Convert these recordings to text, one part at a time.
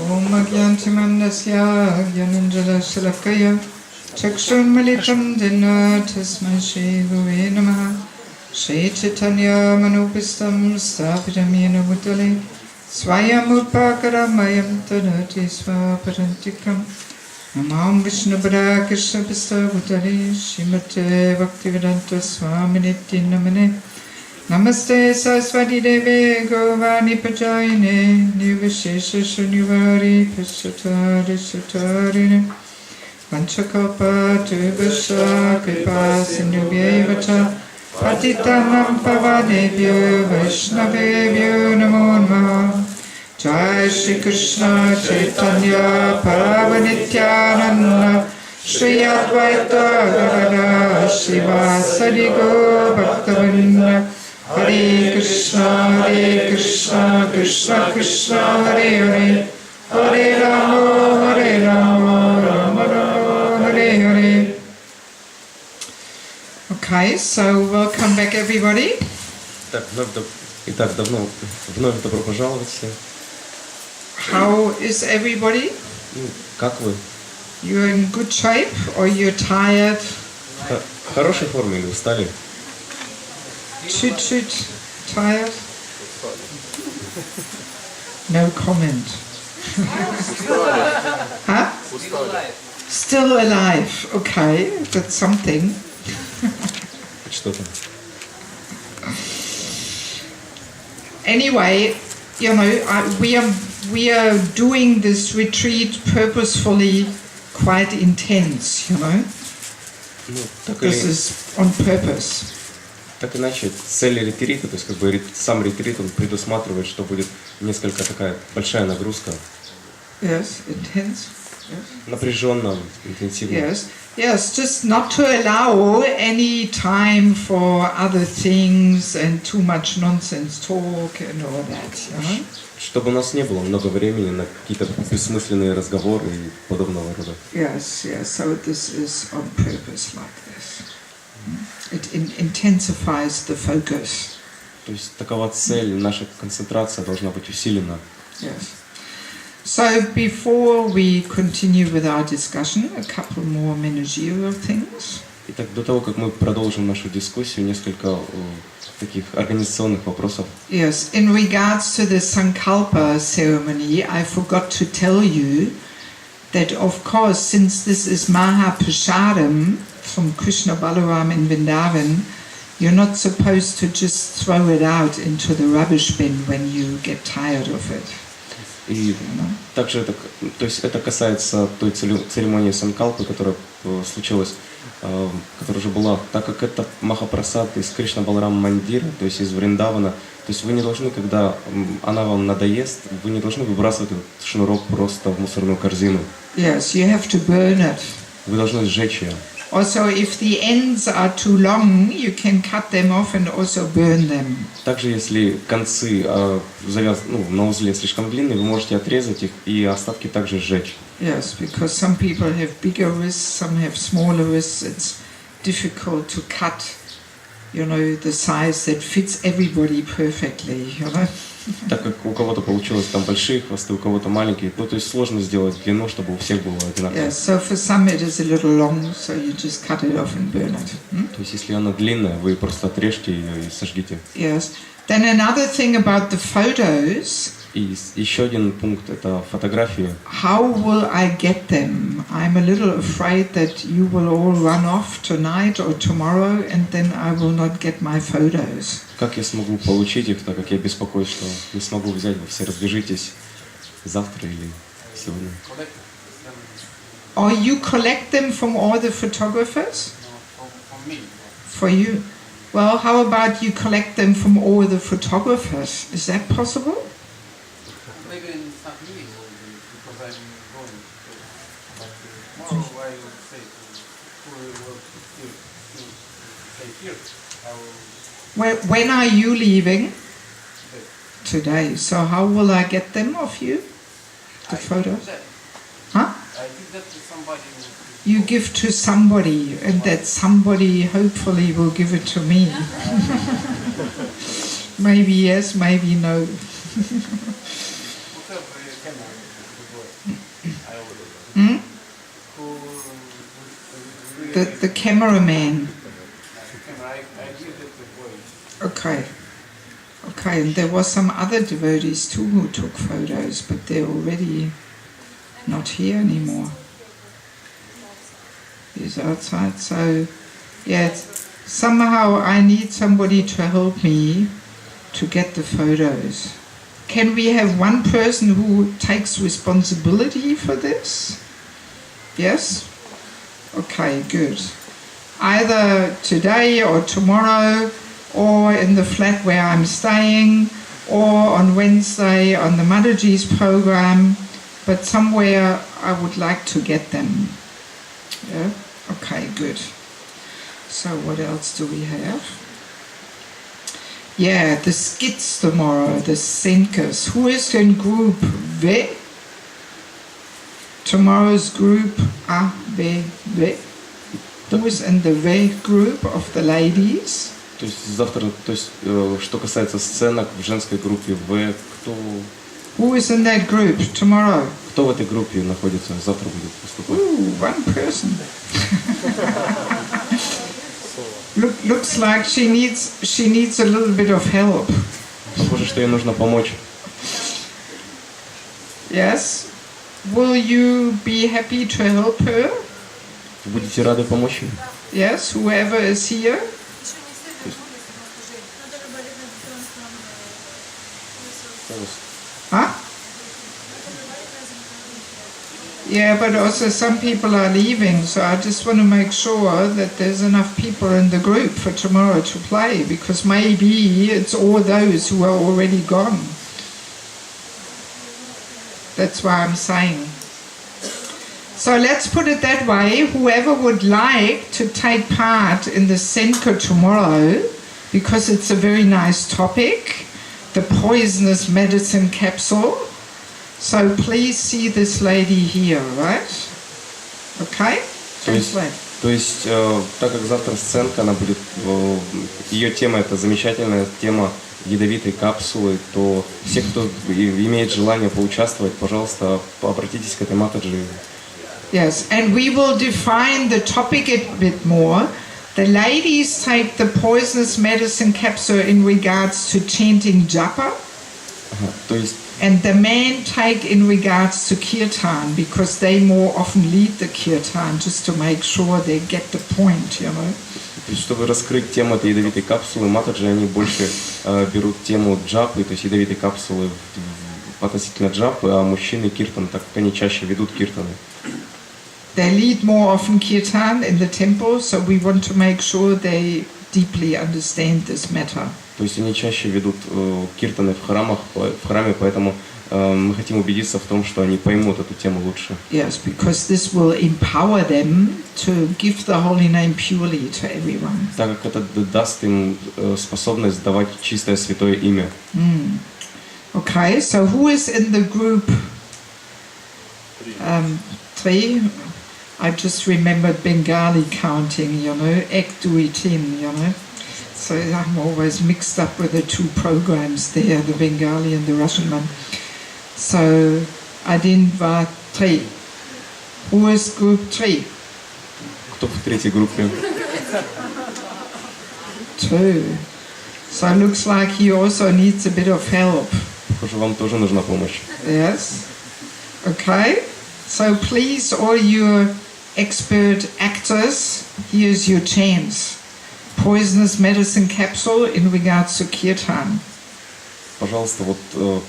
Om Agyantimandasya Gyananjala Shalakaya Chakshurmalitam Dina Tasmai Shri Gurave Namaha Shri Chaitanya Manopistam Sthapitam Yena Bhutale Swayamupakaramayam Tadati Swaparantikam Namam Vishnupada Krishna Pista Bhutale Srimate Bhaktivedanta Swaminiti Namane Namaste Saraswati Deve Govani Pajayine Nivishesha Shunyavari Pashatari Shatarine Vanchakalpa Tubasha Kripa Sindhubhyevacha Patitanam Pavadebhyo Vaishnavebhyo Namo Namaha Jai Shri Krishna Chaitanya Paravanityananda Shri Advaita Gadadara Shivasadi Go Bhaktavinda Hare Krishna Krishna Krishna Hare Hare Hare Rama Rama Rama Hare Hare. Okay, so welcome back everybody. Итак, вновь добро пожаловать всем. How is everybody? Как вы? You're in good shape or you're tired? В хорошей форме или устали? Chit tired? No comment. Huh? Still alive. Okay, that's something. Что-то. Anyway, you know, we are doing this retreat purposefully, quite intense, you know. This is on purpose. Так иначе, цель ретрита, то есть как бы сам ретрит, он предусматривает, что будет несколько такая большая нагрузка. Yes, intense. Yes. Напряженно, интенсивно. Yes, just not to allow any time for other things and too much nonsense talk and all that, you know? Чтобы у нас не было много времени на какие-то бессмысленные разговоры и подобного рода. Yes, so this is on purpose like this. It intensifies the focus. То есть такова цель, наша концентрация должна быть усилена. Yes. So before we continue with our discussion, a couple more managerial things. Итак, до того, как мы продолжим нашу дискуссию, несколько таких организационных вопросов. Yes, in regards to the Sankalpa ceremony, I forgot to tell you that, of course, since this is Mahaprasadam from Krishna Balaram in Vrindavan, you're not supposed to just throw it out into the rubbish bin when you get tired of it. И также это, то есть это касается той церемонии Санкалпы, которая случилась, которая уже была, так как это Махапрасад из Кришна Баларам Мандира, то есть из Вриндавана, то есть вы не должны, когда она вам надоест, вы не должны выбрасывать этот шнурок просто в мусорную корзину. Yes, you have to burn it. Вы должны сжечь ее. Also, if the ends are too long, you can cut them off and also burn them. Также, если концы на узле слишком длинные, вы можете отрезать их и остатки также сжечь. Yes, because some people have bigger wrists, some have smaller wrists. It's difficult to cut, you know, the size that fits everybody perfectly, you know. Так как у кого-то получилось там большие хвосты, у кого-то маленькие, то есть сложно сделать длину, чтобы у всех было одинаково. Yes, so for some it is a little long, so you just cut it off and burn it. То есть если она длинная, вы просто отрежьте ее и сожгите. Yes. Then another thing about the photos. И еще один пункт – это фотографии. How will I get them? I'm a little afraid that you will all run off tonight or tomorrow, and then I will not get my photos. Как я смогу получить их, так как я беспокоюсь, что не смогу взять, вы все разбежитесь завтра или сегодня. Or you collect them from all the photographers? No, for me. For you? Well, how about you collect them from all the photographers? Is that possible? Maybe it's not me because I'm going to. But tomorrow I will say who will still stay here. I will. When are you leaving? Today. So how will I get them off you? The photos? Huh? I give that to somebody. You give to somebody, and that somebody hopefully will give it to me. Maybe yes, maybe no. The cameraman. I give it the voice. Okay. Okay, and there was some other devotees too who took photos, but they're already not here anymore. He's outside, so yeah, somehow I need somebody to help me to get the photos. Can we have one person who takes responsibility for this? Yes? Okay, good. Either today or tomorrow, or in the flat where I'm staying, or on Wednesday on the Mathaji's program, but somewhere I would like to get them. Yeah? Okay, good. So what else do we have? Yeah, the skits tomorrow, the Senkas. Who is in group V? Tomorrow's group A, B, V. Who is in the V group of the ladies? То есть завтра, то есть что касается сценок в женской группе В, кто... Who is in that group tomorrow? Кто в этой группе находится, завтра будет выступать? Ooh, one person. Looks like she needs a little bit of help. Похоже, что ей нужно помочь. Yes. Will you be happy to help her? Будете рады помочь ей? Yes, whoever is here. Huh? Yeah, but also some people are leaving, so I just want to make sure that there's enough people in the group for tomorrow to play, because maybe it's all those who are already gone. That's why I'm saying. So let's put it that way, whoever would like to take part in the Senka tomorrow, because it's a very nice topic, the poisonous medicine capsule. So please see this lady here, right? Okay? То есть, так как завтра сценка, она будет, ее тема это замечательная тема ядовитой капсулы, то все, кто имеет желание поучаствовать, пожалуйста, обратитесь к этой Матаджи. Yes, and we will define the topic a bit more. The ladies take the poisonous medicine capsule in regards to chanting japa. То есть, and the men take in regards to kirtan, because they more often lead the kirtan, just to make sure they get the point, you know. То есть, чтобы раскрыть тему этой ядовитой капсулы, Матаджи, они больше берут тему джапы, то есть ядовитой капсулы относительно джапы, а мужчины киртан, так как они чаще ведут киртаны. They lead more often kirtan in the temple, so we want to make sure they deeply understand this matter. То есть они чаще ведут киртаны в храме, поэтому мы хотим убедиться в том, что они поймут эту тему лучше. Yes, because this will empower them to give the holy name purely to everyone. Так как это даст им способность давать чистое святое имя. Okay, so who is in the group 3? I just remembered Bengali counting, you know, ek dui tin, you know. So I'm always mixed up with the two programs there, the Bengali and the Russian one. So один, два, три. Who is group 3? Кто в третьей группе? 2. So it looks like he also needs a bit of help. Похоже, вам тоже нужна помощь. Yes. Okay. So please, all your expert actors, here's your chance. Poisonous medicine capsule in regards to kirtan. Пожалуйста, вот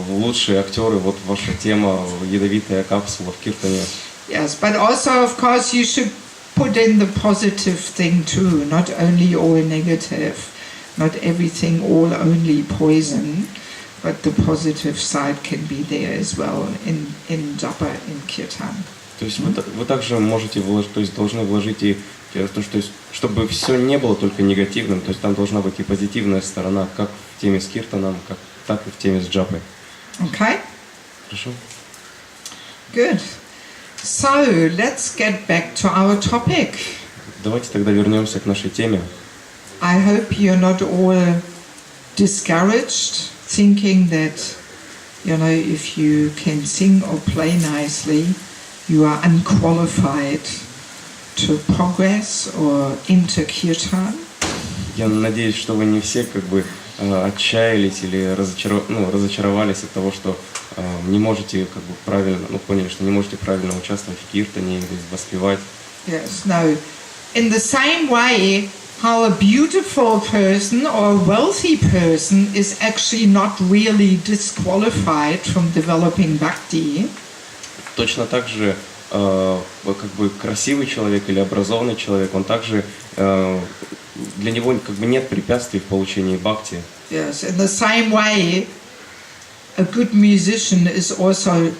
лучшие актеры, вот ваша тема ядовитая капсула в киртане. Yes, but also, of course, you should put in the positive thing too, not only all negative, not everything all only poison, but the positive side can be there as well in japa, in kirtan. То есть вы также можете вложить, то есть должны вложить и то, что чтобы все не было только негативным, то есть там должна быть и позитивная сторона, как в теме с киртаном, так и в теме с джапой. Okay? Хорошо. Good. So, let's get back to our topic. Давайте тогда вернемся к нашей теме. I hope you're not all discouraged, thinking that You know, if you can sing or play nicely, you are unqualified to progress or enter kirtan. Я надеюсь, что вы не все как бы отчаялись или разочаровались от того, что не можете как бы правильно, поняли, что не можете правильно участвовать в киртане или воспевать. Yes, no. In the same way, how a beautiful person or a wealthy person is actually not really disqualified from developing bhakti. Точно так же как бы красивый человек или образованный человек, он также для него как бы нет препятствий в получении бхакти. Yes, in the same way, a good musician is also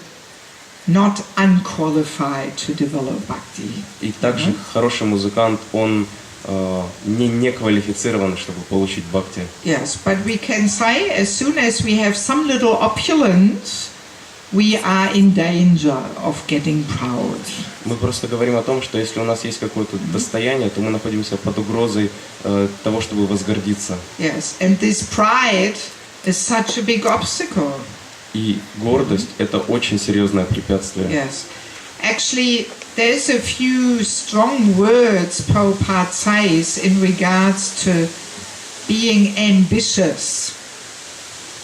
not unqualified to develop bhakti. И также хороший музыкант, он не квалифицирован, чтобы получить бхакти. Yes, but we can say as soon as we have some little opulence, we are in danger of getting proud. Мы просто говорим о том, что если у нас есть какое-то достояние, то мы находимся под угрозой того, чтобы возгордиться. Yes, and this pride is such a big obstacle. И гордость – это очень серьезное препятствие. Yes, actually, there's a few strong words Prabhupada says in regards to being ambitious.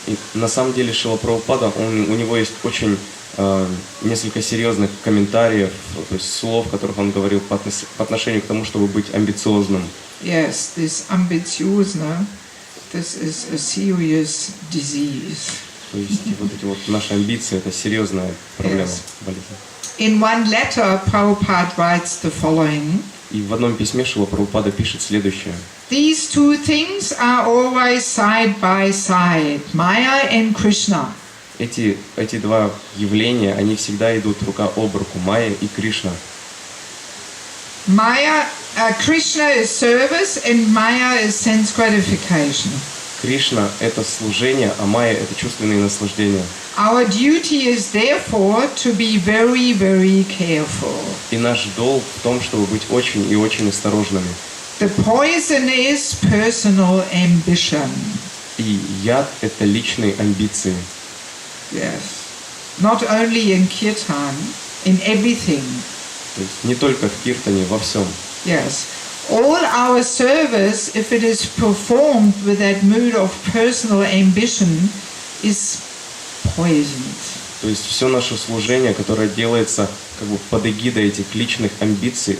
И на самом деле Шрила Прабхупада, у него есть очень несколько серьезных комментариев, то есть слов, которых он говорил по отношению к тому, чтобы быть амбициозным. Yes, this ambitiosno, this is a serious disease. То есть вот эти вот наши амбиции – это серьезная проблема, болезнь. In one letter, Prabhupada writes the following. И в одном письме Шрила Прабхупада пишет следующее. These two things are always side by side, Maya and Krishna. Эти два явления, они всегда идут рука об руку, Майя и Кришна. Maya, Krishna is service and Maya is sense gratification. Кришна – это служение, а Майя – это чувственные наслаждения. Our duty is therefore to be very, very careful. И наш долг в том, чтобы быть очень и очень осторожными. The poison is personal ambition. И яд – это личные амбиции. Yes. Not only in kirtan, in everything. То есть не только в киртане, во всем. Yes. All our service, if it is performed with that mood of personal ambition, is poisoned. То есть все наше служение, которое делается как бы под эгидой этих личных амбиций,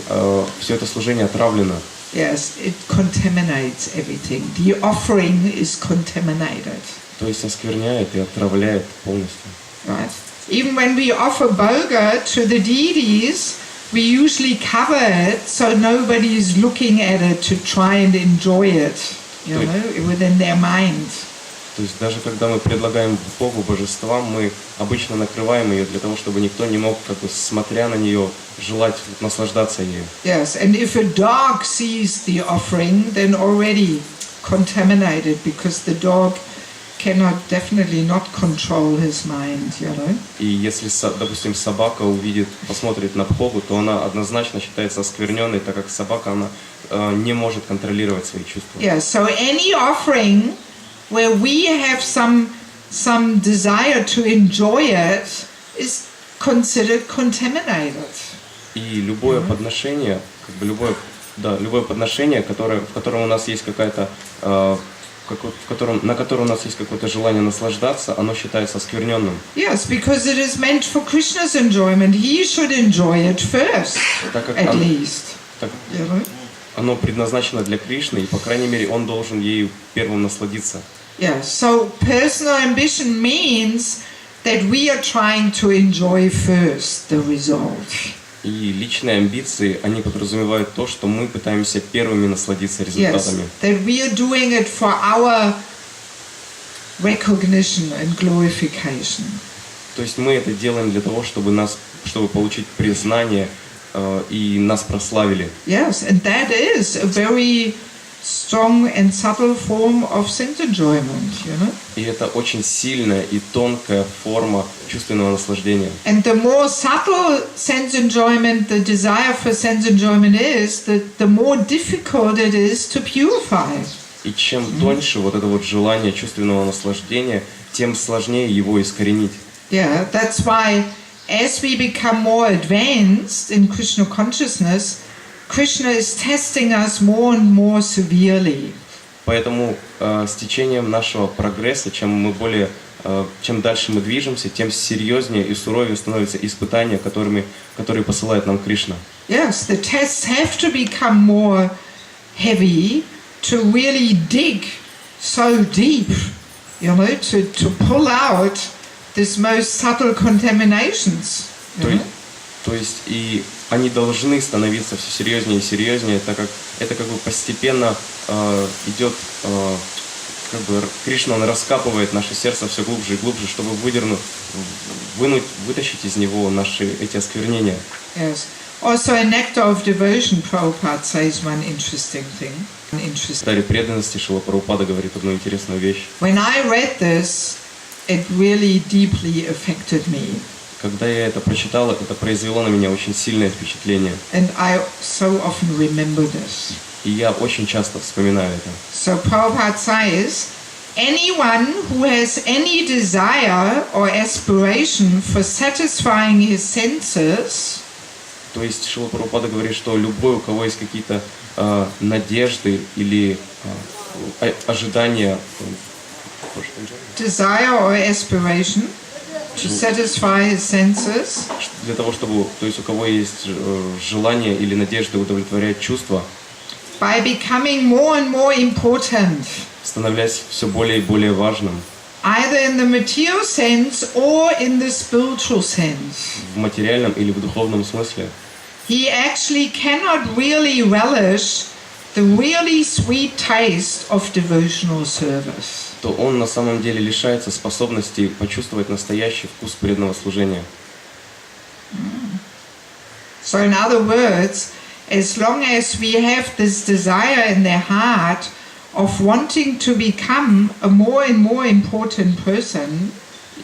все это служение отравлено. Yes, it contaminates everything. The offering is contaminated. То есть оскверняет и отравляет полностью. Right? Even when we offer bhoga to the deities, we usually cover it so nobody is looking at it to try and enjoy it, you know, within their mind. То есть даже когда мы предлагаем Богу божествам, мы обычно накрываем ее для того, чтобы никто не мог, как бы, смотря на нее, желать наслаждаться ею. Yes, and if a dog sees the offering, then already contaminated, because the dog cannot definitely not control his mind, you know. И если, допустим, собака посмотрит на Богу, то она однозначно считается оскверненной, так как собака, она не может контролировать свои чувства. Yeah, so any offering where we have some desire to enjoy it is considered contaminated. И любое подношение, как бы любое подношение, в котором у нас есть какая-то, на котором у нас есть какое-то желание наслаждаться, оно считается оскверненным. Yes, because it is meant for Krishna's enjoyment. He should enjoy it first, at least. You know? Оно предназначено для Кришны, и, по крайней мере, он должен ею первым насладиться. Yeah, so personal ambition means that we are trying to enjoy first the result. И личные амбиции, они подразумевают то, что мы пытаемся первыми насладиться результатами. Yes, that we are doing it for our recognition and glorification. То есть мы это делаем для того, чтобы получить признание и нас прославили. Yes, and that is a very strong and subtle form of sense enjoyment, you know. И это очень сильная и тонкая форма чувственного наслаждения. And the more subtle sense enjoyment, the desire for sense enjoyment is, the more difficult it is to purify. И чем тоньше вот это вот желание чувственного наслаждения, тем сложнее его искоренить. Yeah, that's why as we become more advanced in Krishna consciousness, Krishna is testing us more and more severely. Поэтому с течением нашего прогресса, чем дальше мы движемся, тем серьезнее и суровее становятся испытания, которые посылает нам Кришна. Yes, the tests have to become more heavy to really dig so deep, you know, to pull out these most subtle contaminations. То есть и они должны становиться все серьезнее и серьезнее, так как это как бы постепенно идет, как бы Кришна, он раскапывает наше сердце все глубже и глубже, чтобы вытащить из него наши эти осквернения. Yes. Also in Nectar of Devotion, Prabhupada says one interesting thing. В Даре преданности Шрила Прабхупада говорит одну интересную вещь. When I read this, it really deeply affected me. Когда я это прочитал, это произвело на меня очень сильное впечатление. And I so often remember this. И я очень часто вспоминаю это. So Prabhupada says, anyone who has any desire or aspiration for satisfying his senses, то есть Шрила Прабхупада говорит, что любой, у кого есть какие-то надежды или ожидания, desire or aspiration to satisfy his senses, для того, чтобы, то есть у кого есть желание или надежда удовлетворять чувства, by becoming more and more important, становляясь все более и более важным, either in the material sense or in the spiritual sense, в материальном или в духовном смысле, he actually cannot really relish the really sweet taste of devotional service. то он на самом деле лишается способности почувствовать настоящий вкус преданного служения. So in other words, as long as we have this desire in their heart of wanting to become a more and more important person,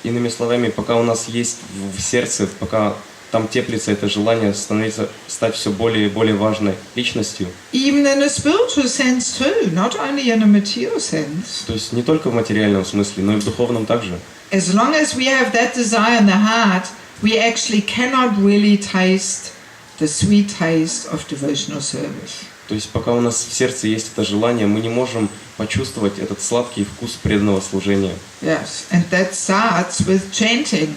Иными словами, пока у нас есть в сердце, пока там теплится это желание стать все более и более важной личностью. even in a spiritual sense too, not only in a material sense. То есть не только в материальном смысле, но и в духовном также. As long as we have that desire in the heart, we actually cannot really taste the sweet taste of devotional service. То есть пока у нас в сердце есть это желание, мы не можем почувствовать этот сладкий вкус преданного служения. Yes, and that starts with chanting.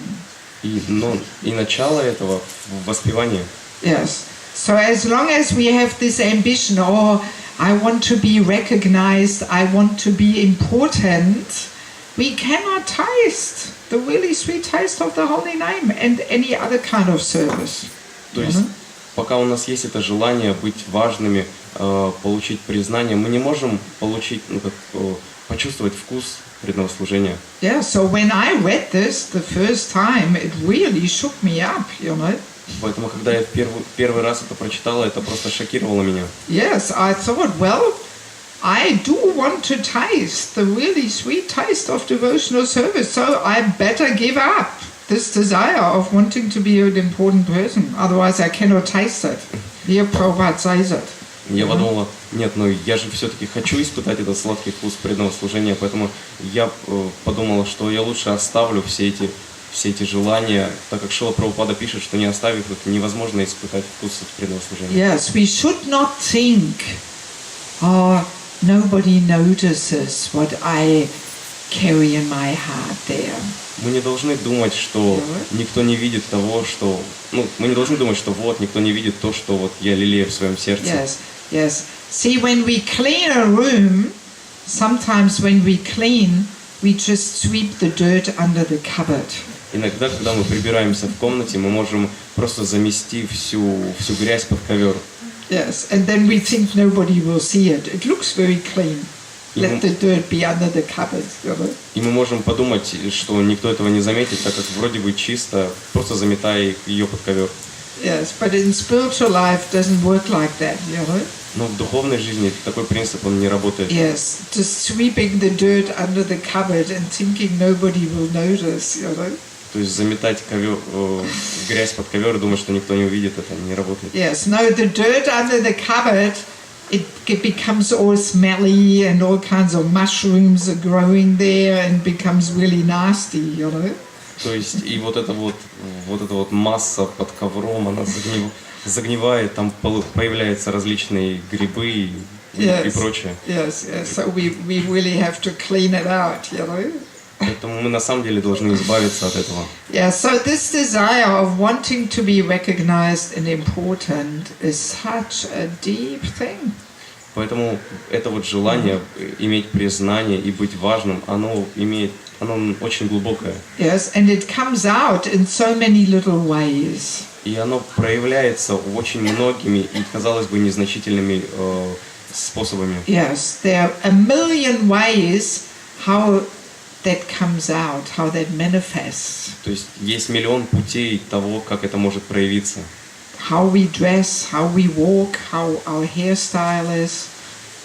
И начало этого в воспевании. Yes. So as long as we have this ambition, oh, I want to be recognized, I want to be important, we cannot taste the really sweet taste of the holy name and any other kind of service. То есть пока у нас есть это желание быть важными, получить признание, мы не можем почувствовать вкус преданного служения. Yeah, so when I read this the first time, it really shook me up, you know. Поэтому, когда я первый раз это прочитал, это просто шокировало меня. Yes, I thought, well, I do want to taste the really sweet taste of devotional service, so I better give up this desire of wanting to be an important person, otherwise I cannot taste it. Here Prabhupada says it. Я подумала, нет, я же все-таки хочу испытать этот сладкий вкус преданного служения, поэтому я подумала, что я лучше оставлю все эти желания, так как Шрила Прабхупада пишет, что не оставив их, невозможно испытать вкус преданного служения. Yes, we should not think, oh, nobody notices what I carry in my heart there. Мы не должны думать, что никто не видит того, что... мы не должны думать, что никто не видит то, что я лелею в своем сердце. Yes, yes. See, when we clean a room, sometimes when we clean, we just sweep the dirt under the cupboard. Иногда, когда мы прибираемся в комнате, мы можем просто замести всю грязь под ковер. Yes, and then we think nobody will see it. It looks very clean. Let the dirt be under the cupboard. И мы можем подумать, что никто этого не заметит, так как вроде бы чисто, просто заметая ее под ковер. Yes, but in spiritual life doesn't work like that, you know. Но в духовной жизни такой принцип, он не работает. Yes, just sweeping the dirt under the cupboard and thinking nobody will notice, you know. То есть заметать грязь под ковер и думать, что никто не увидит, это не работает. Yes, no, the dirt under the cupboard it becomes all smelly and all kinds of mushrooms are growing there and becomes really nasty, you know. То есть и вот эта вот масса под ковром, она загнивает, там появляются различные грибы и прочее. Yes, yes. So we really have to clean it out, you know. Поэтому мы на самом деле должны избавиться от этого. Yeah, so this desire of wanting to be recognized and important is such a deep thing. Поэтому это вот желание иметь признание и быть важным, оно очень глубокое. Yes, and it comes out in so many little ways. И оно проявляется очень многими и, казалось бы, незначительными способами. Yes, there are a million ways how that comes out, how that manifests. То есть есть миллион путей того, как это может проявиться. How we dress, how we walk, how our hairstyle is.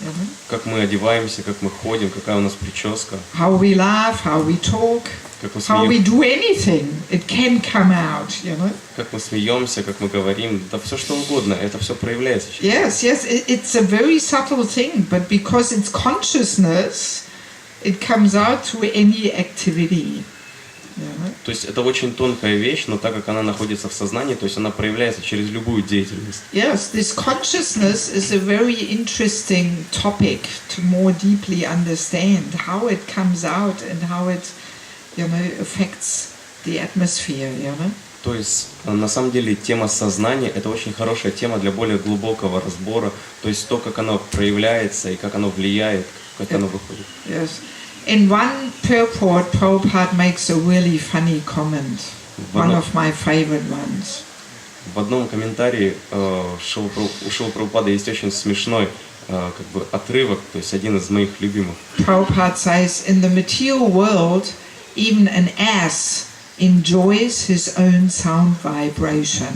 You know? Как мы одеваемся, как мы ходим, какая у нас прическа. How we laugh, how we talk, Как мы how we do anything. It can come out, you know. Как мы смеемся, как мы говорим, да все что угодно, это все проявляется. Yes, yes, it's a very subtle thing, but because it's consciousness, it comes out through any activity. Yeah. То есть это очень тонкая вещь, но так как она находится в сознании, то есть она проявляется через любую деятельность. Yes, this consciousness is a very interesting topic to more deeply understand how it comes out and how it, you know, affects the atmosphere, you know. То есть на самом деле тема сознания это очень хорошая тема для более глубокого разбора, то есть то, как оно проявляется и как оно влияет, как оно выходит. Yes. In one purport, Prabhupada makes a really funny comment, one of my favorite ones. В одном комментарии у Шрилы Прабхупады есть очень смешной как бы отрывок, то есть один из моих любимых. Prabhupada says, in the material world, even an ass enjoys his own sound vibration.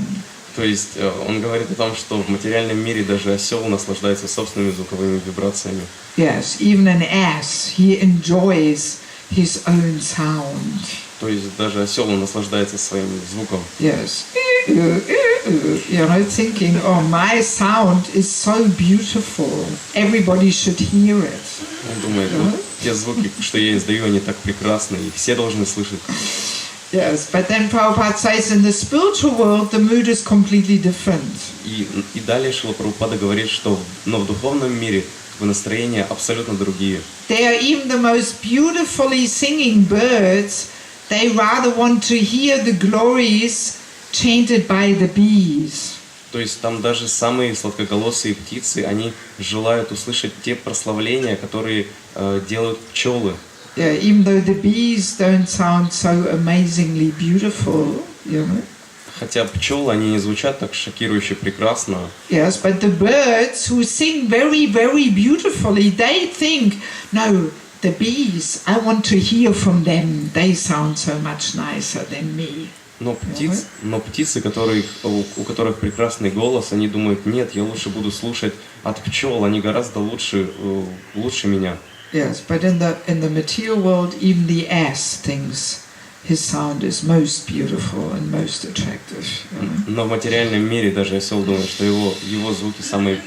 То есть он говорит о том, что в материальном мире даже осел наслаждается собственными звуковыми вибрациями. Yes, even an ass, he enjoys his own sound. То есть даже осел наслаждается своим звуком. Yes. You know, thinking, oh, my sound is so beautiful. Everybody should hear it. Он думает, вот те звуки, что я издаю, они так прекрасны, и все должны слышать. Yes, but then Prabhupada says in the spiritual world the mood is completely different. И далее Шрила Прабхупада говорит, что в духовном мире настроения абсолютно другие. They are even the most beautifully singing birds. They rather want to hear the glories chanted by the bees. То есть там даже самые сладкоголосые птицы, они желают услышать те прославления, которые делают пчелы. Yeah, even though the bees don't sound so amazingly beautiful, you know. Хотя пчелы, они не звучат так шокирующе прекрасно. Yes, but the birds who sing very, very beautifully, they think, no, the bees, I want to hear from them. They sound so much nicer than me. Но птицы, у которых прекрасный голос, они думают, нет, я лучше буду слушать от пчел, они гораздо лучше меня. Yes, but in the material world, even the ass thinks his sound is most beautiful and most attractive. Но в материальном мире даже осел думает, что его звуки самые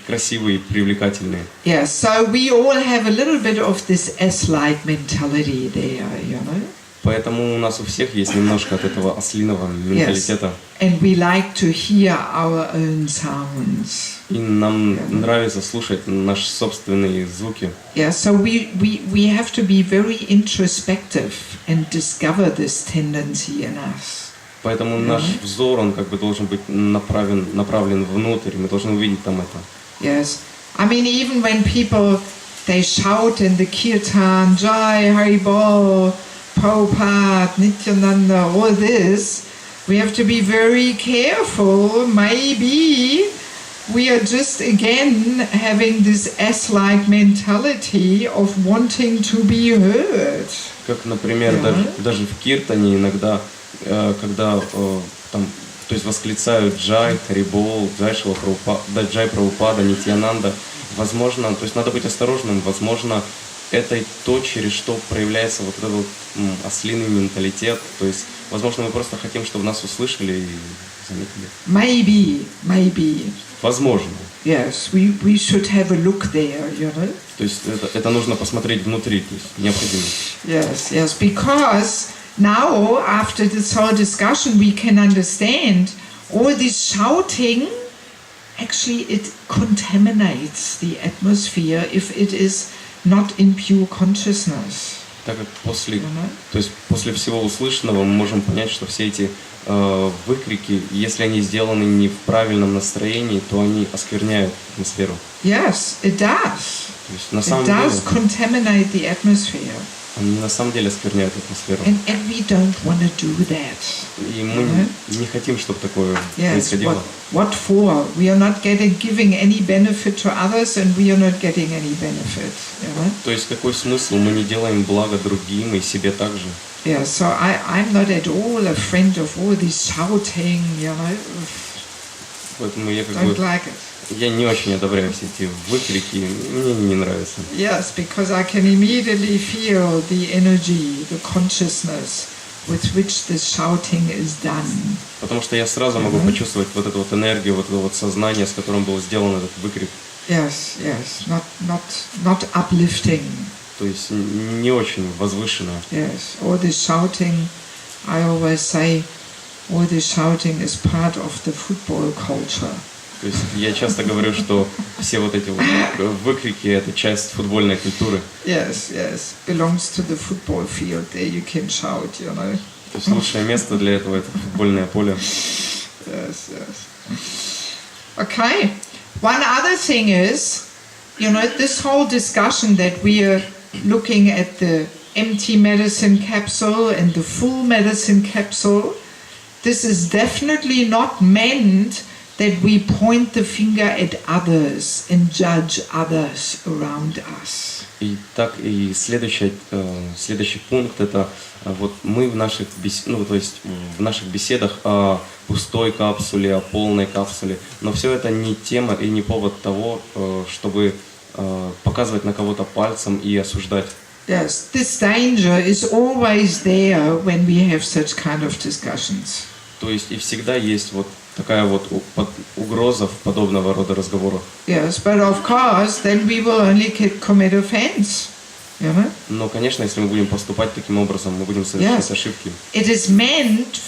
красивые и привлекательные. Yes, so we all have a little bit of this ass-like mentality there, you know. Поэтому у нас у всех есть немножко от этого ослиного менталитета. And we like to hear our own sounds. И нам нравится слушать наши собственные звуки. Yeah, so we have to be very introspective and discover this tendency in us. Поэтому наш взор, он как бы должен быть направлен внутрь, мы должны увидеть там это. Yes, I mean even when people they shout in the kirtan, Jai Haribol, Prabhupada, Nityananda, all this, we have to be very careful. Maybe we are just again having this ass-like mentality of wanting to be heard. Как, например, даже в киртане иногда, когда там, то есть восклицают Джай, Харибол, Джай Прабхупада, Нитьянанда, возможно, то есть надо быть осторожным, возможно, это то, через что проявляется вот этот ослиный менталитет. То есть, возможно, мы просто хотим, чтобы нас услышали, и заметили? Maybe. Возможно. Yes, we should have a look there, you know. То есть это нужно посмотреть внутри, то есть необходимо. Yes, because now, after this whole discussion, we can understand all this shouting, actually it contaminates the atmosphere if it is not in pure consciousness. Так как после всего услышанного мы можем понять, что все эти выкрики, если они сделаны не в правильном настроении, то они оскверняют атмосферу. Yes, it does. То есть на It самом does деле contaminate the atmosphere. они на самом деле оскверняют атмосферу. And we don't want to do that. И мы не хотим, чтобы такое Yes, происходило. what for? We are not giving any benefit to others, and we are not getting any benefit. You know? То есть какой смысл? Мы не делаем благо другим и себе также. Yeah, so I'm not at all a friend of all this shouting, you know. Поэтому я Don't like it. я не очень одобряю все эти выкрики, мне не нравится. Yes, because I can immediately feel the energy, the consciousness with which this shouting is done. Потому что я сразу могу почувствовать вот эту вот энергию, вот это вот сознание, с которым был сделан этот выкрик. Yes, not uplifting. То есть не очень возвышенно. Yes, all this shouting, I always say, all this shouting is part of the football culture. То есть я часто говорю, что все вот эти вот выкрики — это часть футбольной культуры. Yes, belongs to the football field. There you can shout, you know. То есть лучшее место для этого — это футбольное поле. Yes. Okay. One other thing is, you know, this whole discussion that we are looking at the empty medicine capsule and the full medicine capsule, this is definitely not meant that we point the finger at others and judge others around us. И так и следующий пункт — это вот мы в наших беседах о пустой капсуле, о полной капсуле, но все это не тема и не повод того, чтобы показывать на кого-то пальцем и осуждать. Yes, this danger is always there when we have such kind of discussions. То есть и всегда есть вот такая вот угроза в подобного рода разговорах. Yes, but of course, then we will only commit offense. You know? Но, конечно, если мы будем поступать таким образом, мы будем совершать ошибки. It is meant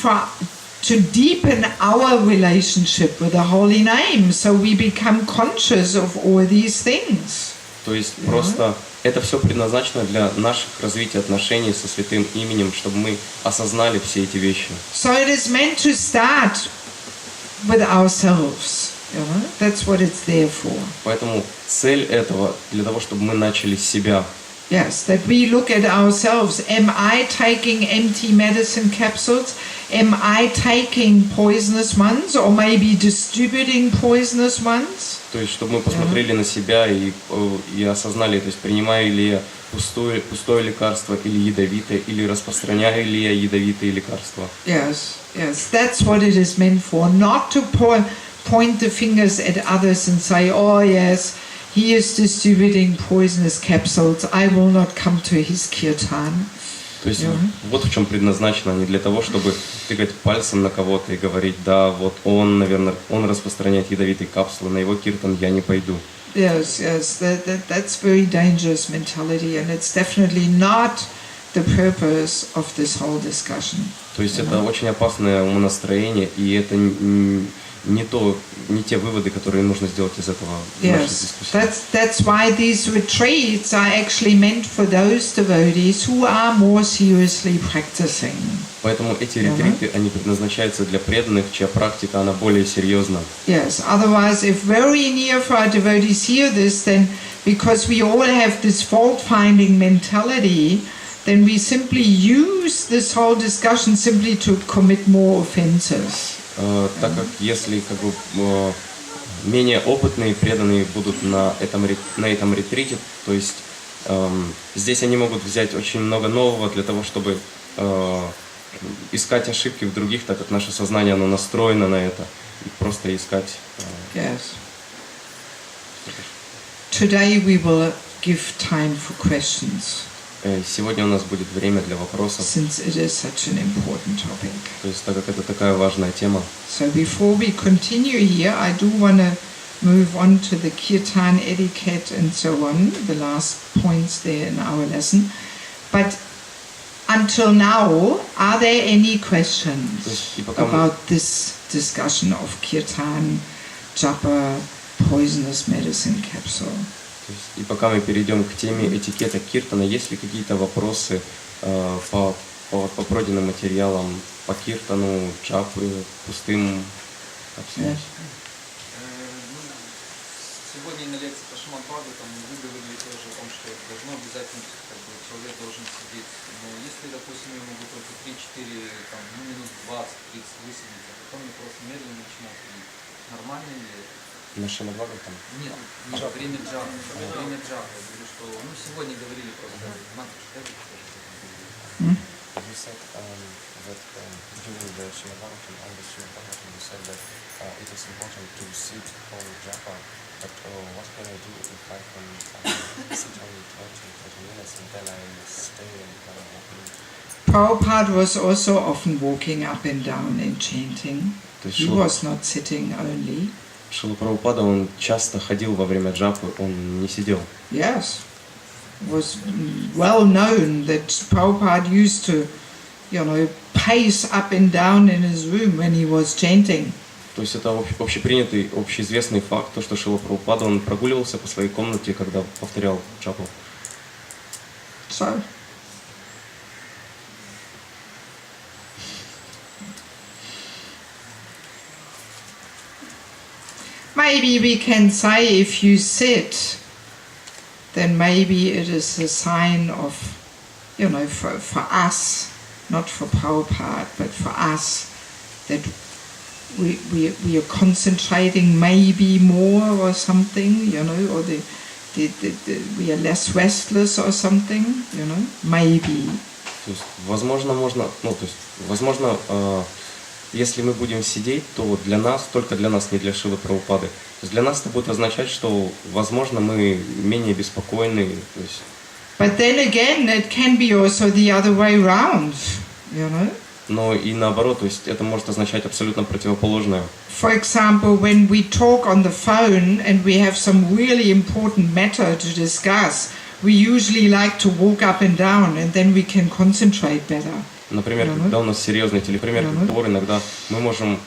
to deepen our relationship with the holy name, so we become conscious of all these things. То есть просто это все предназначено для наших развития отношений со святым именем, чтобы мы осознали все эти вещи. So it is meant to start with ourselves. You know? That's what it's there for. Поэтому цель этого для того, чтобы мы начали с себя. Yes, that we look at ourselves. Am I taking empty medicine capsules? Am I taking poisonous ones, or maybe distributing poisonous ones? То есть, чтобы мы посмотрели на себя и осознали, то есть, принимаю ли я пустое лекарство или ядовитое, или распространяю ли я ядовитые лекарства. Yes, that's what it is meant for. Not to point the fingers at others and say, oh yes, he is distributing poisonous capsules, I will not come to his kirtan. То есть вот в чем предназначено, не для того, чтобы тыкать пальцем на кого-то и говорить, да, вот он, наверное, он распространяет ядовитые капсулы, на его киртан я не пойду. Yes, that's very dangerous mentality, and it's definitely not the purpose of this whole discussion. То есть это очень опасное умонастроение, и это не те выводы, которые нужно сделать из этого. Yes, that's why these retreats are actually meant for those devotees who are more seriously practicing. Поэтому эти ретриты, они предназначаются для преданных, чья практика, она более серьезна. Yes, otherwise, if very neophyte devotees hear this, then because we all have this fault-finding mentality, then we simply use this whole discussion simply to commit more offenses. Так как если менее опытные преданные будут на этом ретрите, то есть здесь они могут взять очень много нового для того, чтобы искать ошибки в других, так как наше сознание оно настроено на это, и просто искать. Yes. Today we will give time for questions. Сегодня у нас будет время для вопросов, since it is such an important topic. то есть так как это такая важная тема. So before we continue here, I do want to move on to the kirtan etiquette and so on, the last points there in our lesson. But until now, are there any questions about this discussion of kirtan, japa, poisonous medicine capsule? И пока мы перейдем к теме этикета киртана, есть ли какие-то вопросы по пройденным материалам, по киртану, джапы, пустым Yes. Сегодня на лекции по Шаманпаду там вы говорили тоже о том, что должно обязательно человек должен сидеть. Но если, допустим, я могу только 3-4, минут 20-30 высидеть, а потом я просто медленно начинаю ходить. Нормально ли это? На Шаманпаду там? Нет, время джапа. Время джапа. Я говорю, что сегодня говорили просто Матаджи Деваки тоже. You said that during the Shimadhantam and the Shimadhantam you said that it is important to sit for japa, but what can I do if I can sit only 20 minutes and then I stay and walking? Prabhupada was also often walking up and down and chanting. He was not sitting only. Шрила Прабхупада, он часто ходил во время джапы, он не сидел. Yes. It was well known that Prabhupada used to, pace up and down in his room when he was chanting. То есть это общепринятый, общеизвестный факт, то, что Шрила Прабхупада, он прогуливался по своей комнате, когда повторял джапу. So, maybe we can say if you sit, then maybe it is a sign of, for us, not for Prabhupada, but for us, that we are concentrating maybe more or something, or we are less restless or something, maybe. То есть, возможно, если мы будем сидеть, то для нас, только для нас, не для Шрилы Прабхупады. То есть для нас это будет означать, что, возможно, мы менее беспокойны. То есть... But then again, it can be also the other way around, Но и наоборот, то есть это может означать абсолютно противоположное. For example, when we talk on the phone and we have some really important matter to discuss, we usually like to walk up and down and then we can concentrate better. Например, когда у нас серьезный телепример, разговор, иногда мы можем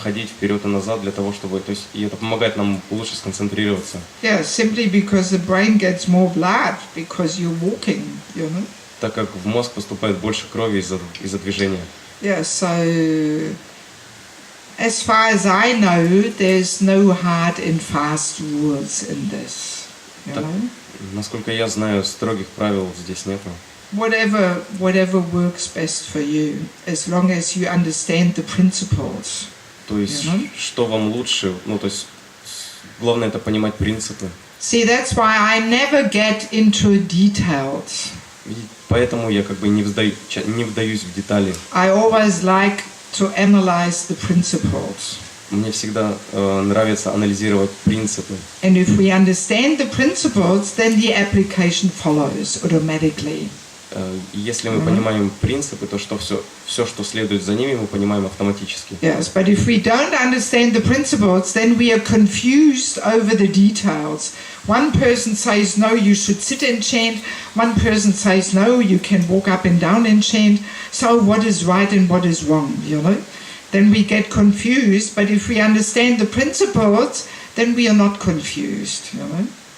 ходить вперед и назад для того, чтобы, то есть, и это помогает нам лучше сконцентрироваться. Yeah, simply because the brain gets more blood because you're walking, Так как в мозг поступает больше крови из-за движения. Yeah, so as far as I know, there's no hard and fast rules in this. Насколько я знаю, строгих правил здесь нету. Whatever works best for you, as long as you understand the principles. То есть, что вам лучше, то есть, главное это понимать принципы. See, that's why I never get into details. И поэтому я не вдаюсь в детали. I always like to analyze the principles. Мне всегда нравится анализировать принципы. And if we understand the principles, then the application follows automatically. Если мы понимаем принципы, то что все, что следует за ними, мы понимаем автоматически. Yes, but if we don't understand the principles, then we are confused over the details. One person says, no, you should sit and chant. One person says, no, you can walk up and down and chant. So what is right and what is wrong, Then we get confused, but if we understand the principles, then we are not confused,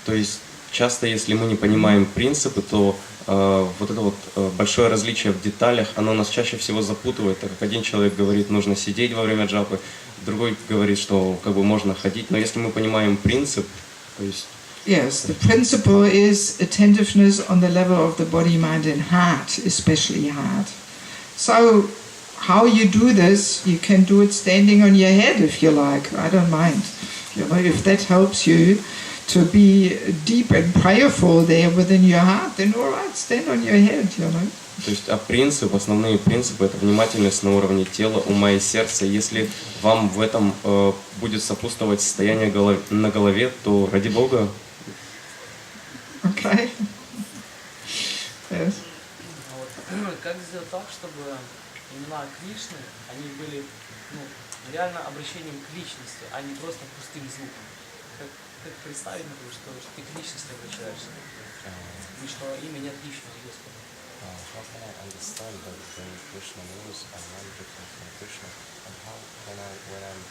То есть, часто, если мы не понимаем принципы, то вот это большое различие в деталях, оно нас чаще всего запутывает, так как один человек говорит, нужно сидеть во время джапы, другой говорит, что можно ходить, но если мы понимаем принцип, то есть... Yes, the principle is attentiveness on the level of the body, mind and heart, especially heart. So, how you do this, you can do it standing on your head if you like, I don't mind. If that helps you to be deep and prayerful there within your heart, then all right, stand on your head, То есть, основные принципы, это внимательность на уровне тела, ума и сердца. Если вам в этом будет сопутствовать состояние на голове, то ради Бога. Okay. Yes. как сделать так, чтобы имена Кришны, они были реально обращением к личности, а не просто пустым звуком. Как представить, например, что ты к личности обращаешься, и что имя нет личного Господа. How can I understand that the Krishna names are not different from Krishna, and how can I, when I'm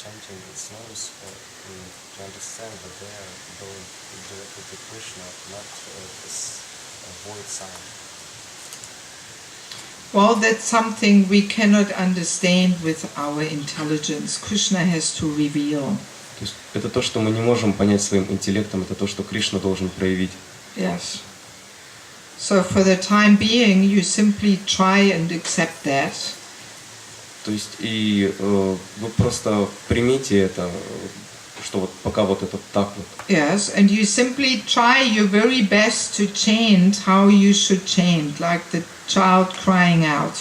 chanting its names, to understand that they are going directly to Krishna, not this void sound? Well, that's something we cannot understand with our intelligence. Krishna has to reveal. То есть это то, что мы не можем понять своим интеллектом, это то, что Кришна должен проявить. Yes. So for the time being, you simply try and accept that. То есть и вы просто примите это, что вот пока вот это так вот. Yes, and you simply try your very best to chant how you should chant, like the child crying out.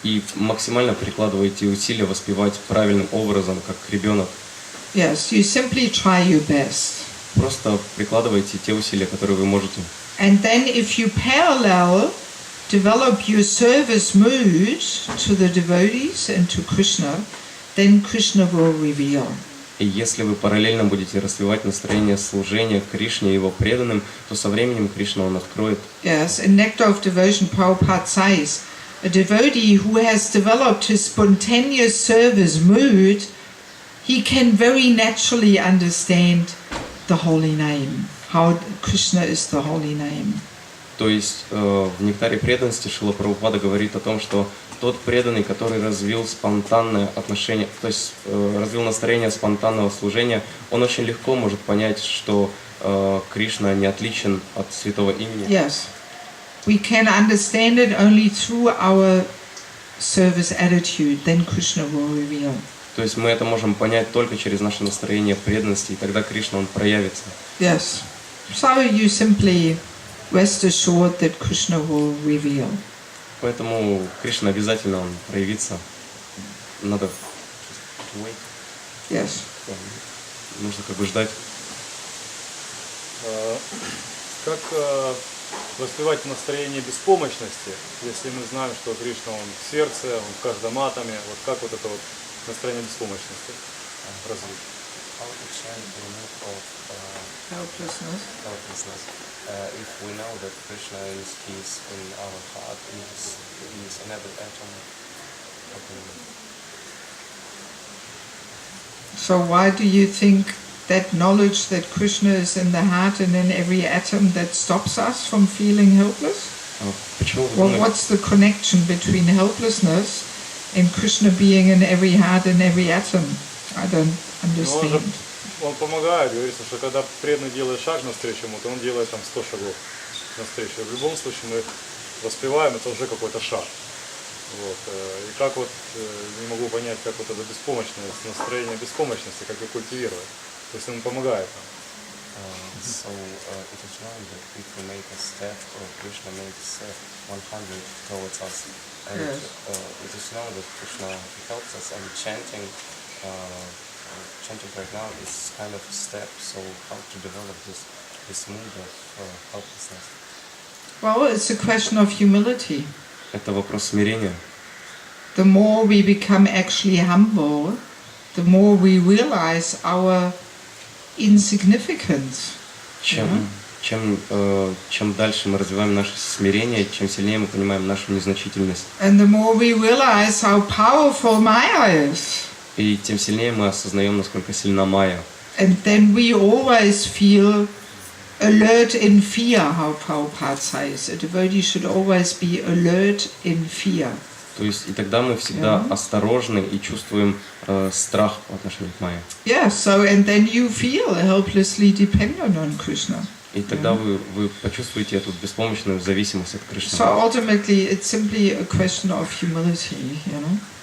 И максимально прикладываете усилия воспевать правильным образом, как ребенок. Yes, you simply try your best. Просто прикладывайте те усилия, которые вы можете. And then if you parallel develop your service mood to the devotees and to Krishna, then Krishna will reveal. И если вы параллельно будете развивать настроение служения Кришне и его преданным, то со временем Кришна он откроет. Yes, in Nectar of Devotion, Prabhupada says, a devotee who has developed his spontaneous service mood, he can very naturally understand the holy name, how Krishna is the holy name. То есть в «Нектаре преданности» Шрила Прабхупада говорит о том, что тот преданный, который развил спонтанное отношение, то есть развил настроение спонтанного служения, он очень легко может понять, что Кришна не отличен от святого имени. Yes, we can understand it only through our service attitude, then Krishna will reveal. То есть мы это можем понять только через наше настроение преданности, и тогда Кришна он проявится. Yes, so you simply rest assured that Krishna will reveal. Поэтому Кришна обязательно он проявится. Надо Yes. нужно как бы ждать. Как воспевать настроение беспомощности, если мы знаем, что Кришна он в сердце, он в каждом атоме, вот как вот это вот настроение беспомощности развить? How to chant the mood of Helplessness. helplessness. If we know that Krishna is in our heart, he is in every atom of the mood. So why do you think that knowledge that Krishna is in the heart and in every atom that stops us from feeling helpless? Почему вы Well, думаете? what's the connection between helplessness and Krishna being in every heart and every atom? I don't understand. Он помогает, говорится, что когда преданный делает шаг навстречу ему, то он делает там 100 шагов навстречу. В любом случае мы воспеваем, это уже какой-то шаг. Вот. И как вот, не могу понять, как вот это беспомощность, настроение беспомощности, как ее культивировать. То есть он помогает нам. So it is known that if we make a step, or Krishna makes 100 towards us, and Yes. It is known that Krishna helps us, and chanting right now is kind of a step. So how to develop this mood of helplessness? Well, it's a question of humility. Это вопрос смирения. The more we become actually humble, the more we realize our insignificance. Чем дальше мы развиваем наше смирение, чем сильнее мы понимаем нашу незначительность. And the more we realize how powerful Maya is. И тем сильнее мы осознаем, насколько сильна Майя. And then we always feel alert in fear, how Prabhupada says. A devotee should always be alert in fear. То есть и тогда мы всегда осторожны и чувствуем страх по отношению к Майе. Yeah, so and then you feel helplessly dependent on Krishna. И тогда вы почувствуете эту беспомощную зависимость от Кришны. So ultimately it's simply a question of humility,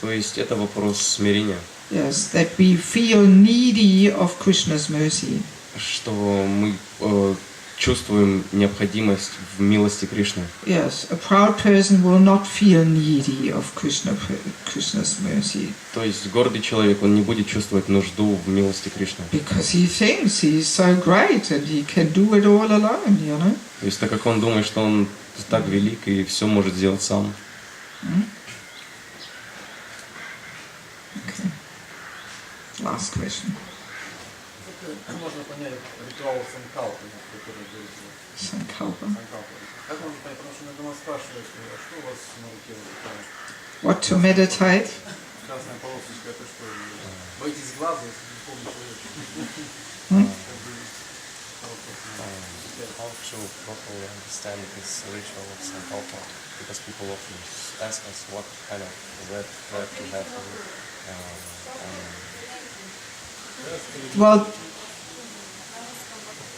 То есть это вопрос смирения. Yes, that we feel needy of Krishna's mercy. Что мы чувствуем необходимость в милости Кришны. Yes, a proud person will not feel needy of Krishna's mercy. То есть гордый человек, он не будет чувствовать нужду в милости Кришны. Because he thinks he's so great and he can do it all alone, you know. То есть так как он думает, что он так велик и все может сделать сам. Okay. Last question. Как можно понять ритуал санкалпы, который говорится? Sankalpa. Санкалпа. Как можно понять? Потому что иногда нас спрашивают, а что у вас на руке вот такая What to meditate? красная полосочка, это что? Боитесь глаза, если не помню человека. How to properly understand this ritual of Sankalpa? Because people often ask us what kind of red thread we have Well,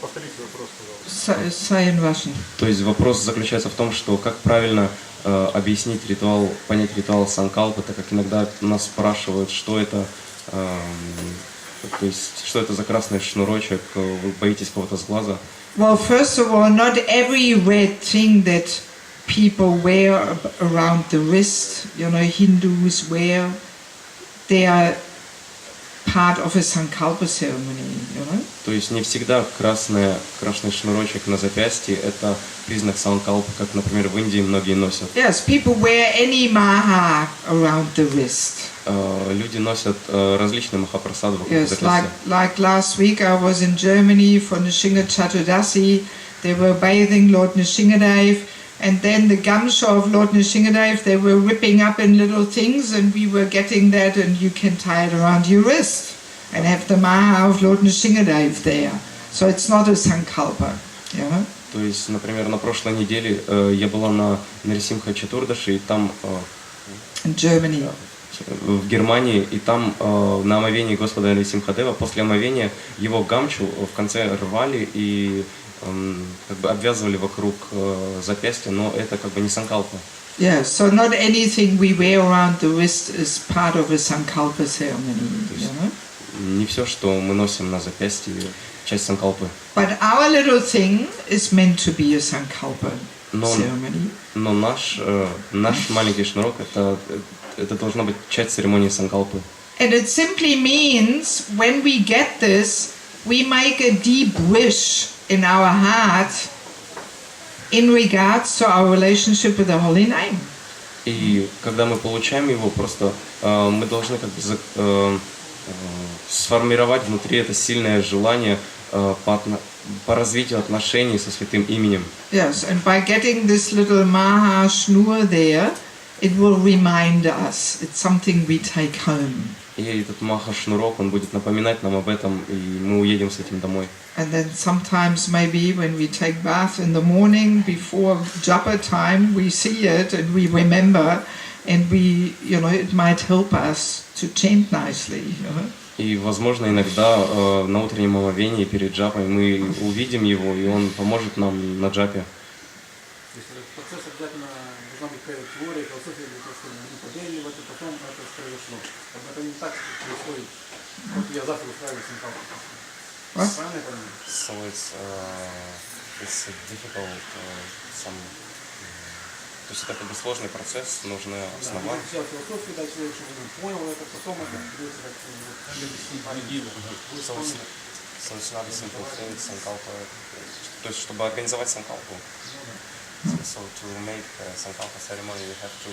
Повторите вопрос, пожалуйста. say in Russian. То есть вопрос заключается в том, что как правильно объяснить ритуал, понять ритуал санкалпы, так как иногда нас спрашивают, что это, то есть что это за красный шнурочек, вы боитесь кого-то с глаза. Well, first of all, not every red thing that people wear around the wrist, you know, Hindus wear, they are part of a Sankalpa ceremony, you know. То есть не всегда красный шнурочек на запястье это признак санкалпы, как, например, в Индии многие носят. Yes, people wear any maha around the wrist. Люди носят различные махапрасады вокруг Yes, запястья. like last week I was in Germany for Nrsimha Chaturdasi. They were bathing Lord Nrsimhadev, and then the gamsha of Lord Nrsimhadev, they were ripping up in little things, and we were getting that, and you can tie it around your wrist and have the maha of Lord Nrsimhadev there. So it's not a sankalpa, you know. То есть, например, на прошлой неделе я была на Нарисимха Чатурдаши, и там In Germany. в Германии, и там на омовении Господа Нарисимхадева, после омовения его гамчу в конце рвали и как бы обвязывали вокруг запястья, но это как бы не санкалпа. Yeah, so not anything we wear around the wrist is part of a sankalpa ceremony, you know. Не все, что мы носим на запястье, часть санкалпы. But our little thing is meant to be a sankalpa ceremony. Но наш маленький шнурок это должна быть часть церемонии санкалпы. And it simply means when we get this, we make a deep wish in our heart in regards to our relationship with the holy name. И когда мы получаем его, просто мы должны как бы сформировать внутри это сильное желание по развитию отношений со святым именем. Yes, and by getting this little maha shnur there, it will remind us. It's something we take home. И этот маха-шнурок, он будет напоминать нам об этом, и мы уедем с этим домой. And then sometimes maybe when we take bath in the morning before japa time, we see it and we remember, and we, you know, it might help us to chant nicely, you know. И, возможно, иногда на утреннем омовении перед джапой мы увидим его, и он поможет нам на джапе. То есть этот процесс обязательно должна быть какая-то теория, философия, для того, чтобы мы поверили в это, потом это произошло. Как бы это не так происходит. Вот я завтра устраиваю санкалпу. Правильно я понимаю? So it's difficult то есть это как бы сложный процесс, нужны основания. Да, нужно философию дать человеку, чтобы он понял это, потом это придется как-то So it's not a simple thing, санкалпа, то есть чтобы организовать санкалпу. So to make sankalpa ceremony, we have to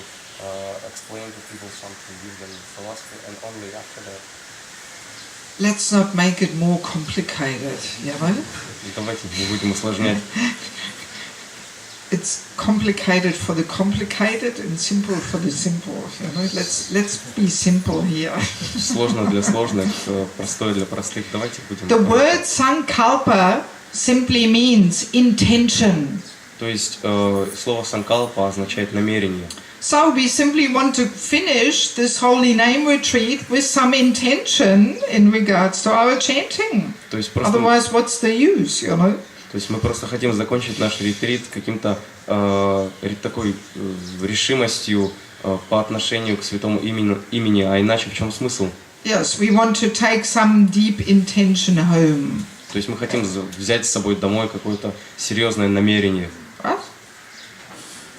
explain to people something, give them philosophy, and only after that. Let's not make it more complicated, you know? Давайте не будем усложнять. It's complicated for the complicated and simple for the simple, you know? Let's be simple here. Сложно для сложных, простое для простых. Давайте будем. The word sankalpa simply means intention. То есть слово санкалпа означает намерение. So we simply want to finish this holy name retreat with some intention in regards to our chanting. То есть просто Otherwise, what's the use, you know? То есть мы просто хотим закончить наш ретрит каким-то такой решимостью по отношению к святому имени, а иначе в чем смысл? Yes, we want to take some deep intention home. То есть мы хотим взять с собой домой какое-то серьезное намерение. Right?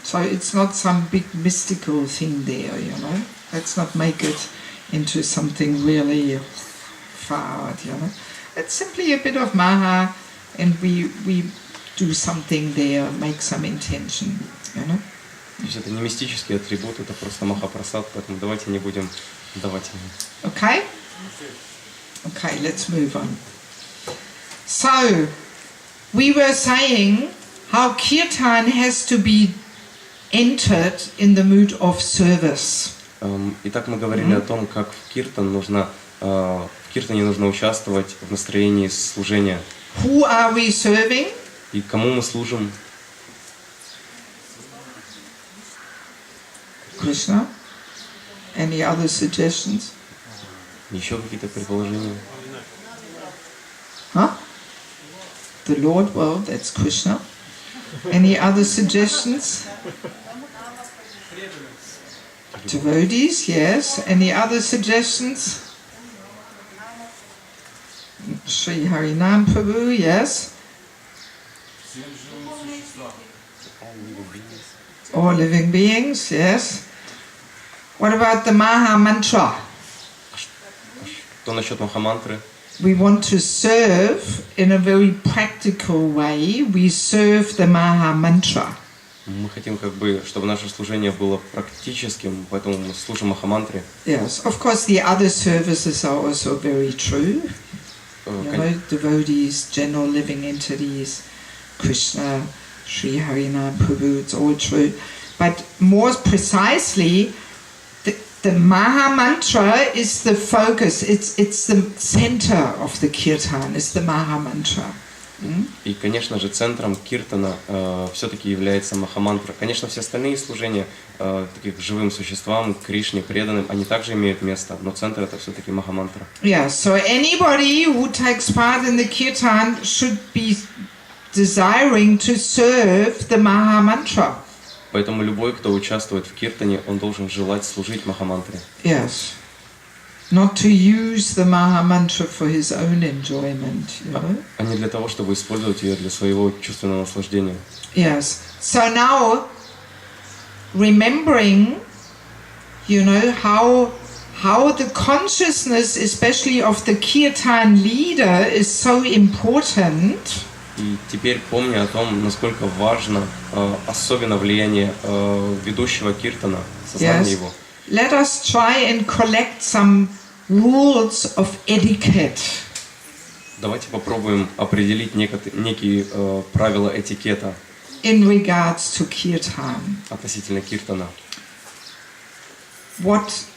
So it's not some big mystical thing there, you know. Let's not make it into something really far, you know. It's simply a bit of maha, and we do something there, make some intention, you know. То есть это не мистический атрибут, это просто махапрасад, поэтому давайте не будем давать ему. Okay? Okay, let's move on. So, we were saying how kirtan has to be entered in the mood of service. Итак, мы говорили о том, как в киртане нужно участвовать в настроении служения. Who are we serving? И кому мы служим? Krishna. Any other suggestions? Еще какие-то предположения? Huh? The Lord, well, that's Krishna. Any other suggestions? Devotees, yes. Any other suggestions? Sri Harinam Prabhu, yes. All living beings, yes. What about the Maha Mantra? Что насчет махамантры? We want to serve in a very practical way. We serve the Maha Mantra. Мы хотим, чтобы наше служение было практическим, поэтому мы служим махамантре. Yes, of course the other services are also very true. You know, devotees, general living entities, Krishna, Sri Harinam Prabhu, it's all true. But more precisely, the Maha Mantra is the focus, it's the center of the kirtan, it's the Maha Mantra. И, конечно же, центром киртана все-таки является махамантра. Конечно, все остальные служения таких живым существам, Кришне, преданным, они также имеют место, но центр это все-таки махамантра. Yeah, so anybody who takes part in the kirtan should be desiring to serve the Maha Mantra. Поэтому любой, кто участвует в киртане, он должен желать служить махамантре. Yes. Not to use the Maha Mantra for his own enjoyment, you know? А не для того, чтобы использовать ее для своего чувственного наслаждения. Yes. So now, remembering, you know, how the consciousness, especially of the kirtan leader, is so important. И теперь, помня о том, насколько важно особенно влияние ведущего киртана, сознания его. Let us try and collect some rules of etiquette. Давайте попробуем определить некие правила этикета in regards to kirtan. Относительно киртана. What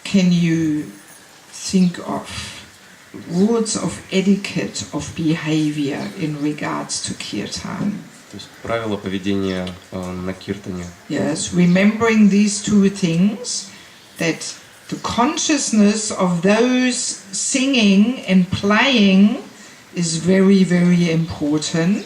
can you think of? Rules of etiquette, of behavior in regards to kirtan. То есть правила поведения на киртане. Yes, remembering these two things, that the consciousness of those singing and playing is very, very important.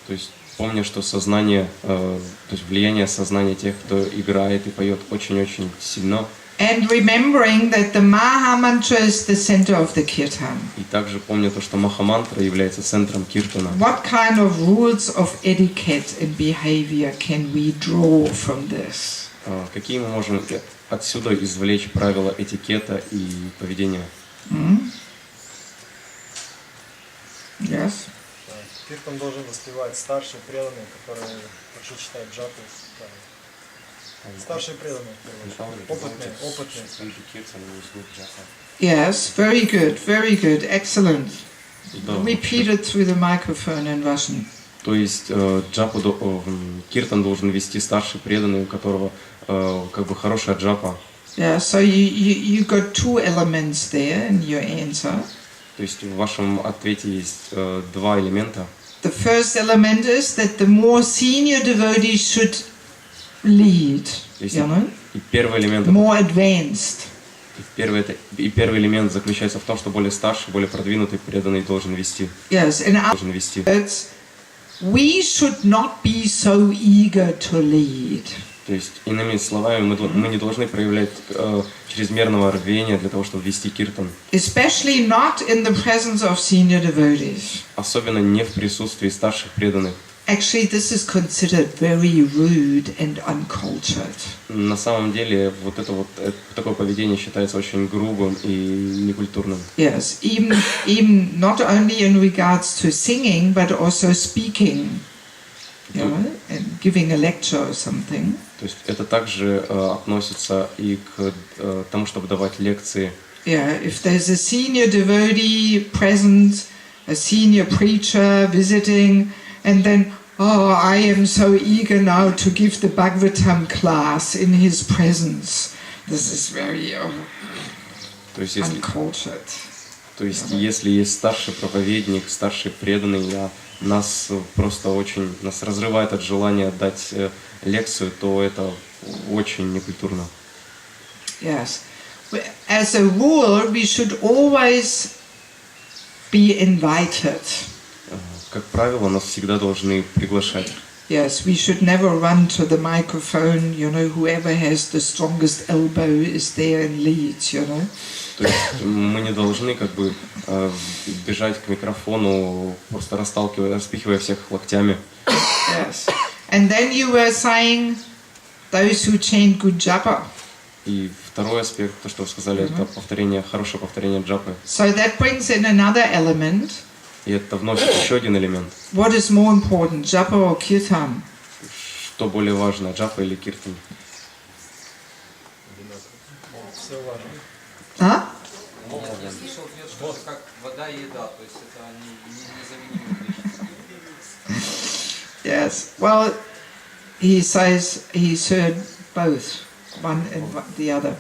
То есть помня, что сознание, то есть влияние сознания тех, кто играет и поет, очень-очень сильно. And remembering that the Maha Mantra is the center of the kirtan. И также помня то, что махамантра является центром киртана. What kind of rules of etiquette and behavior can we draw from this? Какие мы можем отсюда извлечь правила этикета и поведения? Yes. Киртан должен воспевать старшие преданные, которые хорошо читают джапу. Старшие преданные, опытные. Yes, very good, excellent. Repeat it through the microphone in Russian. То есть джапу киртан должен вести старший преданный, у которого хорошая джапа. Yeah, so you got two elements there in your answer. То есть в вашем ответе есть два элемента. The first element is that the more senior devotee should lead, you know? И первый элемент. More advanced. И первый элемент заключается в том, что более старший, более продвинутый преданный должен вести. Yes, in other words, we should not be so eager to lead. То есть, иными словами, мы не должны проявлять чрезмерного рвения для того, чтобы вести киртан. Especially not in the presence of senior devotees. Особенно не в присутствии старших преданных. Actually, this is considered very rude and uncultured. На самом деле, такое поведение считается очень грубым и некультурным. Yes, even not only in regards to singing, but also speaking, you know, and giving a lecture or something. То есть это также относится и к тому, чтобы давать лекции. Yeah, if there's a senior devotee present, a senior preacher visiting, and then, oh, I am so eager now to give the Bhagavatam class in his presence. This is very uncultured. То есть, если есть старший проповедник, старший преданный, нас разрывает от желания дать лекцию, то это очень некультурно. Yes. As a rule, we should always be invited. Как правило, нас всегда должны приглашать. Yes, we should never run to the microphone, you know, whoever has the strongest elbow is there and leads, you know. То есть мы не должны бежать к микрофону, просто распихивая всех локтями. Yes. And then you were saying those who chant good japa. И второй аспект, то, что вы сказали, это хорошее повторение джапы. So that brings in another element. И это вносит еще один элемент. What is more important, japa or kirtan? Что более важно, джапа или киртан? Все важно. А? Я слышал ответ, что это как вода и еда, то есть это незаменимые вещи. Yes. Well, he says he's heard both, one and the other.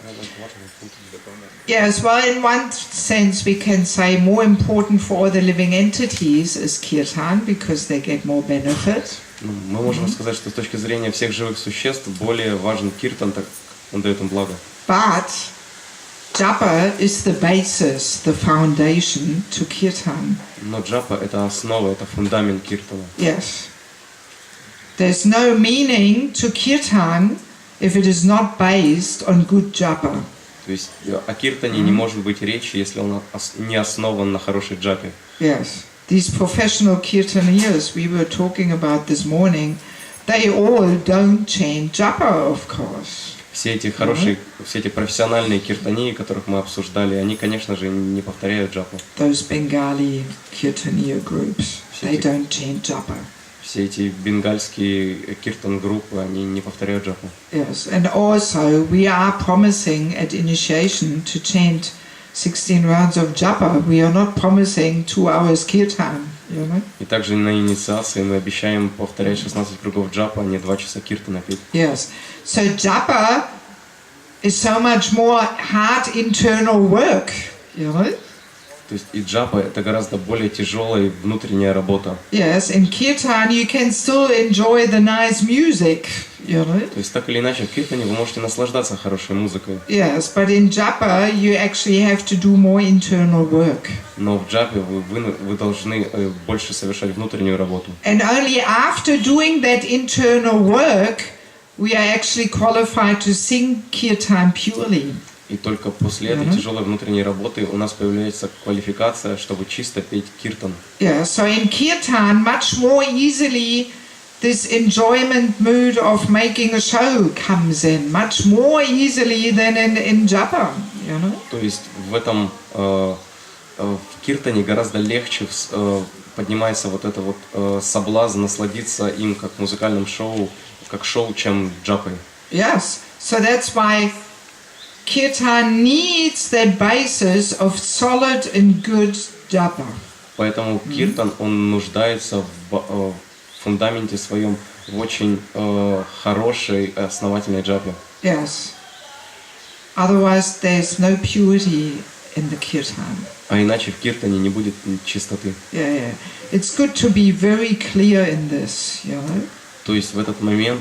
Yes, well, in one sense we can say more important for all the living entities is kirtan because they get more benefit. Мы можем сказать, что с точки зрения всех живых существ более важен киртан, так он дает им благо. But japa is the basis, the foundation to kirtan. Но джапа это основа, это фундамент киртана. Yes. There's no meaning to kirtan if it is not based on good japa. То есть о киртане не может быть речи, если он не основан на хорошей джапе. Yes. These professional kirtaniers we were talking about this morning, they all don't chant japa, of course. Все эти профессиональные киртании, которых мы обсуждали, они, конечно же, не повторяют джапу. Those Bengali kirtanier groups, they don't chant japa. Все эти бенгальские киртан-группы, они не повторяют джапу. Yes, and also we are promising at initiation to chant 16 rounds of japa. We are not promising 2 hours kirtan, you know? И также на инициации мы обещаем повторять 16 кругов джапа, а не 2 часа киртана петь. Yes, so japa is so much more hard internal work, you know? То есть и джапа это гораздо более тяжелая внутренняя работа. Yes, in kirtan you can still enjoy the nice music, you know. То есть так или иначе в киртане вы можете наслаждаться хорошей музыкой. Yes, but in japa you actually have to do more internal work. Но в джапе вы должны больше совершать внутреннюю работу. And only after doing that internal work we are actually qualified to sing kirtan purely. И только после этой тяжелой внутренней работы у нас появляется квалификация, чтобы чисто петь киртан. Yeah, so in kirtan much more easily this enjoyment mood of making a show comes in, much more easily than in japa, you know. То есть в киртане гораздо легче поднимается соблазн насладиться им как музыкальным шоу, чем джапой. Yes, so that's why kirtan needs that basis of solid and good japa. Поэтому киртан, он нуждается в фундаменте своем в очень хорошей основательной джапе. Yes. Otherwise there's no purity in the kirtan. А иначе в киртане не будет чистоты. Yeah. It's good to be very clear in this, you know. То есть в этот момент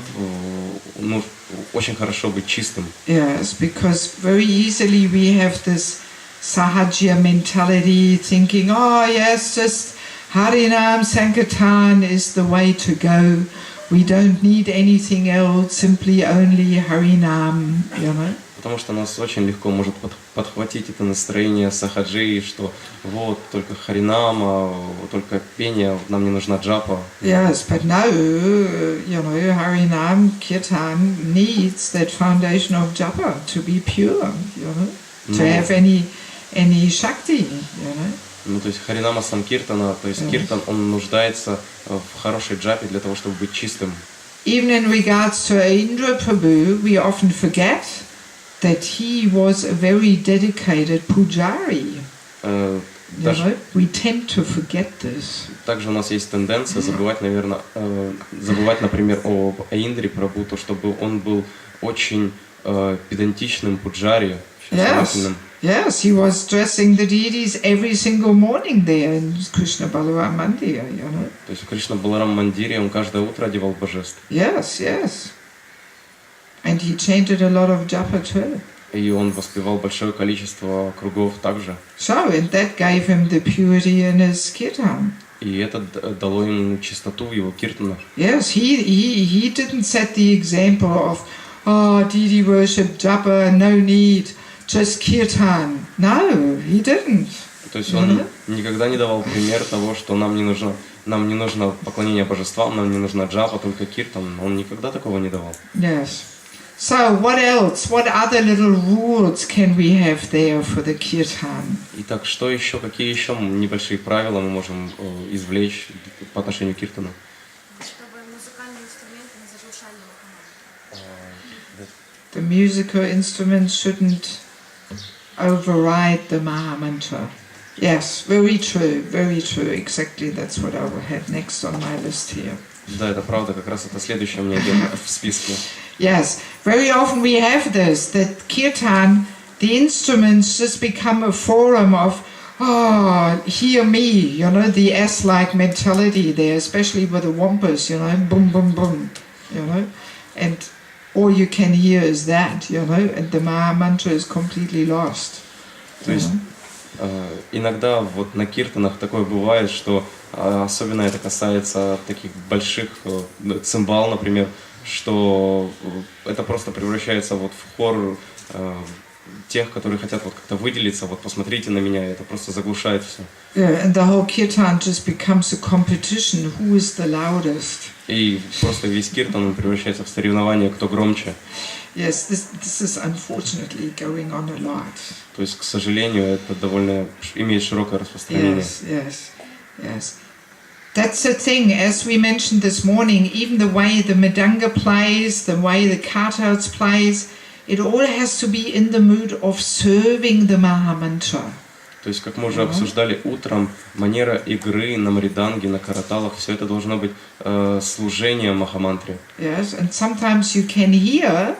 очень хорошо быть чистым. Yes, because very easily we have this sahajya mentality, thinking, oh yes, just Harinam Sankirtan is the way to go. we don't need anything else, simply only Harinam, you know. Потому что нас очень легко может подхватить это настроение сахаджи, что вот только харинама, только пение, нам не нужна джапа. Yes, but no, you know, Harinam, Kirtan needs that foundation of japa to be pure, you know, to have any shakti, you know. Ну, то есть харинама санкиртана, то есть киртан, он нуждается в хорошей джапе для того, чтобы быть чистым. Even in regards to Indra Prabhu, we often forget that he was a very dedicated pujari. We tend to forget this. Также у нас есть тенденция забывать, наверное, например, об Индре Прабху, то, чтобы он был очень педантичным пуджари. Yes, he was dressing the deities every single morning there in Krishna Balaram Mandir, you know. То есть в Кришна Баларам Мандире он каждое утро одевал божеств. Yes. And he chanted a lot of japa too. И он воспевал большое количество кругов также. So, and that gave him the purity in his kirtan. И это дало ему чистоту в его киртанах. Yes, he didn't set the example of, deity worship, japa, no need, just kirtan. No, he didn't. То есть он никогда не давал пример того, что нам не нужно поклонение божествам, нам не нужна джапа, только киртан. Он никогда такого не давал. Yes. So what else? What other little rules can we have there for the kirtan? Итак, что еще, какие еще небольшие правила мы можем извлечь по отношению к киртану? Чтобы музыкальные инструменты не заглушали Махамантру. The musical instruments shouldn't override the Mahamantra. Yes, very true, exactly, that's what I will have next on my list here. Да, это правда, как раз это следующее у меня идет в списке. Yes, very often we have this, that kirtan, the instruments just become a forum of, hear me, you know, the S-like mentality there, especially with the wampas, you know, boom, boom, boom, you know, and all you can hear is that, you know, and the Maha Mantra is completely lost. То есть иногда вот на киртанах такое бывает, что особенно это касается таких больших цимбал, например, что это просто превращается вот в хор тех, которые хотят вот как-то выделиться, вот посмотрите на меня, это просто заглушает все. Yeah, and the whole kirtan just becomes a competition, who is the loudest. И просто весь киртан превращается в соревнование, кто громче. Yes, this is unfortunately going on a lot. То есть, к сожалению, это довольно имеет широкое распространение. Yes. That's the thing, as we mentioned this morning, even the way the Mridanga plays, the way the kartals plays, it all has to be in the mood of serving the Mahamantra. То есть, как мы уже обсуждали утром, манера игры на мриданге, на караталах, все это должно быть служением Махамантре. Yes, and sometimes you can hear,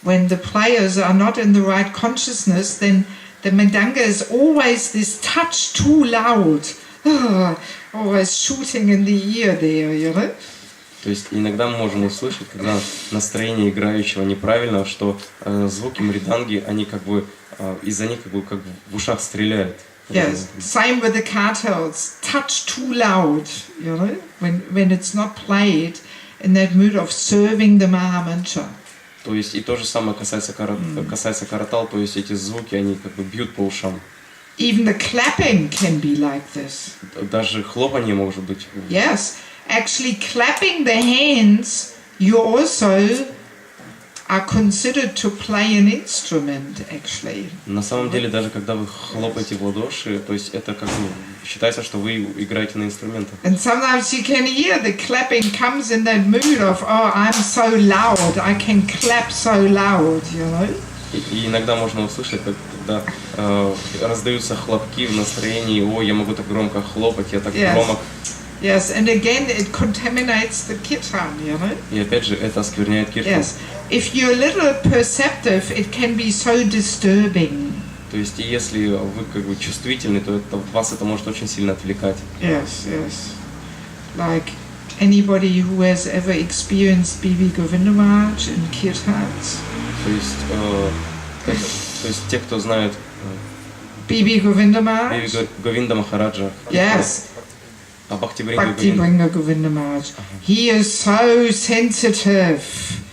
when the players are not in the right consciousness, then the Mridanga is always this touch too loud. Always shooting in the ear there, you know? То есть иногда мы можем услышать, когда настроение играющего неправильно, что звуки мриданги, они как бы из-за них как бы в ушах стреляют. Yes, same with the kartals. Touch too loud, you know, when it's not played in that mood of serving the Mahamantra. То есть и то же самое касается каратал, то есть эти звуки, они как бы бьют по ушам. Even the clapping can be like this. Даже хлопанье может быть. Yes, actually clapping the hands, you also are considered to play an instrument, actually. На самом деле, даже когда вы хлопаете в ладоши, то есть это как бы считается, что вы играете на инструментах. And sometimes you can hear the clapping comes in that mood of, I'm so loud, I can clap so loud, you know. И иногда можно услышать, когда раздаются хлопки в настроении, я могу так громко хлопать, я так громок. Yes, and again it contaminates the kirtan, you know. И опять же это оскверняет киртан. Yes, if you're a little perceptive, it can be so disturbing. То есть, если вы как бы чувствительны, то вас это может очень сильно отвлекать. Yes. Like anybody who has ever experienced B.V. Govinda Maharaj in kirtans. То есть те, кто знают B.V. Govinda Maharaj. Говинда Махараджа. Yes. А Бхакти Bhakti Vringa Govinda Maharaj. He is so sensitive.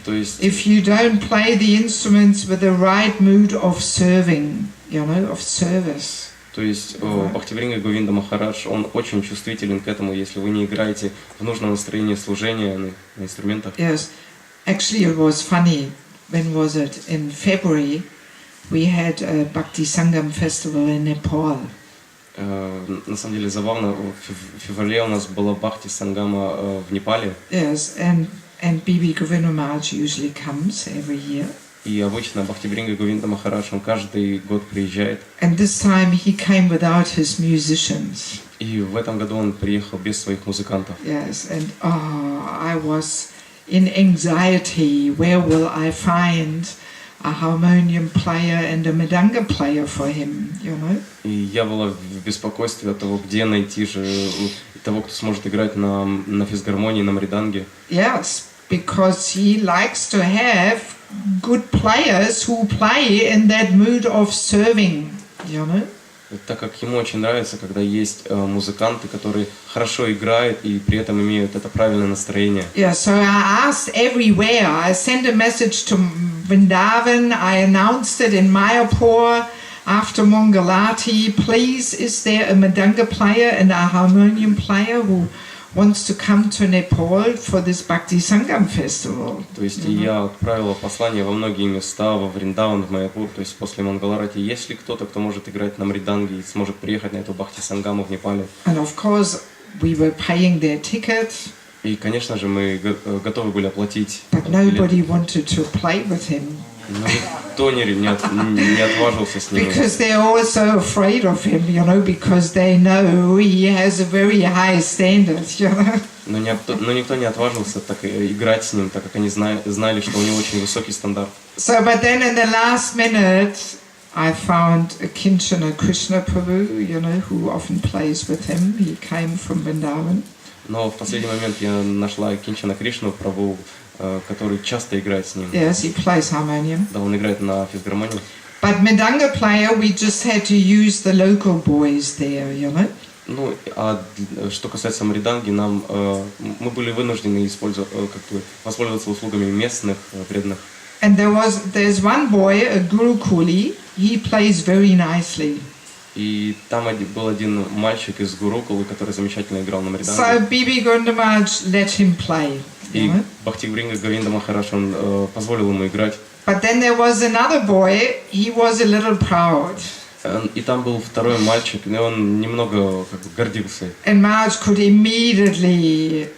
То есть, If you don't play the instruments with the right mood of serving, you know, of service. то есть Бхакти Вринга Говинда Махарадж, он очень чувствителен к этому, если вы не играете в нужном настроении служения на инструментах. Yes. Actually, it was funny. When was it? In February, we had a Bhakti Sangam festival in Nepal. На самом деле забавно, в феврале у нас была Бхакти Сангама в Непале. Yes, and Bibi Govinda Maharaj usually comes every year. И обычно Бхакти Вринга Говинда Махарадж, он каждый год приезжает. And this time he came without his musicians. И в этом году он приехал без своих музыкантов. Yes, and I was in anxiety. Where will I find a harmonium player and a mridanga player for him, you know? И я была в беспокойстве от того, где найти же того, кто сможет играть на физгармонии, на мриданге. Yes, because he likes to have good players who play in that mood of serving, you know? Так как ему очень нравится, когда есть музыканты, которые хорошо играют и при этом имеют это правильное настроение. Yeah, so I asked everywhere. I sent a message to Vrindavan. I announced it in Mayapur after Mangalati. Please, is there a mridanga player and a harmonium player who wants to come to Nepal for this Bhakti Sangam festival? То есть я отправила послание во многие места, во Вриндаван, в Майяпур, то есть после Мангаларати. Есть ли кто-то, кто может играть на мриданге и сможет приехать на эту Бхакти Сангаму в Непале? And of course, we were paying their ticket. И, конечно же, мы готовы были оплатить. But nobody wanted to play with him. Но никто не отважился с ним. Because they're also afraid of him, you know, because they know he has a very high standard, you know. Но никто не отважился так играть с ним, так как они знали, что у него очень высокий стандарт. So, but then in the last minute, I found a Kinchana Krishna Prabhu, you know, who often plays with him. He came from Vrindavan. Но в последний момент я нашла Кинчана Кришну Прабху, который часто играет с ним. Yes, he plays harmonium. Да, он играет на физгармонии. But mridanga player, we just had to use the local boys there, you know. Ну, а что касается мриданги, мы были вынуждены воспользоваться услугами местных преданных. And there's one boy, a Guru Kuli. He plays very nicely. И там был один мальчик из Гурукулы, который замечательно играл на мриданге. So Bibi Govinda Maharaj let him play. И Бхакти Вринга Говинда Махарадж, он позволил ему играть. But then there was another boy. He was a little proud. И там был второй мальчик, и он немного гордился. And Maharaj could immediately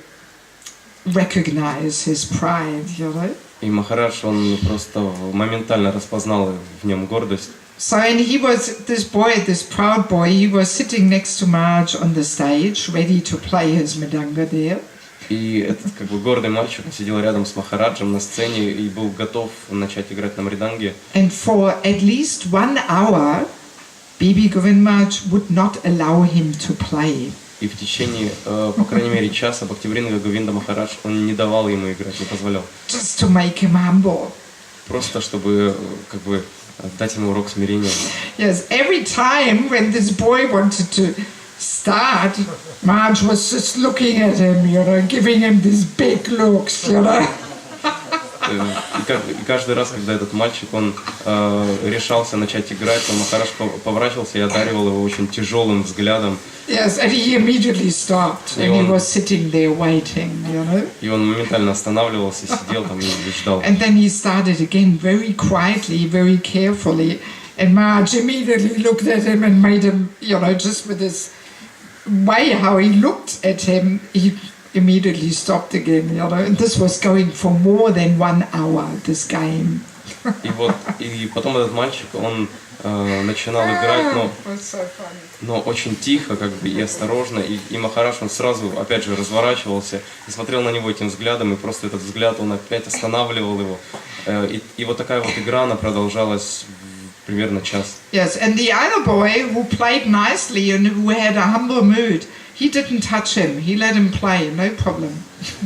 recognize his pride, you know. И Махарадж, он просто моментально распознал в нем гордость. So, and he was, this proud boy, he was sitting next to Maharaj on the stage, ready to play his mridanga there. И этот гордый мальчик сидел рядом с Махараджем на сцене и был готов начать играть на мриданге. And for at least 1 hour, Bibi Govinda Maharaj would not allow him to play. И в течение, по крайней мере, часа Бхакти Вринга Говинда Махарадж, он не давал ему играть, не позволял. Just to make him humble. Просто чтобы, дать ему урок смирения. Yes, every time when this boy wanted to start, Maharaj was just looking at him, you know, giving him these big looks, you know. И каждый раз, когда этот мальчик, он решался начать играть, то Махарадж поворачивался и одаривал его очень тяжелым взглядом. Yes, and he immediately stopped, and he was sitting there waiting, you know. И он моментально останавливался, сидел там и ждал. And then he started again very quietly, very carefully, and Maharaj immediately looked at him and made him, you know, just with this way how he looked at him, he immediately stopped again, you know. And this was going for more than 1 hour, this game. И потом этот мальчик, он начинал играть, но очень тихо, и осторожно, и Махарадж, он сразу, опять же, разворачивался и смотрел на него этим взглядом, и просто этот взгляд, он опять останавливал его. И вот такая вот игра, она продолжалась примерно час. Yes, and the other boy who played nicely and who had a humble mood, he didn't touch him. He let him play, no problem.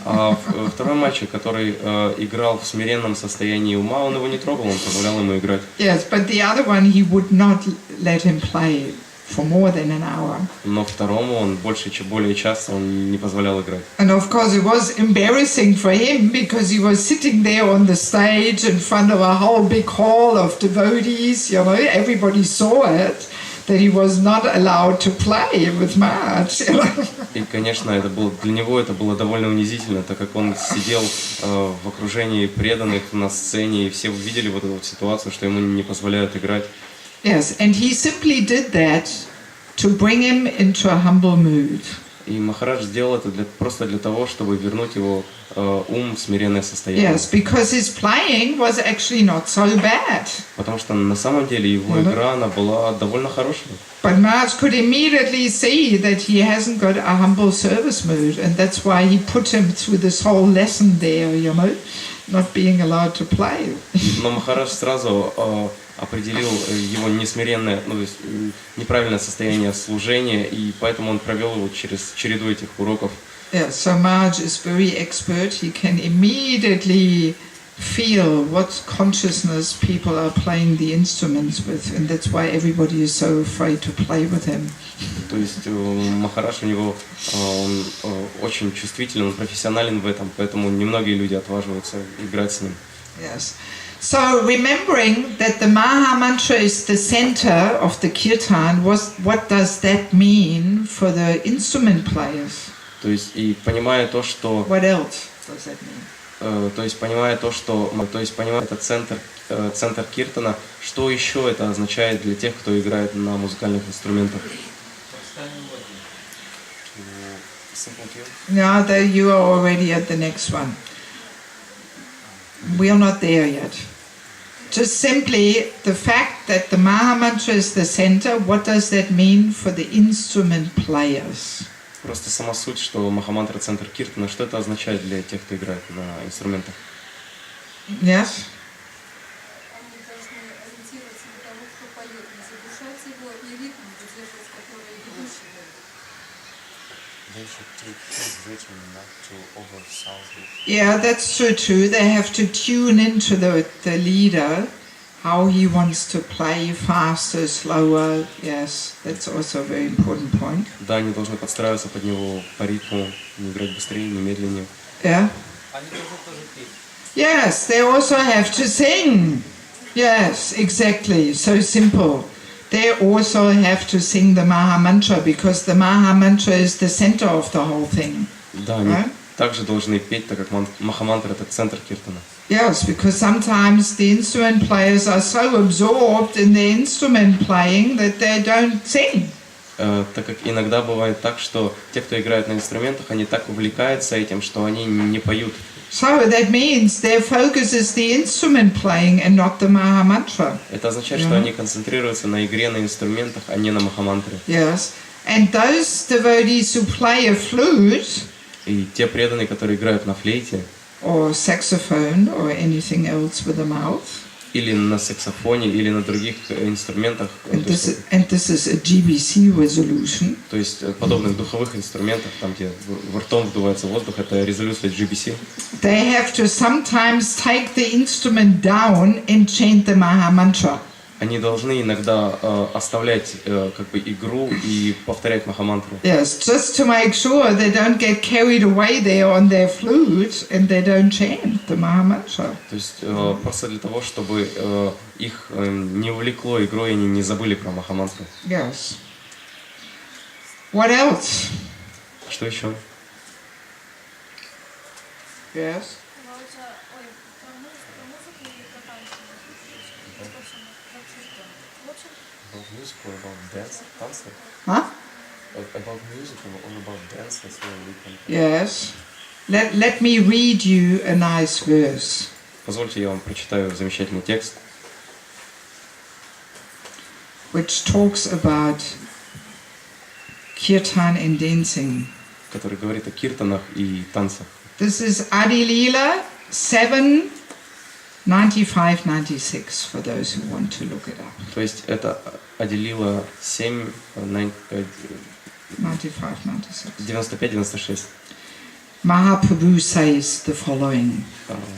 А второй мальчик, который играл в смиренном состоянии ума, он его не трогал, он позволял ему играть. Yes, but the other one, he would not let him play for more than an hour. Но второму он более часто он не позволял играть. And of course it was embarrassing for him because he was sitting there on the stage in front of a whole big hall of devotees, you know, everybody saw it, that he was not allowed to play with Maharaj. You know? И, конечно, для него это было довольно унизительно, так как он сидел в окружении преданных на сцене, и все увидели вот эту вот ситуацию, что ему не позволяют играть. Yes, and he simply did that to bring him into a humble mood. И Махарадж сделал это просто для того, чтобы вернуть его ум в смиренное состояние. Yes, because his playing was actually not so bad. Потому что на самом деле его игра, она была довольно хорошей. But Maharaj could immediately see that he hasn't got a humble service mood, and that's why he put him through this whole lesson there, you know, not being allowed to play. Но Махарадж сразу определил его несмиренное, то есть неправильное состояние служения, и поэтому он провел его через череду этих уроков. Yeah, so Maharaj is very expert. He can immediately feel what consciousness people are playing the instruments with, and that's why everybody is so afraid to play with him. То есть Махарадж у него он очень чувствителен, он профессионален в этом, поэтому немногие люди отваживаются играть с ним. Yes. So remembering that the Maha Mantra is the center of the kirtan, what does that mean for the instrument players? То есть и понимая то, что What else does that mean? то есть понимая это центр киртана, что еще это означает для тех, кто играет на музыкальных инструментах? Now that you are already at the next one. We are not there yet. Just simply the fact that the Maha Mantra is the center, what does that mean for the instrument players? Просто сама суть, что Махамантра центр киртана, что это означает для тех, кто играет на инструментах? Yes? Они должны ориентироваться на того, кто поет, не заглушать его и ритм выдерживать, который ведущий. They should take his rhythm not to oversound it. Yeah, that's true too. They have to tune into the leader, how he wants to play, faster, slower. Yes, that's also a very important point. Да, они должны подстраиваться под него по ритму, не играть быстрее, не медленнее. Yeah? Они должны тоже петь. Yes, they also have to sing. Yes, exactly. So simple. They also have to sing the Maha Mantra because the Maha Mantra is the center of the whole thing. Да, они также должны петь, так как Махамантра это центр киртана. Yes, because sometimes the instrument players are so absorbed in their instrument playing that they don't sing. Так как иногда бывает так, что те, кто играет на инструментах, они так увлекаются этим, что они не поют. So that means their focus is the instrument playing and not the Maha Mantra. Это означает, что они концентрируются на игре на инструментах, а не на Махамантре. Yes, and those devotees who play a flute И те преданные, которые играют на флейте, or saxophone or anything else with a mouth, или на саксофоне, или на других инструментах, and this is a GBC resolution. то есть подобных духовых инструментах, там где ртом вдувается воздух, это резолюция GBC. They have to sometimes take the instrument down and chant the Maha Mantra. Они должны иногда оставлять как бы игру и повторять Махамантру. Yes, just to make sure they don't get carried away there on their flute and they don't chant the Maha Mantra. То есть просто для того, чтобы их не увлекло игрой, и они не забыли про Махамантру. Yes. What else? Что еще? Yes. About music or about dance, танцы? Huh? About music or about dance, that's where we can... Yes. Let me read you a nice verse. Позвольте, я вам прочитаю замечательный текст, which talks about kirtan and dancing. который говорит о киртанах и танцах. This is Adi Leela 7, 95-96 for those who want to look it up. То есть это Адилила 7, 95-96. Mahaprabhu says the following.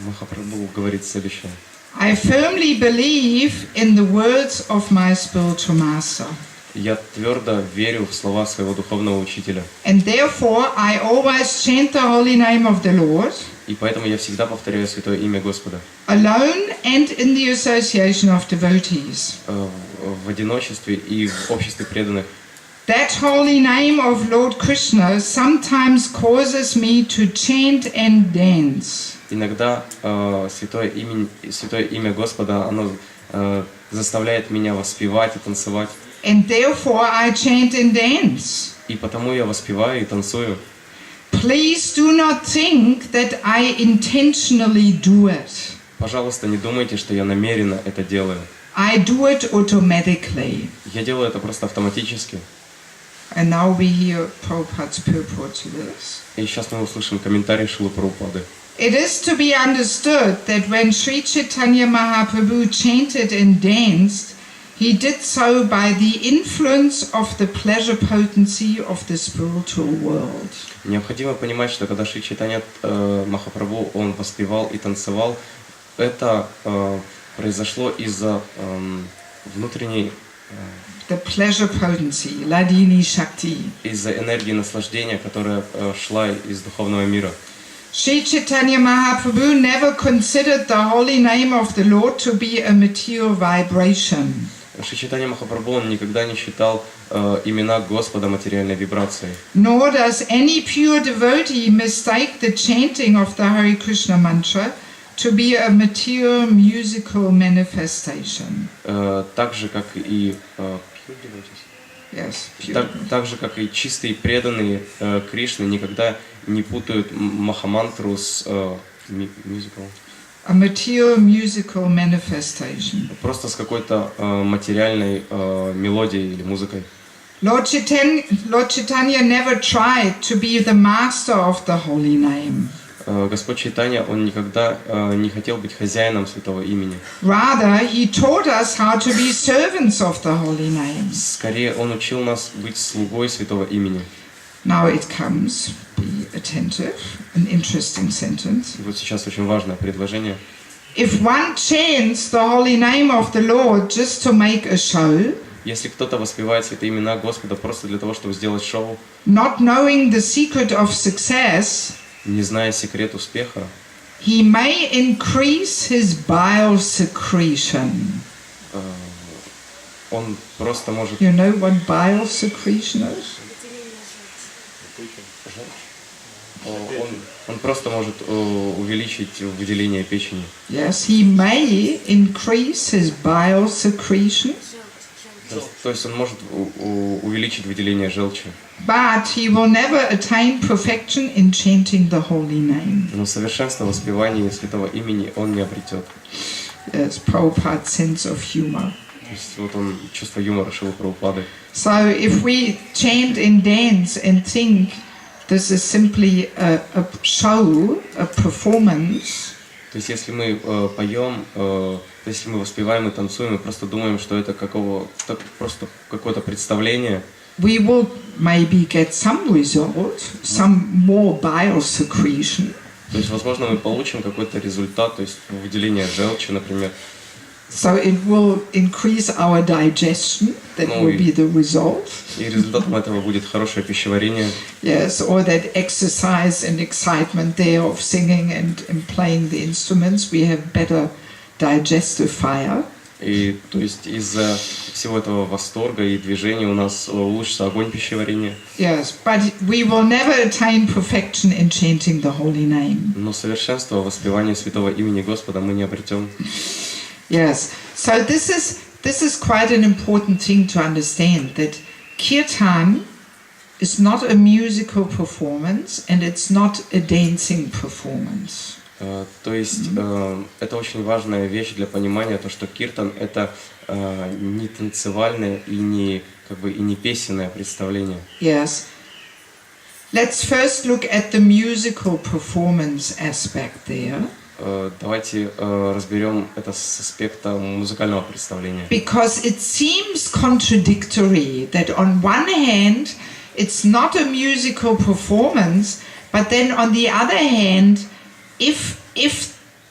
Махапрабху говорит следующее. I firmly believe in the words of my spiritual master. Я твердо верю в слова своего духовного учителя. And therefore I always chant the holy name of the Lord, И поэтому я всегда повторяю святое имя Господа. alone and in the association of devotees. В одиночестве и в обществе преданных. That holy name of Lord Krishna sometimes causes me to chant and dance. Иногда святое имя Господа, оно заставляет меня воспевать и танцевать. And therefore I chant and dance. И потому я воспеваю и танцую. Please do not think that I intentionally do it. Pожалуйста, не думайте, что я намеренно это делаю. I do it automatically. Я делаю это просто автоматически. And now we hear Prabhupada's purport to this. И сейчас мы услышим комментарий Шрилы Прабхупады. It is to be understood that when Sri Chaitanya Mahaprabhu chanted and danced, he did so by the influence of the pleasure potency of the spiritual world. Необходимо понимать, что когда Шри Чайтанья Махапрабху, он воспевал и танцевал, это произошло из-за внутренней The pleasure potency, Ladini Shakti. Из-за энергии наслаждения, которая шла из духовного мира. Sri Chaitanya Mahaprabhu never considered the holy name of the Lord to be a material vibration. Шри Чайтанья Махапрабху, он никогда не считал имена Господа материальной вибрацией. Nor does any pure devotee mistake the chanting of the Hare Krishna mantra to be a material musical manifestation. Так же, как и так же, как и чистые преданные Кришны никогда не путают махамантру с musical. A material musical manifestation. Просто с какой-то материальной мелодией или музыкой. Lord Chaitanya never tried to be the master of the holy name. Господь Чайтанья, он никогда не хотел быть хозяином святого имени. Rather, he taught us how to be servants of the holy name. Скорее, он учил нас быть слугой святого имени. Now it comes, be attentive, an interesting sentence. Вот сейчас очень важное предложение. If one chants the holy name of the Lord just to make a show, если кто-то воспевает святые имена Господа просто для того, чтобы сделать шоу, not knowing the secret of success, не зная секрет успеха, he may increase his bile secretion. Он просто может... You know what bile secretion is? Он просто может увеличить выделение печени. Yes, he may increase his bile secretion. То есть он может увеличить выделение желчи. But he will never attain perfection in chanting the holy name. Но совершенство воспевания святого имени он не обретет. Yes, Prabhupada's sense of humor. То есть вот он чувство юмора Шрилы Прабхупады. So if we chant and dance and think this is simply a show, a performance. То есть если мы поем, если мы воспеваем и танцуем, мы просто думаем, что это просто какое-то представление. We will maybe get some result, some more bile secretion. То есть, возможно, мы получим какой-то результат, то есть выделение желчи, например. So it will increase our digestion. That will be the result. И результатом этого будет хорошее пищеварение. Yes, or that exercise and excitement there of singing and playing the instruments, we have better digestive fire. И то есть из-за всего этого восторга и движения у нас улучшится огонь пищеварения. Yes, but we will never attain perfection in chanting the holy name. Но совершенство воспевания святого имени Господа мы не обретем. Yes, so this is quite an important thing to understand, that kirtan is not a musical performance and it's not a dancing performance. То есть это очень важная вещь для понимания, то что киртан это не танцевальное и не песенное представление. Yes. Let's first look at the musical performance aspect there. Давайте разберем это с аспекта музыкального представления. Because it seems contradictory that on one hand it's not a musical performance, but then on the other hand, if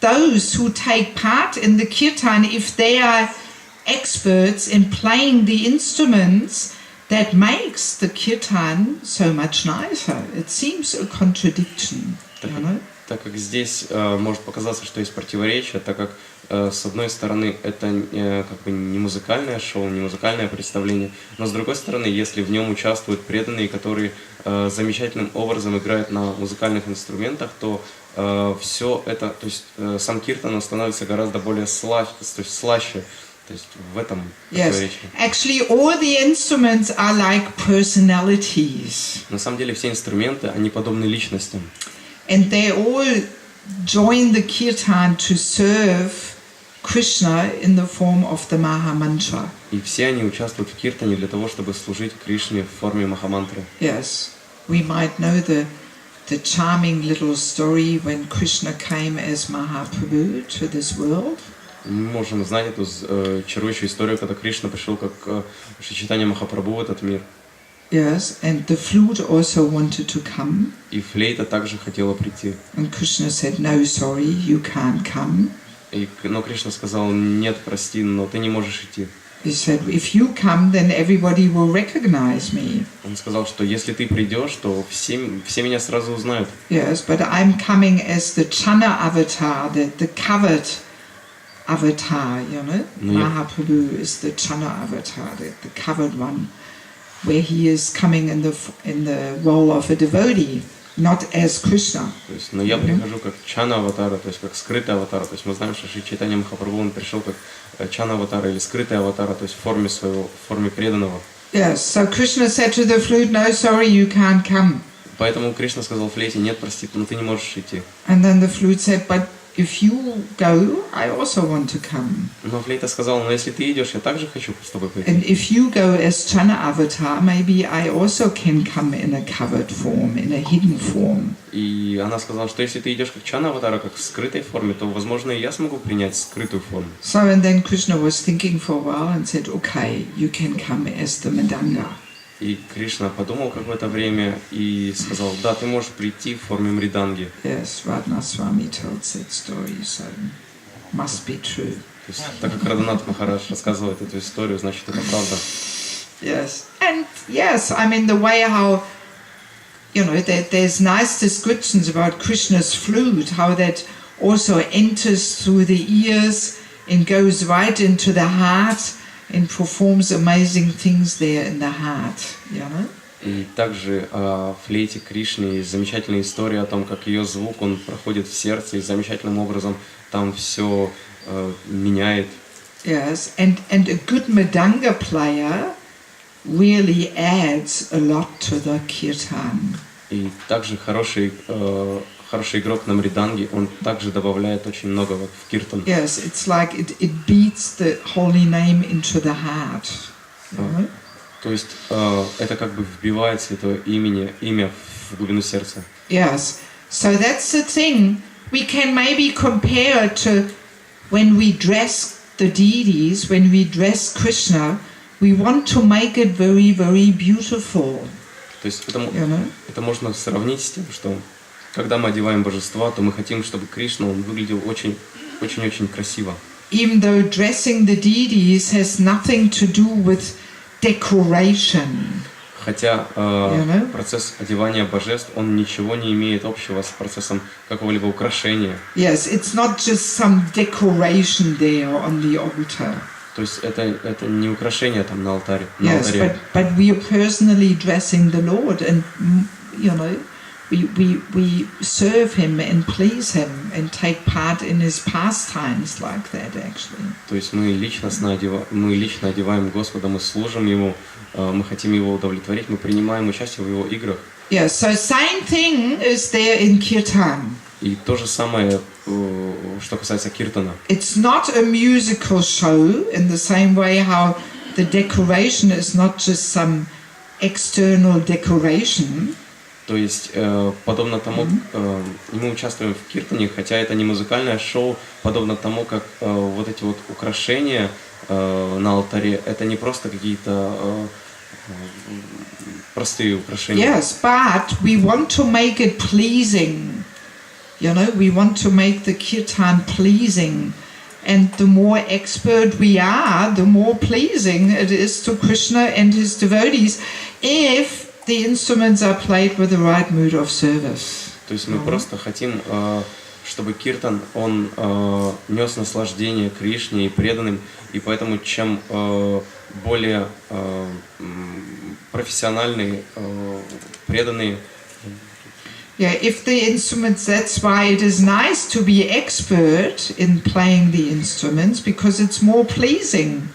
those who take part in the kirtan, if they are experts in playing the instruments that makes the kirtan so much nicer. It seems a contradiction, you know? Так как здесь может показаться, что есть противоречие, так как с одной стороны это как бы не музыкальное шоу, не музыкальное представление, но с другой стороны, если в нем участвуют преданные, которые замечательным образом играют на музыкальных инструментах, то все это, то есть сам киртан становится гораздо более слаще. То есть в этом противоречие. Yes. Actually, all the instruments are like personalities. На самом деле все инструменты, они подобны личностям. And they all join the kirtan to serve Krishna in the form of the Maha Mantra. И все они участвуют в киртане для того, чтобы служить Кришне в форме махамантры. Yes, we might know the charming little story when Krishna came as Mahaprabhu to this world. Мы можем знать эту чарующую историю, когда Кришна пришел как Шри-Чайтанья Махапрабху в этот мир. Yes, and the flute also wanted to come. И флейта также хотела прийти. And Krishna said, "No, sorry, you can't come." Но Кришна сказал: нет, прости, но ты не можешь идти. He said, "If you come, then everybody will recognize me." Он сказал, что если ты придешь, то все меня сразу узнают. Yes, but I'm coming as the Channa avatar, the covered avatar, you know. Mahaprabhu is the Channa avatar, the covered one, where he is coming in the role of a devotee, not as Krishna. То есть, но я прихожу как Чана аватара, то есть как скрытый аватар. То есть мы знаем, что Шри Чайтанья Махапрабху он пришел как Чана аватара или скрытый аватара, то есть в форме преданного. Yes, so Krishna said to the flute, "No, sorry, you can't come." Поэтому Кришна сказал флейте: нет, прости, но ты не можешь идти. And then the flute said, "But if you go, I also want to come." Но флейта сказала: но если ты идешь, я также хочу с тобой пойти. And if you go as Channa avatar, maybe I also can come in a covered form, in a hidden form. И она сказала, что если ты идешь как Чана аватара, как в скрытой форме, то, возможно, и я смогу принять скрытую форму. So and then Krishna was thinking for a while and said, "Okay, you can come as the Mridanga." И Кришна подумал какое-то время и сказал: да, ты можешь прийти в форме мриданги. Yes, Radhanath Swami tells that story, so must be true. То есть, так как Радханат Махарадж рассказывает эту историю, значит, это правда. Yes, and yes, I mean the way how, you know, there's nice descriptions about Krishna's flute, how that also enters through the ears and goes right into the heart and performs amazing things there in the heart, you know. И также о флейте Кришны есть замечательная история о том, как ее звук, он проходит в сердце и замечательным образом там все меняет. Yes, and a good Mridanga player really adds a lot to the kirtan. И также хороший игрок на мриданге, он также добавляет очень много в киртан. Yes, it's like it beats the holy name into the heart. То есть это как бы вбивает святое имя в глубину сердца. Yes, so that's the thing. We can maybe compare it to when we dress the deities, when we dress Krishna, we want to make it very, very beautiful. То есть это можно сравнить с тем, что когда мы одеваем божества, то мы хотим, чтобы Кришна он выглядел очень красиво. Even though dressing the deities has nothing to do with decoration. Хотя процесс одевания божеств, он ничего не имеет общего с процессом какого-либо украшения. Yes, it's not just some decoration there on the altar. То есть это не украшение там на алтаре. Yes, but we are personally dressing the Lord, and you know, we serve Him and please Him and take part in His pastimes like that actually. То есть мы лично одеваем Господа, мы служим Ему, мы хотим Его удовлетворить, мы принимаем участие в Его играх. Yes, so same thing is there in kirtan. И то же самое, что касается киртана. It's not a musical show in the same way how the decoration is not just some external decoration. То есть, подобно тому, мы участвуем в киртане, хотя это не музыкальное шоу, подобно тому, как вот эти вот украшения на алтаре, это не просто какие-то простые украшения. Yes, but we want to make it pleasing. You know, we want to make the kirtan pleasing and the more expert we are, the more pleasing it is to Krishna and his devotees if the instruments are played with the right mood of service. То есть мы просто хотим, чтобы киртан, он нес наслаждение Кришне и преданным, и поэтому чем более профессиональные, преданные. Yeah, if the instruments, that's why it is nice to be expert in playing the instruments, because it's more pleasing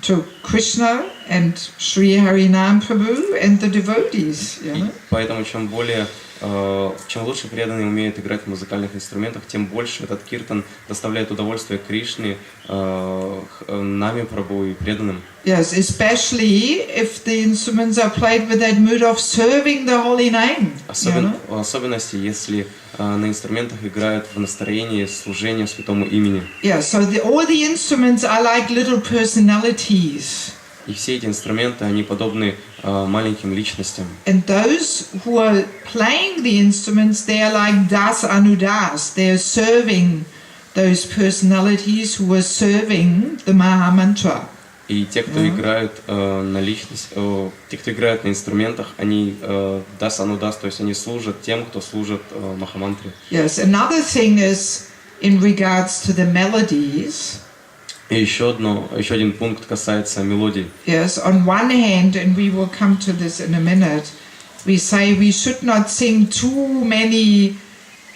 to Krishna and Sri Harinam Prabhu and the devotees. You know? Поэтому чем лучше преданные умеют играть в музыкальных инструментах, тем больше этот киртан доставляет удовольствие Кришне, нами Прабху и преданным. Yes, especially if the instruments are played with that mood of serving the holy name. В особенности, если на инструментах играют в настроении служения святому имени. Yeah, so all the instruments are like little personalities. И все эти инструменты, они подобны маленьким личностям. And those who are playing the instruments, they are like das anudas. They are serving those personalities who are serving the Maha Mantra. И те, кто играют те, кто играют на инструментах, они das anudas, то есть они служат тем, кто служит Махамантре. Yes, another thing is in regards to the melodies. И еще один пункт касается мелодий. Yes, on one hand, and we will come to this in a minute, we say we should not sing too many,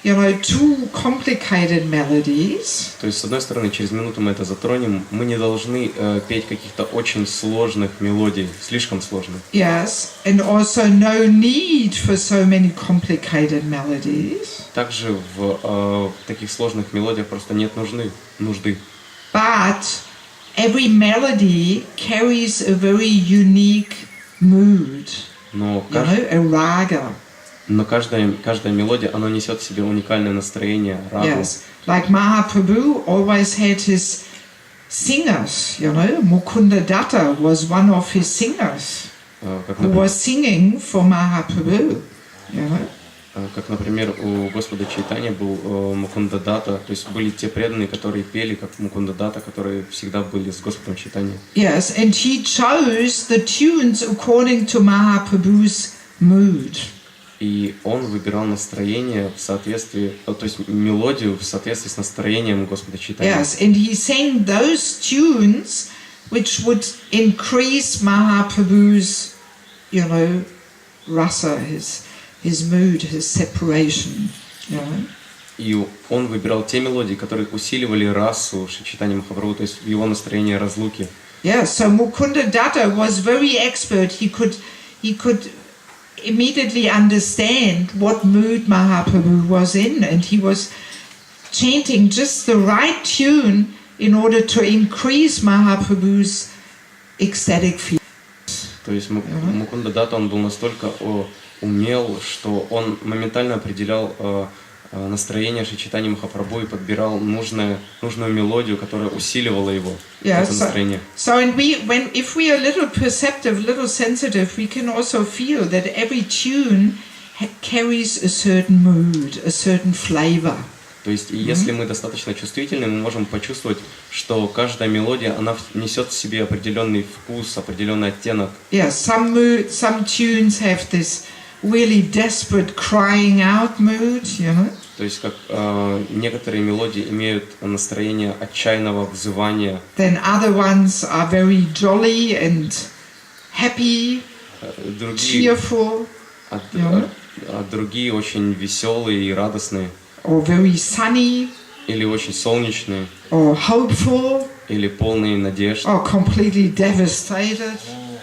too complicated melodies. То есть, с одной стороны, через минуту мы это затронем, мы не должны петь каких-то очень сложных мелодий, слишком сложных. Yes, and also no need for so many complicated melodies. Также в таких сложных мелодиях просто нет нужды. But every melody carries a very unique mood, a raga. Но каждая мелодия, она несет в себе уникальное настроение, рагу. Yes, like Mahaprabhu always had his singers, Mukunda Datta was one of his singers who was singing for Mahaprabhu, Как, например, у Господа Чайтаньи был Мукунда Датта, то есть были те преданные, которые пели, как Мукунда Датта, которые всегда были с Господом Чайтаньей. Yes, and he chose the tunes according to Mahaprabhu's mood. И он выбирал настроение в соответствии, то есть мелодию в соответствии с настроением Господа Чайтаньи. Yes, and he sang those tunes which would increase Mahaprabhu's, rasa, his mood, his separation. И он выбирал те мелодии, которые усиливали расу Шри Чайтаньи Махапрабху, то есть его настроение разлуки. Yeah, so Mukunda Datta was very expert. He could immediately understand what mood Mahaprabhu was in, and he was chanting just the right tune in order to increase Mahaprabhu's ecstatic feelings. То есть Мукунда Датта, он был настолько умел, что он моментально определял настроение Шри Чайтаньи Махапрабху и подбирал нужную мелодию, которая усиливала его это настроение. So if we are a little perceptive, little sensitive, we can also feel that every tune carries a certain mood, a certain flavor. То есть, если мы достаточно чувствительны, мы можем почувствовать, что каждая мелодия, она несет в себе определенный вкус, определенный оттенок. Yeah, some tunes have this really desperate crying out mood, То есть, как некоторые мелодии имеют настроение отчаянного взывания. Then other ones are very jolly and happy, cheerful. А другие очень веселые и радостные. Or very sunny. Или очень солнечные. Or hopeful. Или полные надежд. Or completely devastated.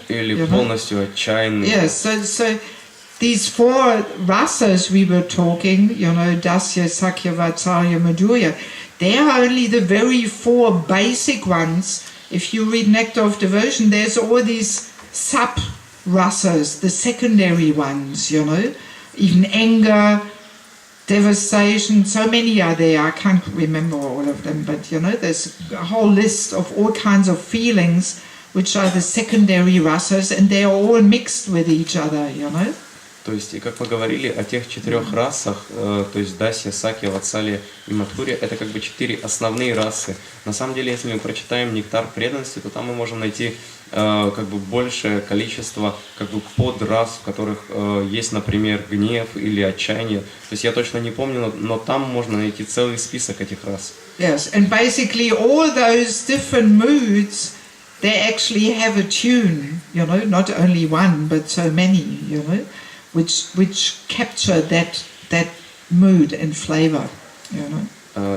Или полностью отчаянные. Yes, so these four rasas we were talking, Dasya, Sakya, Vatsalya, Madhurya, they are only the very four basic ones. If you read Nectar of Devotion, there's all these sub-rasas, the secondary ones, even anger, devastation, so many are there, I can't remember all of them, but there's a whole list of all kinds of feelings which are the secondary rasas, and they are all mixed with each other, То То есть, и как мы говорили о тех 4 расах, то есть Дасья, Сакья, Ватсалия и Мадхурья, это как бы 4 основные расы. На самом деле, если мы прочитаем «Нектар преданности», то там мы можем найти как бы большее количество как бы подрас, в которых есть, например, гнев или отчаяние. То есть я точно не помню, но там можно найти целый список этих рас. Yes, and basically all those different moods, they actually have a tune, not only one, but so many, which capture that mood and flavor,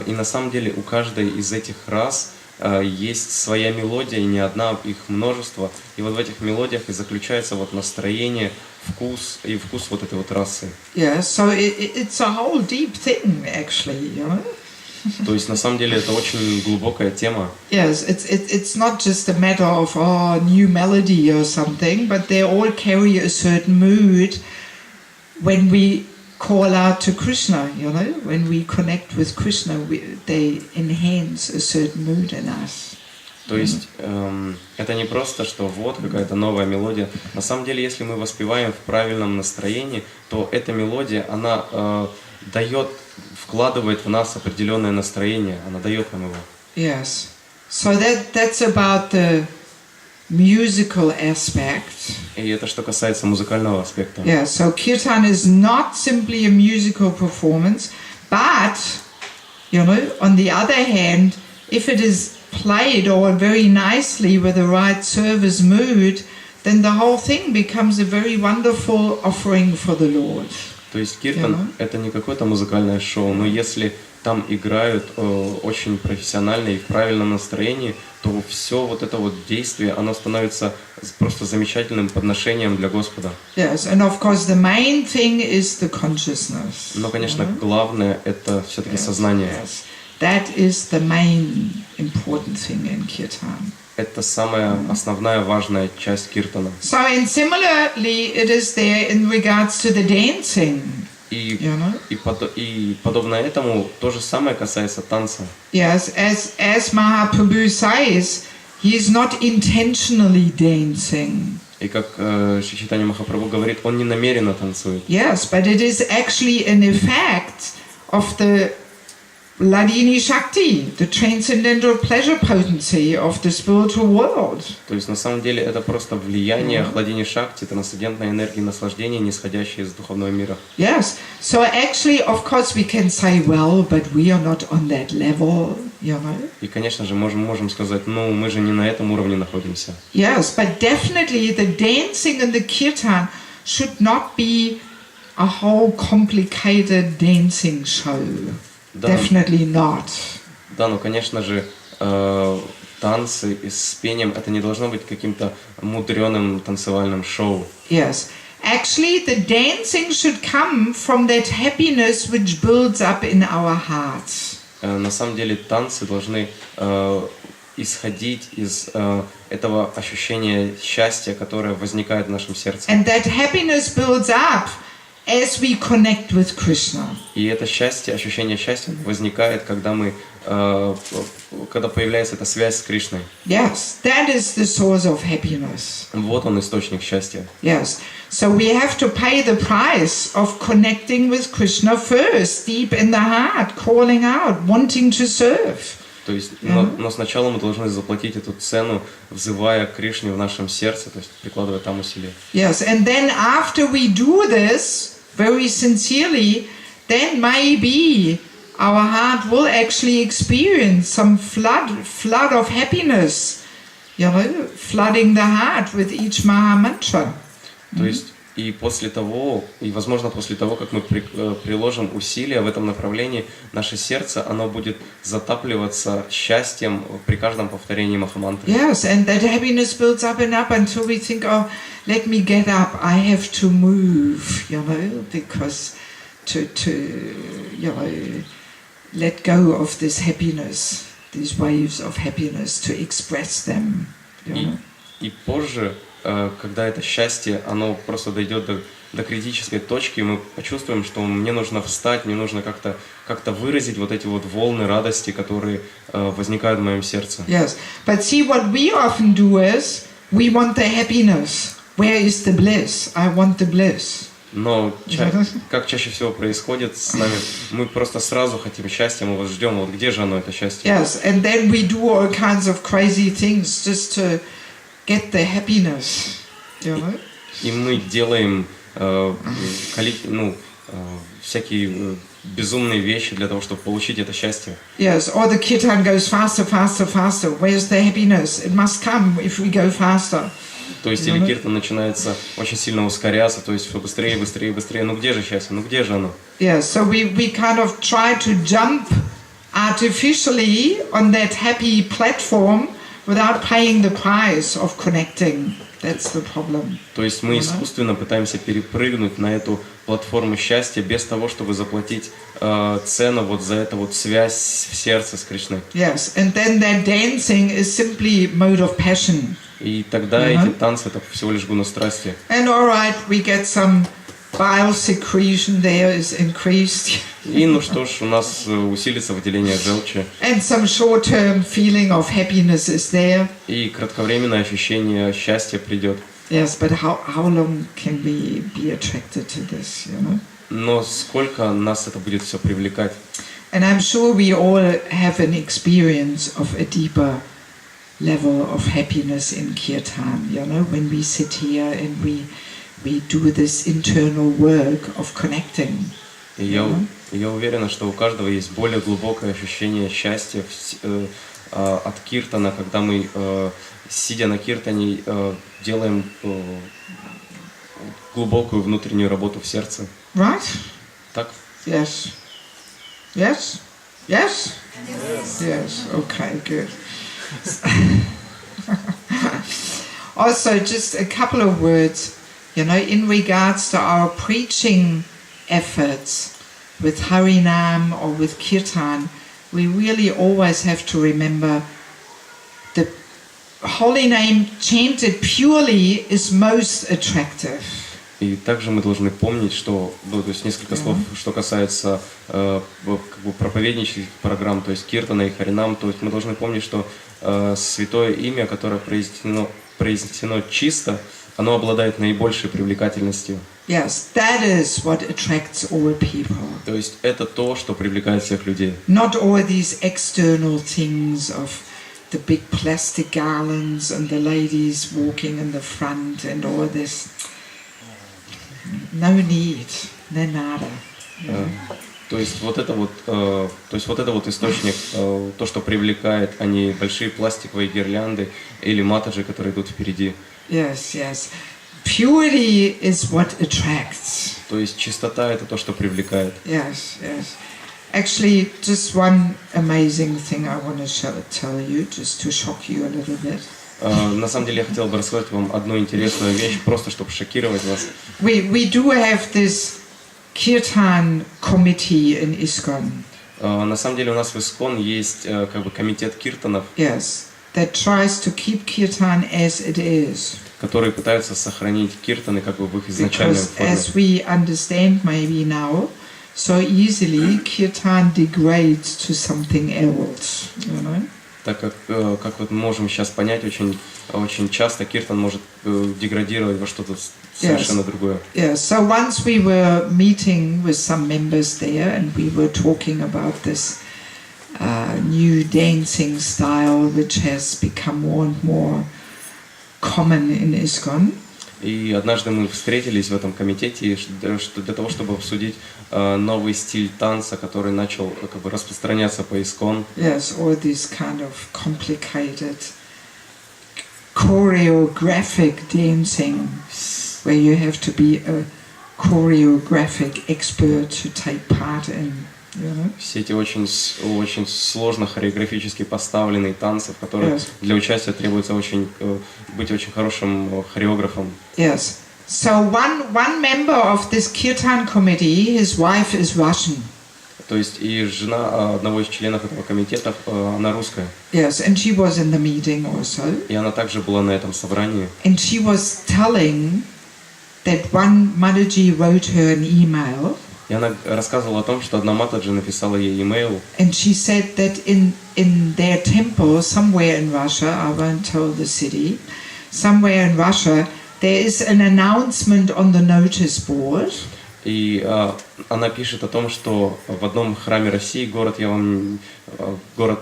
И на самом деле у каждой из этих рас есть своя мелодия, и не одна, их множество. И вот в этих мелодиях и заключается вот настроение, вкус и вкус вот этой вот расы. Yeah, so it's a whole deep thing, actually, То есть на самом деле это очень глубокая тема. Yes, it's not just a matter of new melody or something, but they all carry a certain mood when we call out to Krishna, when we connect with Krishna, they enhance a certain mood in us. То есть это не просто, что вот какая-то новая мелодия. На самом деле, если мы воспеваем в правильном настроении, то эта мелодия, она вкладывает в нас определенное настроение, она дает нам его. Yes. So that's about the musical aspect. И это что касается музыкального аспекта. Yeah, so kirtan is not simply a musical performance, but, on the other hand, if it is played all very nicely with the right service mood, then the whole thing becomes a very wonderful offering for the Lord. То есть киртан это не какое-то музыкальное шоу, но если там играют очень профессионально и в правильном настроении, то все вот это вот действие, оно становится просто замечательным подношением для Господа. Yes, and of course the main thing is the consciousness. Но, конечно, главное это все-таки сознание. Yes. That is the main important thing in kirtan. Это самая основная важная часть киртана. So, and similarly, it is there in regards to the dancing. И подобно этому то же самое касается танца. Yes, as Mahaprabhu says, he is not intentionally dancing. И как Шри Чайтанья Махапрабху говорит, он не намеренно танцует. Yes, but it is actually an effect of the Hladini Shakti, the transcendental pleasure potency of the spiritual world. То есть на самом деле это просто влияние Хладини Шакти, трансцендентной энергии наслаждения, нисходящей из духовного мира. Yes, so actually, of course, we can say, well, but we are not on that level, И, конечно же, можем сказать, мы же не на этом уровне находимся. Yes, but definitely the dancing and the kirtan should not be a whole complicated dancing show. Definitely not. Да, но, конечно же, танцы с пением это не должно быть каким-то мудреным танцевальным шоу. Yes. Actually, the dancing should come from that happiness which builds up in our hearts. На самом деле танцы должны исходить из этого ощущения счастья, которое возникает в нашем сердце. And that happiness builds up as we connect with Krishna. И это счастье, ощущение счастья возникает, когда появляется эта связь с Кришной. Yes, that is the source of happiness. Вот он источник счастья. Yes, so we have to pay the price of connecting with Krishna first, deep in the heart, calling out, wanting to serve. То есть, но сначала мы должны заплатить эту цену, взывая к Кришне в нашем сердце, то есть прикладывая там усилия. Yes, and then after we do this very sincerely, then maybe our heart will actually experience some flood of happiness, flooding the heart with each Maha Mantra. То есть, и после того, и возможно после того, как мы приложим усилия в этом направлении, наше сердце, оно будет затапливаться счастьем при каждом повторении Махамантры. Yes, and that happiness builds up and up until we think, oh, let me get up, I have to move, because to let go of this happiness, these waves of happiness, to express them. И позже, когда это счастье, оно просто дойдет до критической точки, мы почувствуем, что мне нужно встать, мне нужно как-то выразить вот эти вот волны радости, которые возникают в моем сердце. Yes, but see, what we often do is we want the happiness. Where is the bliss? I want the bliss. Но как чаще всего происходит с нами, мы просто сразу хотим счастья, мы вот ждем, вот где же оно, это счастье. Yes, and then we do all kinds of crazy things just to get the happiness, you know. И мы делаем всякие безумные вещи для того, чтобы получить это счастье. Yes, or the kirtan goes faster, faster, faster. Where's the happiness? It must come if we go faster. То есть или киртан начинается очень сильно ускоряться, то есть все быстрее, быстрее, быстрее. Ну где же счастье? Ну где же оно? Yeah, so we kind of try to jump artificially on that happy platform without paying the price of connecting. That's the problem. То есть мы искусственно пытаемся перепрыгнуть на эту платформу счастья без того, чтобы заплатить цену вот за эту вот связь в сердце с Кришной. Yes, and then that dancing is simply mode of passion. И тогда эти танцы это всего лишь гуна страсти. And all right, we get some bile secretion there is increased. И ну что ж, у нас усилится выделение желчи. And some short-term feeling of happiness is there. И кратковременное ощущение счастья придет. Yes, but how long can we be attracted to this, you know? Но сколько нас это будет все привлекать? And I'm sure we all have an experience of a deeper level of happiness in kirtan, you know, when we sit here and we do this internal work of connecting. И я уверена, что у каждого есть более глубокое ощущение счастья от киртана, когда мы, сидя на киртане, делаем глубокую внутреннюю работу в сердце. Right? Так? Yes. Yes? Yes? Yes. Yes. Okay, good. Also, just a couple of words, you know, in regards to our preaching efforts with Harinam or with Kirtan, we really always have to remember the holy name chanted purely is most attractive. И также мы должны помнить, что, то есть несколько слов, что касается проповеднических программ, то есть киртана и харинам, то есть мы должны помнить, что святое имя, которое произнесено чисто, оно обладает наибольшей привлекательностью. Yes, that is what attracts all people. То есть это то, что привлекает всех людей. Not all these external things of the big plastic garlands and the ladies walking in the front and all this. No need, no nada. То есть вот это вот источник, то, что привлекает, а не большие пластиковые гирлянды или матаджи, которые идут впереди. Yes, yes. Purity is what attracts. То есть чистота это то, что привлекает. Yes, yes. Actually, just one amazing thing I want to tell you, just to shock you a little bit. На самом деле я хотел бы рассказать вам одну интересную вещь, просто чтобы шокировать вас. We do have this kirtan committee in ISKCON. На самом деле у нас в ISKCON есть как бы комитет киртанов. Yes, that tries to keep kirtan as it is. Которые пытаются сохранить киртаны как бы в их изначальной форме. As we understand maybe now, so easily kirtan degrades to something else, you know? Так как вот мы можем сейчас понять, очень часто киртан может деградировать во что-то совершенно другое. Yeah, so once we were meeting with some members there and we were talking about this new dancing style which has become more and more common in ISKCON. И однажды мы встретились в этом комитете для того, чтобы обсудить новый стиль танца, который начал как бы распространяться по ISKCON. Yes, all this kind of complicated choreographic dancing, where you have to be a choreographic expert to take part in. Все эти очень сложно хореографически поставленные танцы, в которых для участия требуется быть очень хорошим хореографом. Yes. So one member of this kirtan committee, his wife is Russian. То есть и жена одного из членов этого комитета, она русская. Yes, and she was in the meeting also. И она также была на этом собрании. And she was telling that one Matаджи wrote her an email. И она рассказывала о том, что одна матаджи написала ей имейл. And she said that in their temple somewhere in Russia, I won't tell the city, somewhere in Russia, there is an announcement on the notice board. И она пишет о том, что в одном храме России,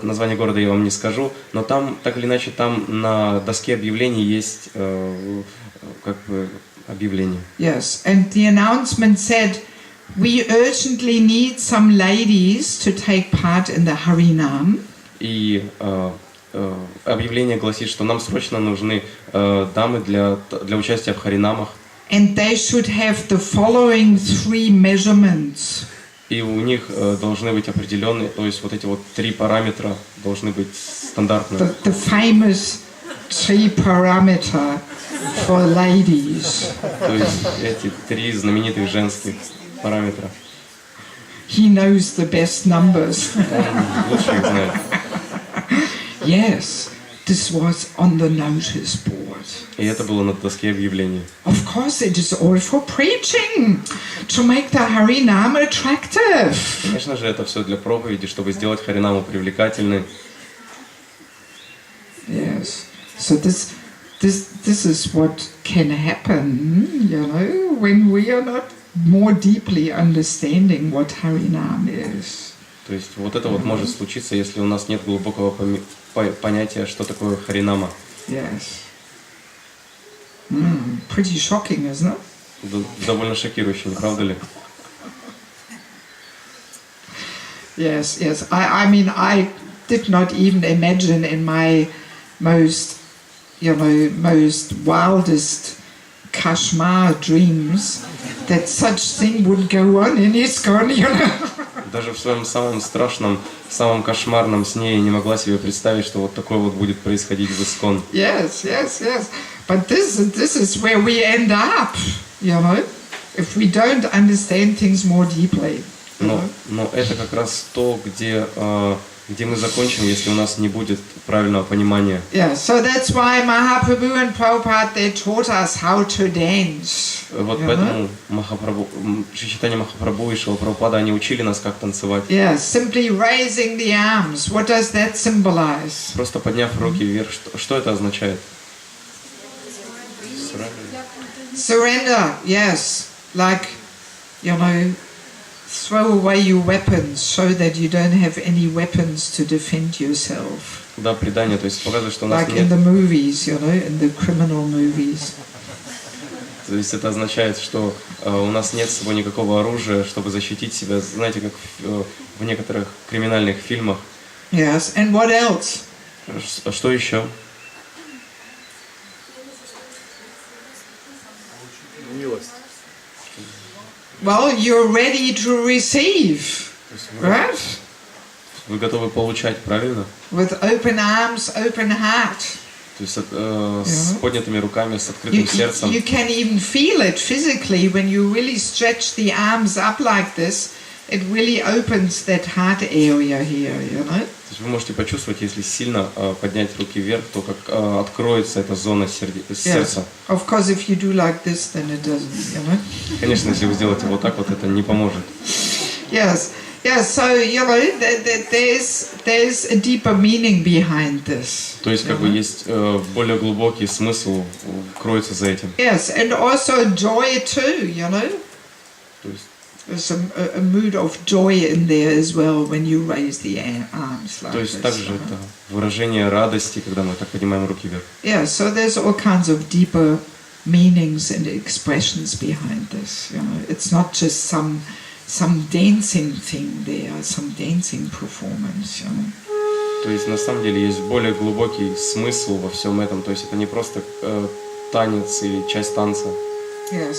название города я вам не скажу, но там, так или иначе, там на доске объявлений есть как бы объявление. Yes, and the announcement said, we urgently need some ladies to take part in the Harinam. И объявление гласит, что нам срочно нужны дамы для участия в харинамах. And they should have the following 3 measurements. И у них должны быть определенные, то есть вот эти вот 3 параметра должны быть стандартные. The famous 3 parameter for ladies. То есть эти 3 знаменитых женских параметра. He knows the best numbers. Он лучше их знает. Yes, this was on the notice board. И это было на доске объявлений. Of course, it is all for preaching, to make the Harinam attractive. Конечно же, это все для проповеди, чтобы сделать харинаму привлекательной. Yes. So this is what can happen, you know, when we are not more deeply understanding what Harinam is. То есть вот это вот может случиться, если у нас нет глубокого понятия, что такое харинама. Yes. Pretty shocking, isn't it? Довольно шокирующе, не правда ли? Yes, yes. I mean, I did not even imagine in my most wildest Kashmir dreams that such thing would go on in ISKCON, you know. Даже в своем самом страшном, самом кошмарном сне я не могла себе представить, что вот такое вот будет происходить в ISKCON. Yes, yes, yes. But this is where we end up, you know, if we don't understand things more deeply. Но это как раз то, где мы закончим, если у нас не будет правильного понимания. Yeah, so that's why Mahaprabhu and Prabhupada, they taught us how to dance. Вот поэтому Шри Махапрабху и Шрила Прабхупада, они учили нас, как танцевать. Yeah, simply raising the arms. What does that symbolize? Просто подняв руки вверх, что это означает? Surrender, yes. Like, you know, throw away your weapons so that you don't have any weapons to defend yourself. Да, предание, то есть показывает, что у нас Like нет. in the movies, you know, in the criminal movies. То есть это означает, что у нас нет с собой никакого оружия, чтобы защитить себя, знаете, как в некоторых криминальных фильмах. Yes, and what else? Что еще? Милость. Well, you're ready to receive, right? Вы готовы получать, правильно? With open arms, open heart. То есть с поднятыми руками, с открытым сердцем. You can even feel it physically when you really stretch the arms up like this. It really opens that heart area here, you know. То есть вы можете почувствовать, если сильно поднять руки вверх, то как откроется эта зона сердца. Of course, if you do like this, then it doesn't, you know. Конечно, если вы сделаете вот так вот, это не поможет. Yes. Yeah, so you know, there's a deeper meaning behind this. То есть, как бы есть более глубокий смысл кроется за этим. Yes, and also joy too, you know. То есть, there's a mood of joy in there as well when you raise the arms like то есть this. также это выражение радости, когда мы так поднимаем руки вверх. Yeah, so there's all kinds of deeper meanings and expressions behind this. You know, it's not just some dancing thing there, some dancing performance, you know. То есть на самом деле есть более глубокий смысл во всем этом. То есть это не просто танец или часть танца. Yes.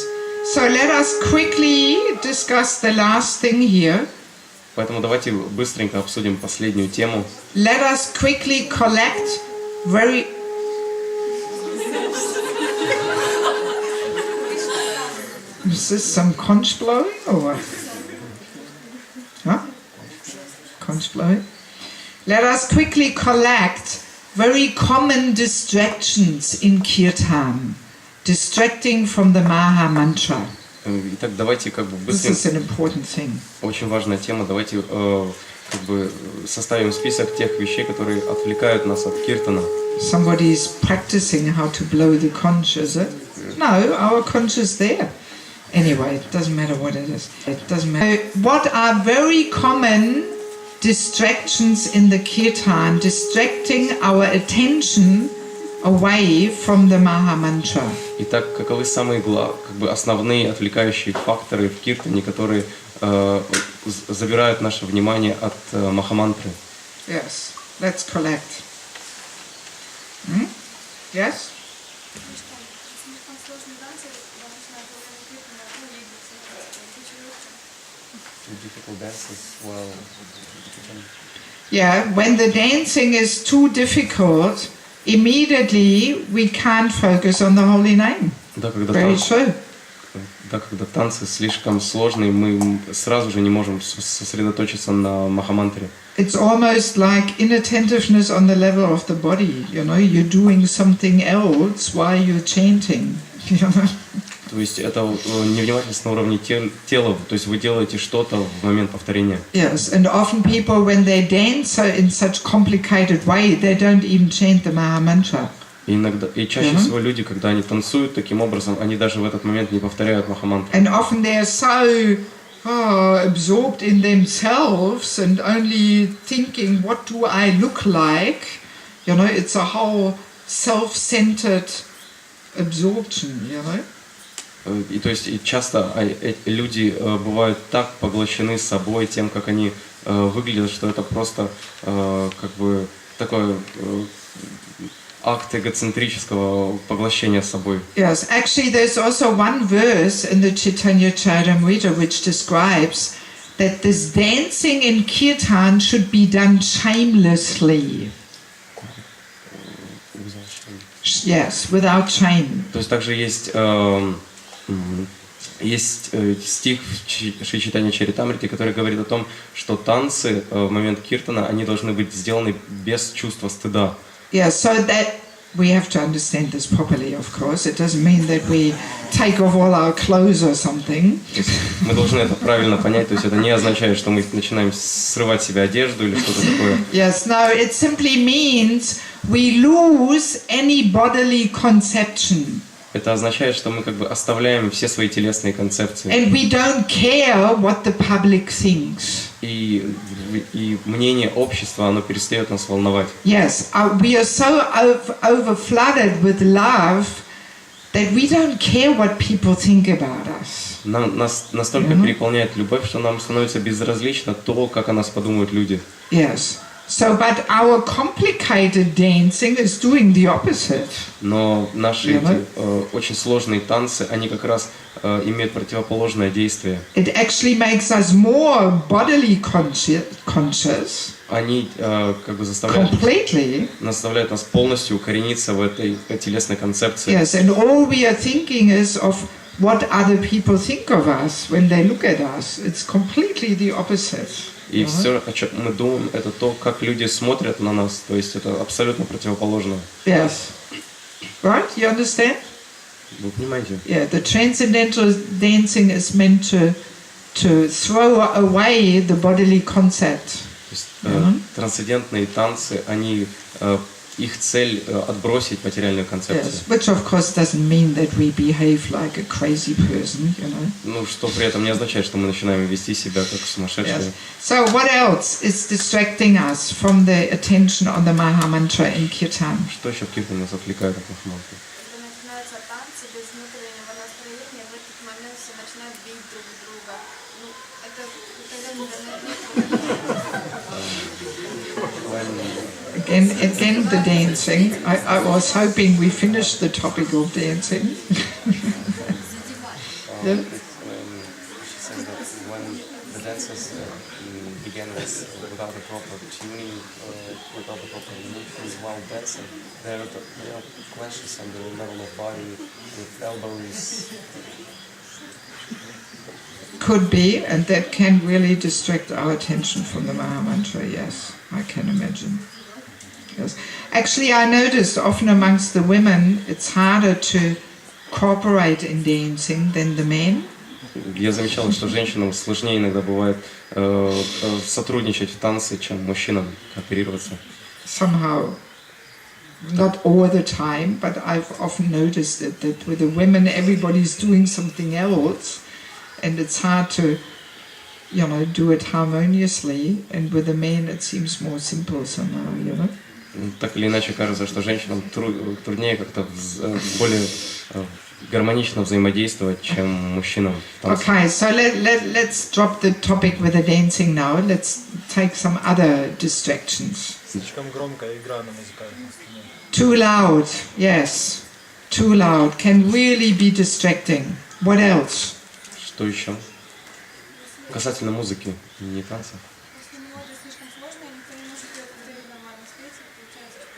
So let us quickly discuss the last thing here. Поэтому давайте быстренько обсудим последнюю тему. Let us quickly collect very. Is this some conch blowing or what? Huh? Conch blowing? Let us quickly collect very common distractions in Kirtan, distracting from the Maha Mantra. Итак, давайте как бы This is an important thing. Очень важная тема. Давайте как бы составим список тех вещей, которые отвлекают нас от киртана. Somebody is practicing how to blow the conch, is it? No, our conscious there. Anyway, it doesn't matter what it is. It doesn't matter. What are very common distractions in the kirtan, distracting our attention away from the Maha Mantra? Итак, каковы самые основные отвлекающие факторы в киртане, которые забирают наше внимание от махамантры? Yes, let's collect. Yes? Difficult dances, well, Yeah, when the dancing is too difficult, immediately we can't focus on the holy name. Да, Very true. когда танцы слишком сложные, мы сразу же не можем сосредоточиться на махамантре. It's almost like inattentiveness on the level of the body, you know, you're doing something else while you're chanting, you know. То есть это невнимательность на уровне тела, то есть вы делаете что-то в момент повторения. Yes, and often people, when they dance in such complicated way, they don't even chant the Maha Mantra. И чаще всего люди, когда они танцуют таким образом, они даже в этот момент не повторяют махамантру. And often they are so absorbed in themselves and only thinking, what do I look like? You know, it's a whole self-centered absorption, you know. И то есть и часто люди бывают так поглощены собой, тем, как они выглядят, что это просто как бы такой акт эгоцентрического поглощения собой. Yes, actually there's also one verse in the Chaitanya Charitamrita which describes that this dancing in kirtan should be done shamelessly. Yes, without shame. То есть также есть стих в Шри Чайтанья Чаритамрите, который говорит о том, что танцы в момент киртана, они должны быть сделаны без чувства стыда. Yeah, so that we have to understand this properly, of course. It doesn't mean that we take off all our clothes or something. Мы должны это правильно понять, то есть это не означает, что мы начинаем срывать себе одежду или что-то такое. Yes, no, it simply means we lose any bodily conception. Это означает, что мы как бы оставляем все свои телесные концепции. And we don't care what the public thinks. И мнение общества, оно перестает нас волновать. Yes, we are so overflooded with love that we don't care what people think about us. Нас настолько переполняет любовь, что нам становится безразлично то, как о нас подумают люди. Yes. So, but our complicated dancing is doing the opposite. Но наши очень сложные танцы, они как раз имеют противоположное действие. It actually makes us more bodily conscious. Они как бы заставляют нас полностью укорениться в этой телесной концепции. Yes, and all we are thinking is of what other people think of us when they look at us. It's completely the opposite. И все, о чем мы думаем, это то, как люди смотрят на нас, то есть это абсолютно противоположно. Yes. Right? You understand? Вы понимаете? Yeah, the transcendental dancing is meant to throw away the bodily concept. То есть, трансцендентные танцы, они их цель отбросить материальную концепцию. Yes, which of course doesn't mean that we behave like a crazy person, you know. Ну, что при этом не означает, что мы начинаем вести себя как сумасшедшие. Yes. So what else is distracting us from the attention on the Maha Mantra in kirtan? Что еще в киртане нас отвлекает от махамантры? Когда начинаются танцы без внутреннего настроения, в этот момент все начинают бить друг друга. Ну, это Again, the dancing. I was hoping we finished the topic of dancing. Yeah? She says that when the dances begin without the proper tuning, without the proper movements while dancing, they are clashes on the level of body with elbows. Could be, and that can really distract our attention from the Maha Mantra, yes, I can imagine. Yes. Actually, I noticed often amongst the women, it's harder to cooperate in dancing than the men. Я замечал, что женщинам сложнее иногда бывает сотрудничать в танце, чем мужчинам кооперироваться. Somehow not all the time, but I've often noticed it, that with the women everybody's doing something else, and it's hard to, do it harmoniously, and with the men it seems more simple somehow. Так или иначе, кажется, что женщинам труднее как-то более гармонично взаимодействовать, чем мужчинам. Okay, so let's drop the topic with the dancing now. Let's take some other distractions. Слишком громкая игра на музыкальном инструменте. Too loud, yes. Too loud can really be distracting. What else? Что еще? Касательно музыки, не танцев. Если мелодия слишком сложная, никто не может ее повторить нормально спеть, получается,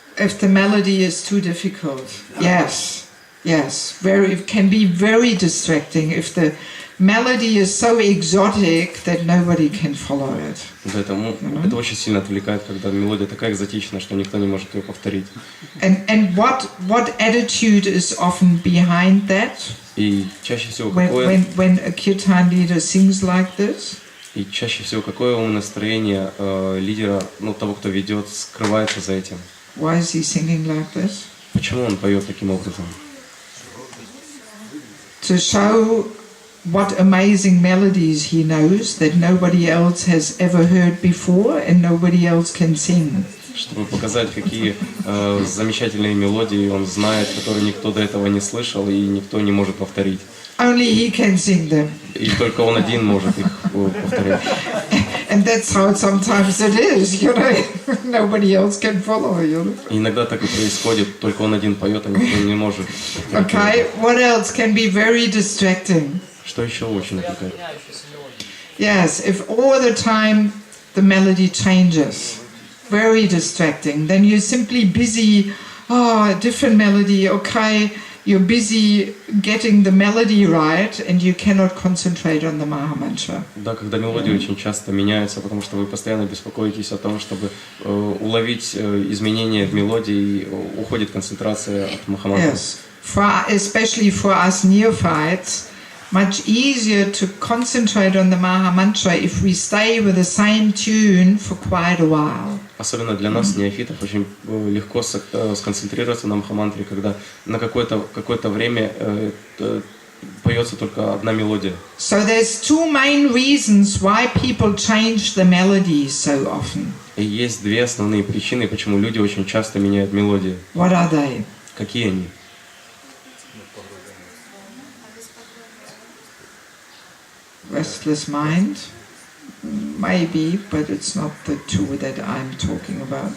что If the melody is too difficult, yes. It can be very distracting if the melody is so exotic that nobody can follow it. Да, это очень сильно отвлекает, когда мелодия такая экзотичная, что никто не может ее повторить. And what attitude is often behind that? И чаще всего when a kirtan leader sings like this? И чаще всего какое настроение лидера, того, кто ведет, скрывается за этим? Why is he singing like this? Почему он поет таким образом? To show what amazing melodies he knows that nobody else has ever heard before and nobody else can sing. Чтобы показать, какие замечательные мелодии он знает, которые никто до этого не слышал и никто не может повторить. Only he can sing them. И только он один может их повторять. And that's how sometimes it is, Nobody else can follow, И иногда так и происходит, только он один поет, а никто не может. Okay, what else can be very distracting? Что еще очень отвлекает? Yes, if all the time the melody changes, very distracting, then you're simply busy, different melody, okay, you're busy getting the melody right, and you cannot concentrate on the Maha Mantra. Да, когда мелодии очень часто меняются, потому что вы постоянно беспокоитесь о том, чтобы уловить изменения в мелодии, и уходит концентрация от Маха Мантры. Yes, especially for us neophytes, much easier to concentrate on the Maha Mantra if we stay with the same tune for quite a while. Особенно для нас, неофитов, очень легко сконцентрироваться на Махамантре, когда на какое-то время поется только одна мелодия. So there's two main reasons why people change the melodies so often. И есть две основные причины, почему люди очень часто меняют мелодии. What are they? Какие они? Restless mind? Maybe, but it's not the two that I'm talking about.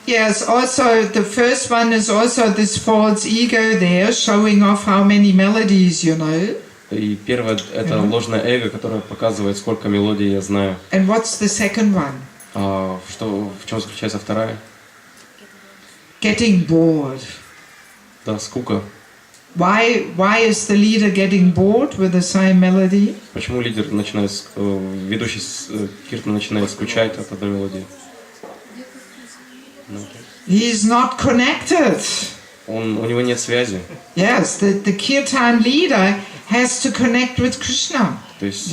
Yes, also the first one is also this false ego there, showing off how many melodies you know. И первое – это ложное эго, которое показывает, сколько мелодий я знаю. And what's the second one? В чем заключается вторая? Getting bored. Да, скука. Why is the leader getting bored with the same melody? Почему лидер ведущий киртана начинает скучать от одной мелодии? He is not connected. У него нет связи. Yes, the kirtan leader has to connect with Krishna. То есть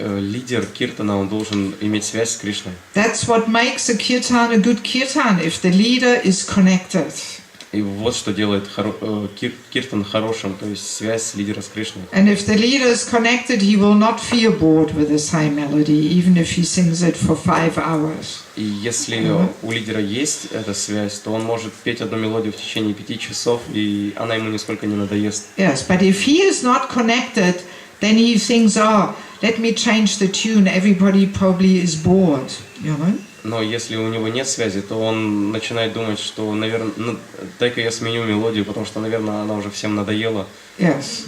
лидер киртана, он должен иметь связь с Кришной. That's what makes a kirtan a good kirtan, if the leader is connected. И вот что делает киртан хорошим, то есть связь лидера с Кришной. And if the leader is connected, he will not feel bored with the same melody, even if he sings it for 5 hours. И если у лидера есть эта связь, то он может петь одну мелодию в течение 5 часов, и она ему нисколько не надоест. Yes, but if he is not connected, then he thinks, let me change the tune, everybody probably is bored, Но если у него нет связи, то он начинает думать, что, наверное, дай-ка я сменю мелодию, потому что, наверное, она уже всем надоела. Yes,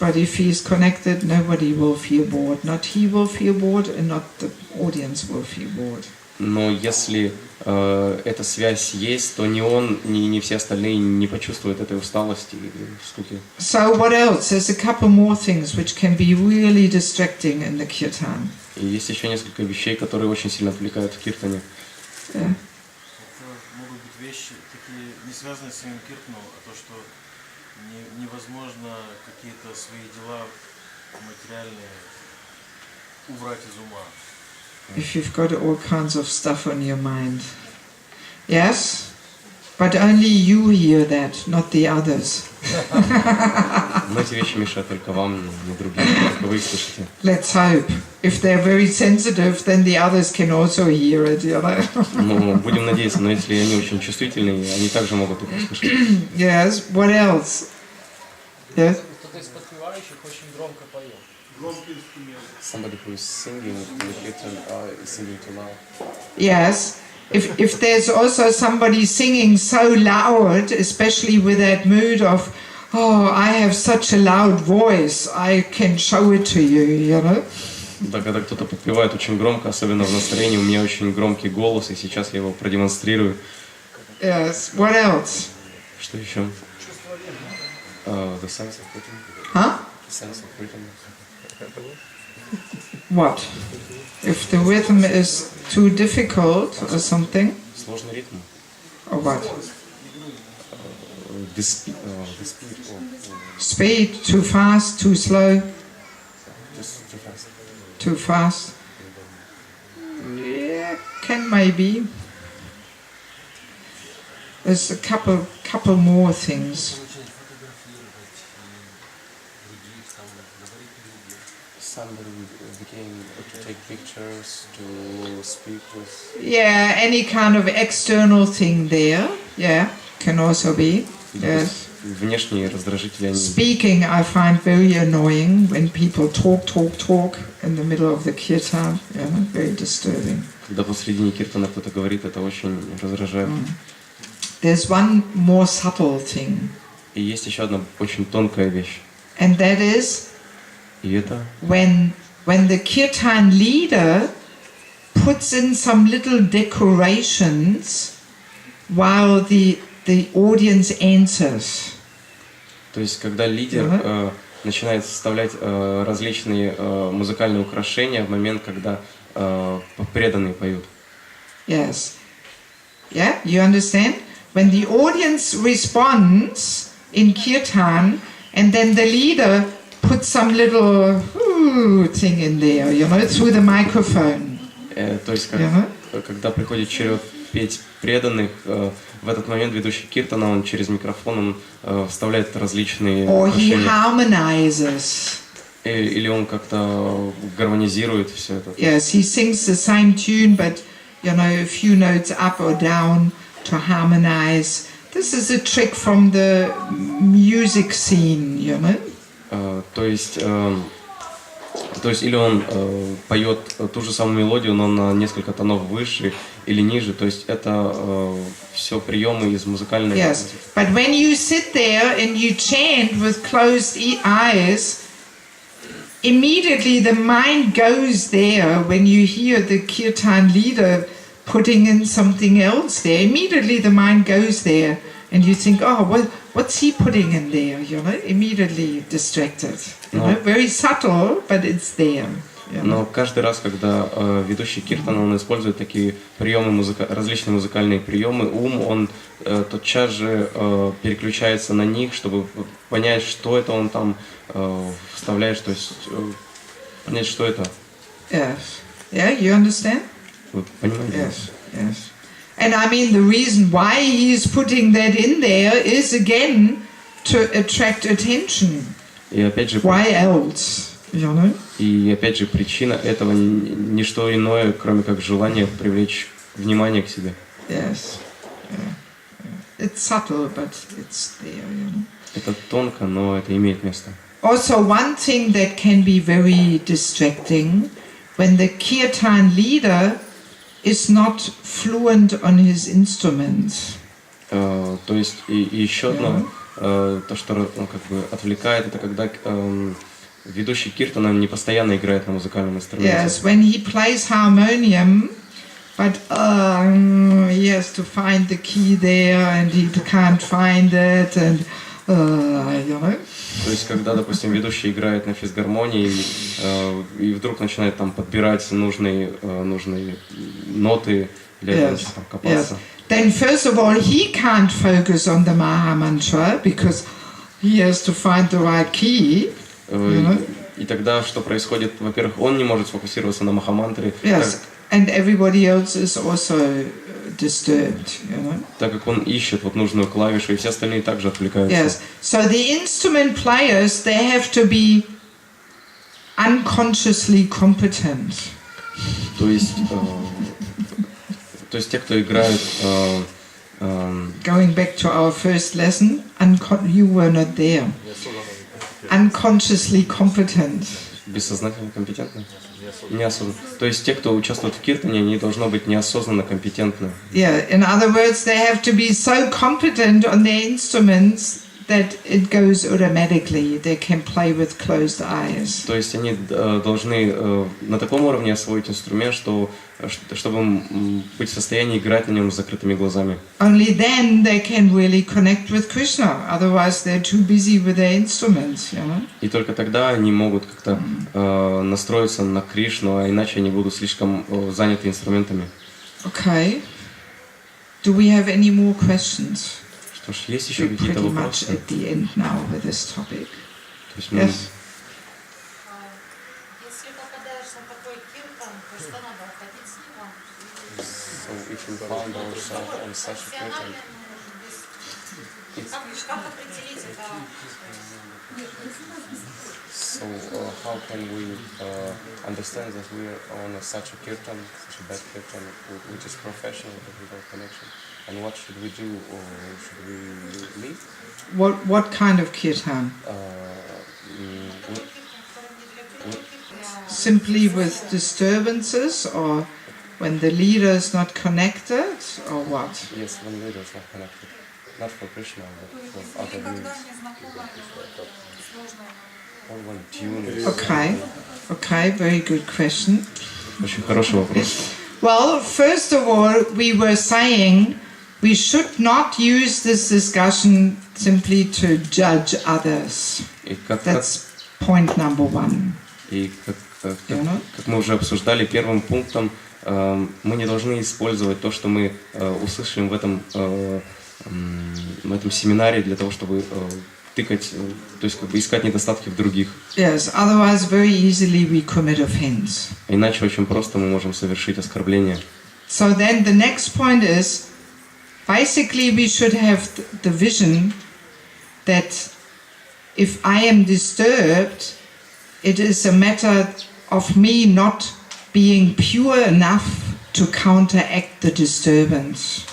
but if he is connected, nobody will feel bored. Not he will feel bored, and not the audience will feel bored. Но если эта связь есть, то ни он, ни все остальные не почувствуют этой усталости или скуки. So what else? There's a couple more things which can be really distracting in the kirtan. И есть еще несколько вещей, которые очень сильно отвлекают в киртане. Это могут быть вещи такие не связанные с самим киртаном, а то, что невозможно какие-то свои дела материальные убрать из ума. if you've got all kinds of stuff on your mind. Yes? But only you hear that, not the others. Но эти вещи мешают только вам, не другим. Только вы их слышите. Let's hope. If they're very sensitive, then the others can also hear it, you know. Ну, будем надеяться, но если они очень чувствительные, они также могут их услышать. Yes, what else? Yes? Кто-то из подпевающих очень громко поет. Somebody who is singing in the kirtan is singing too loud. Yes. If there's also somebody singing so loud, especially with that mood of, oh, I have such a loud voice, I can show it to you, you know? Да, когда кто-то подпевает очень громко, особенно в настроении, у меня очень громкий голос, и сейчас я его продемонстрирую. Yes. What else? Что еще? The sense of rhythm. Huh? The sense of rhythm. What? If the rhythm is too difficult or something? Сложный ритм. Or what? The speed. Speed, too fast, too slow, Just too fast. too fast? Yeah, can maybe. There's a couple more things. Somebody became to take pictures, to speak with. Yeah, any kind of external thing there. Yeah, can also be. Yes. Внешние раздражители, они... Speaking I find very annoying when people talk in the middle of the kirtan. Yeah, very disturbing. Когда посредине киртана кто-то говорит, это очень раздражает. There's one more subtle thing. И есть еще одна очень тонкая вещь. And that is И это... when the kirtan leader puts in some little decorations while the audience answers. То есть, когда лидер начинает составлять различные музыкальные украшения в момент, когда преданные поют. Yes. Yeah, you understand? When the audience responds in kirtan, and then the leader puts some little thing in there, you know, through the microphone. То есть, когда приходит черед петь преданных, в этот момент ведущий киртана, он через микрофон вставляет различные Or he украшения. harmonizes. Или он как-то гармонизирует все это. Yes, he sings the same tune, but, you know, a few notes up or down to harmonize. This is a trick from the music scene, you know. То есть или он поет ту же самую мелодию, но на несколько тонов выше или ниже. То есть это все приемы из музыкальной. Yes, but when you sit there and you chant with closed eyes, immediately the mind goes there when you hear the kirtan leader putting in something else there. Immediately the mind goes there and you think, oh, what's he putting in there? You know, immediately distracted. You know, very subtle, but it's there. You know? Но каждый раз, когда ведущий киртана, он использует такие приемы, различные музыкальные приемы, он тотчас же переключается на них, чтобы понять, что это он там вставляет, то есть понять, что это. Yes. Yeah, you understand? Вы понимаете? Yes, yes. And I mean, the reason why he is putting that in there is again to attract attention. И опять же, why else? You know? И опять же, причина этого не что иное, кроме как желание привлечь внимание к себе. Yes. Yeah. It's subtle, but it's there, you know. Это тонко, но это имеет место. Also, one thing that can be very distracting when the kirtan leader is not fluent on his instrument. То есть и еще одно, то, что как бы отвлекает, это когда ведущий киртана не постоянно играет на музыкальном инструменте. Yes, when he plays harmonium, but he has to find the key there and he can't find it, and you know. То есть, когда, допустим, ведущий играет на физгармонии и вдруг начинает там подбирать нужные ноты для этого, там, копаться. Then first of all, he can't focus on the Maha Mantra because he has to find the right key. И тогда что происходит? Во-первых, он не может сфокусироваться на Махамантре, And everybody else is also disturbed, you know. Так как он ищет вот нужную клавишу, и все остальные также отвлекаются. Yes. So the instrument players, they have to be unconsciously competent. То есть те, кто играют... Going back to our first lesson, you were not there. Unconsciously competent. Бессознательно компетентны? Неосознанно. То есть те, кто участвует в киртане, они должны быть неосознанно компетентны. Yeah, in other words, they have to be so competent on their instruments that it goes automatically. They can play with closed eyes. То есть они должны на таком уровне освоить инструмент, чтобы быть в состоянии играть на нем с закрытыми глазами. Only then they can really connect with Krishna. Otherwise, they're too busy with their instruments, you know. И только тогда они могут как-то настроиться на Кришну, а иначе они будут слишком заняты инструментами. Okay. Do we have any more questions? Что ж, есть еще We're какие-то pretty much вопросы? at the end now with this topic. То есть мы... Yes. Если попадаешь на такой киртан, то что надо уходить с него? So if we found ourselves on such a kirtan, Как определить это? so how can we understand that we are on such a kirtan, such a bad kirtan, which is professional but without connection? And what should we do, or should we leave? What kind of kirtan? Simply with disturbances, or when the leader is not connected, or what? Yes, when leader is not connected. Not for Krishna, but for other beings. Or when tune is... Okay, very good question. Очень хороший вопрос. Well, first of all, we were saying we should not use this discussion simply to judge others. That's point number one. И как мы уже обсуждали, первым пунктом мы не должны использовать то, что мы услышим в этом семинаре для того, чтобы тыкать, то есть как бы искать недостатки в других. Yes, otherwise very easily we commit offense. Иначе очень просто мы можем совершить оскорбление. So then the next point is, basically we should have the vision that if I am disturbed, it is a matter of me not being pure enough to counteract the disturbance.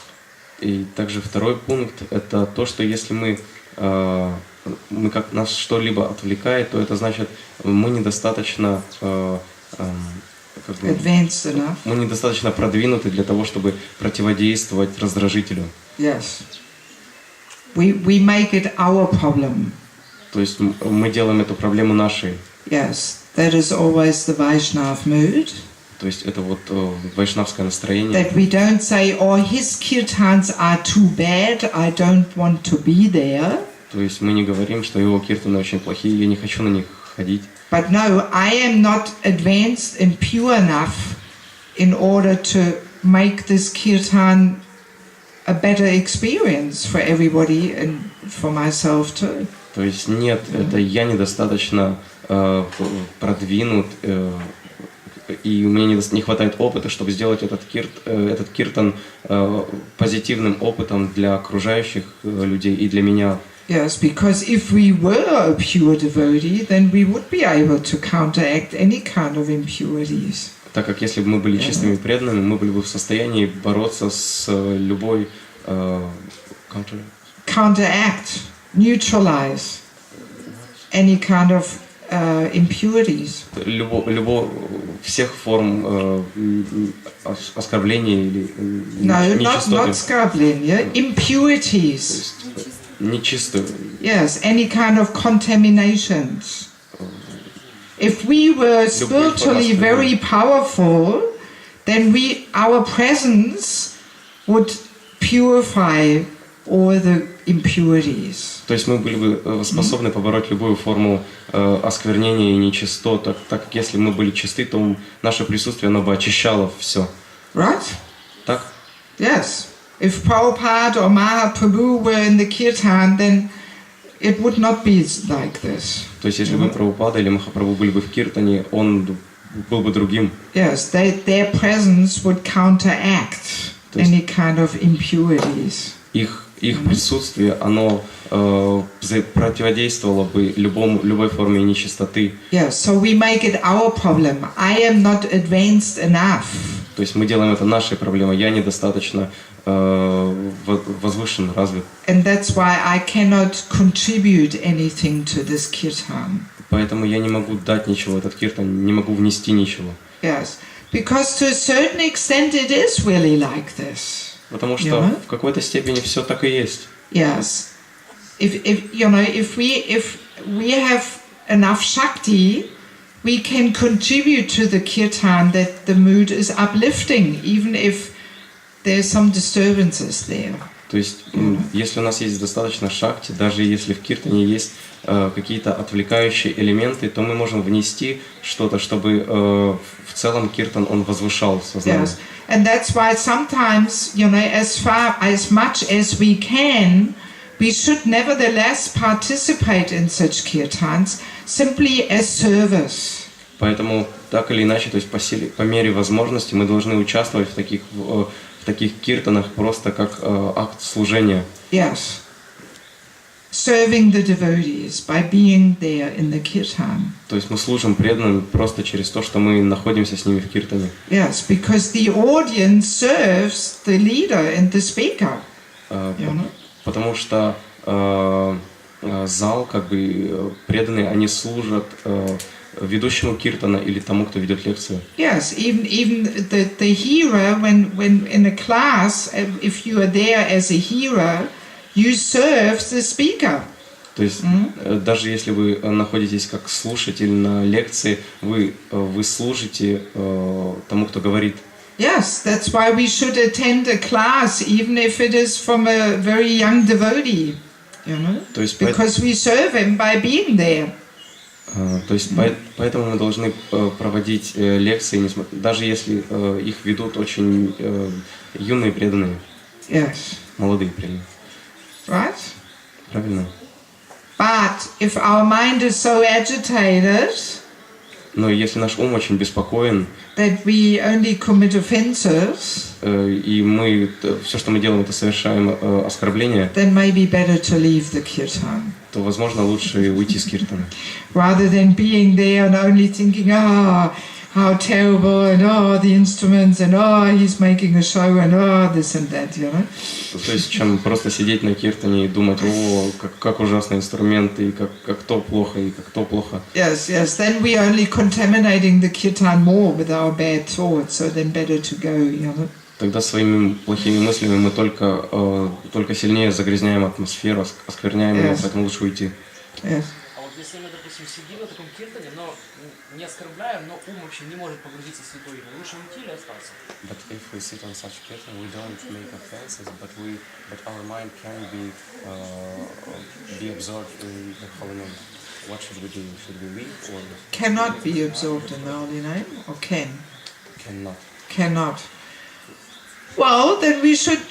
И также второй пункт – это то, что если мы как нас что-либо отвлекает, то это значит, мы недостаточно Advanced enough. Мы недостаточно продвинуты для того, чтобы противодействовать раздражителю. Yes. We make it our problem. То есть мы делаем эту проблему нашей. Yes, that is always the Vaishnav mood. То есть это вот вайшнавское настроение. That we don't say, oh, his kirtans are too bad, I don't want to be there. То есть мы не говорим, что его киртаны очень плохие, я не хочу на них ходить. But no, I am not advanced and pure enough in order to make this kirtan a better experience for everybody and for myself too. То есть нет, это я недостаточно продвинут, и у меня не хватает опыта, чтобы сделать этот киртан позитивным опытом для окружающих людей и для меня. Yes, because if we were a pure devotee, then we would be able to counteract any kind of impurities. Так как если бы мы были чистыми преданными, мы были бы в состоянии бороться с любой counteract, neutralize any kind of impurities. Всех форм оскорбления или нечистоты. No, not оскорбления, impurities. Нечистую. Yes, any kind of contaminations. If we were spiritually very powerful, then our presence would purify all the impurities. То есть мы были бы способны побороть любую форму осквернения и нечистот, так как если мы были чисты, то наше присутствие, оно бы очищало все. Right? Так? Yes. If Prabhupada or Mahaprabhu were in the kirtan, then it would not be like this. То есть если бы Прабхупада или Махапрабху были бы в киртане, он был бы другим. Yes, their presence would counteract any kind of impurities. Их присутствие, оно противодействовало бы любой форме нечистоты. Yes, so we make it our problem. I am not advanced enough. То есть мы делаем это нашей проблемой. Я недостаточно возвышен, развит. And that's why I cannot contribute anything to this kirtan. Поэтому я не могу дать ничего в этот киртан, не могу внести ничего. Yes, because to a certain extent it is really like this. Потому что в какой-то степени все так и есть. Yes, if we have enough shakti, we can contribute to the kirtan that the mood is uplifting, even if there's some disturbances there. То есть, если у нас есть достаточно шакти, даже если в киртане есть какие-то отвлекающие элементы, то мы можем внести что-то, чтобы в целом киртан он возвышал сознание. Yes, and that's why sometimes, as much as we can, we should nevertheless participate in such kirtans simply as service. Поэтому так или иначе, то есть по мере возможности мы должны участвовать в таких киртанах просто как акт служения. Yes. Serving the devotees by being there in the kirtan. То есть мы служим преданным просто через то, что мы находимся с ними в киртане. Yes, because the audience serves the leader and the speaker. Потому что зал, как бы преданные, они служат ведущему киртана или тому, кто ведет лекцию. Yes, even the hearer, when in a class, if you are there as a hearer, you serve the speaker. То есть даже если вы находитесь как слушатель на лекции, вы служите тому, кто говорит. Yes, that's why we should attend a class, even if it is from a very young devotee, because we serve him by being there. То есть поэтому мы должны проводить лекции, даже если их ведут очень юные преданные, молодые преданные. Right? Правильно. But if our mind is so agitated, но если наш ум очень беспокоен, that we only commit offenses, и мы все, что мы делаем, это совершаем оскорбления, then maybe better to leave the kirtan. То, возможно, лучше уйти с киртана. Rather than being there and only thinking, how terrible, and the instruments, and he's making a show, and this and that, То есть, чем просто сидеть на киртане и думать, как ужасные инструменты, и как то плохо, и как то плохо. Yes, then we are only contaminating the kirtan more with our bad thoughts, so then better to go, Тогда своими плохими мыслями мы только сильнее загрязняем атмосферу, оскверняем ее, поэтому лучше уйти. Yes. А вот если мы, допустим, сидим на таком киртане, но не оскорбляем, но ум вообще не может погрузиться в святое имя, лучше уйти или остаться? But if we sit on such kirtan, we don't make offenses, but our mind can be absorbed in the holy name. What should we do? Should we leave or Cannot be absorbed in the holy name, or can? Cannot. Well, then we should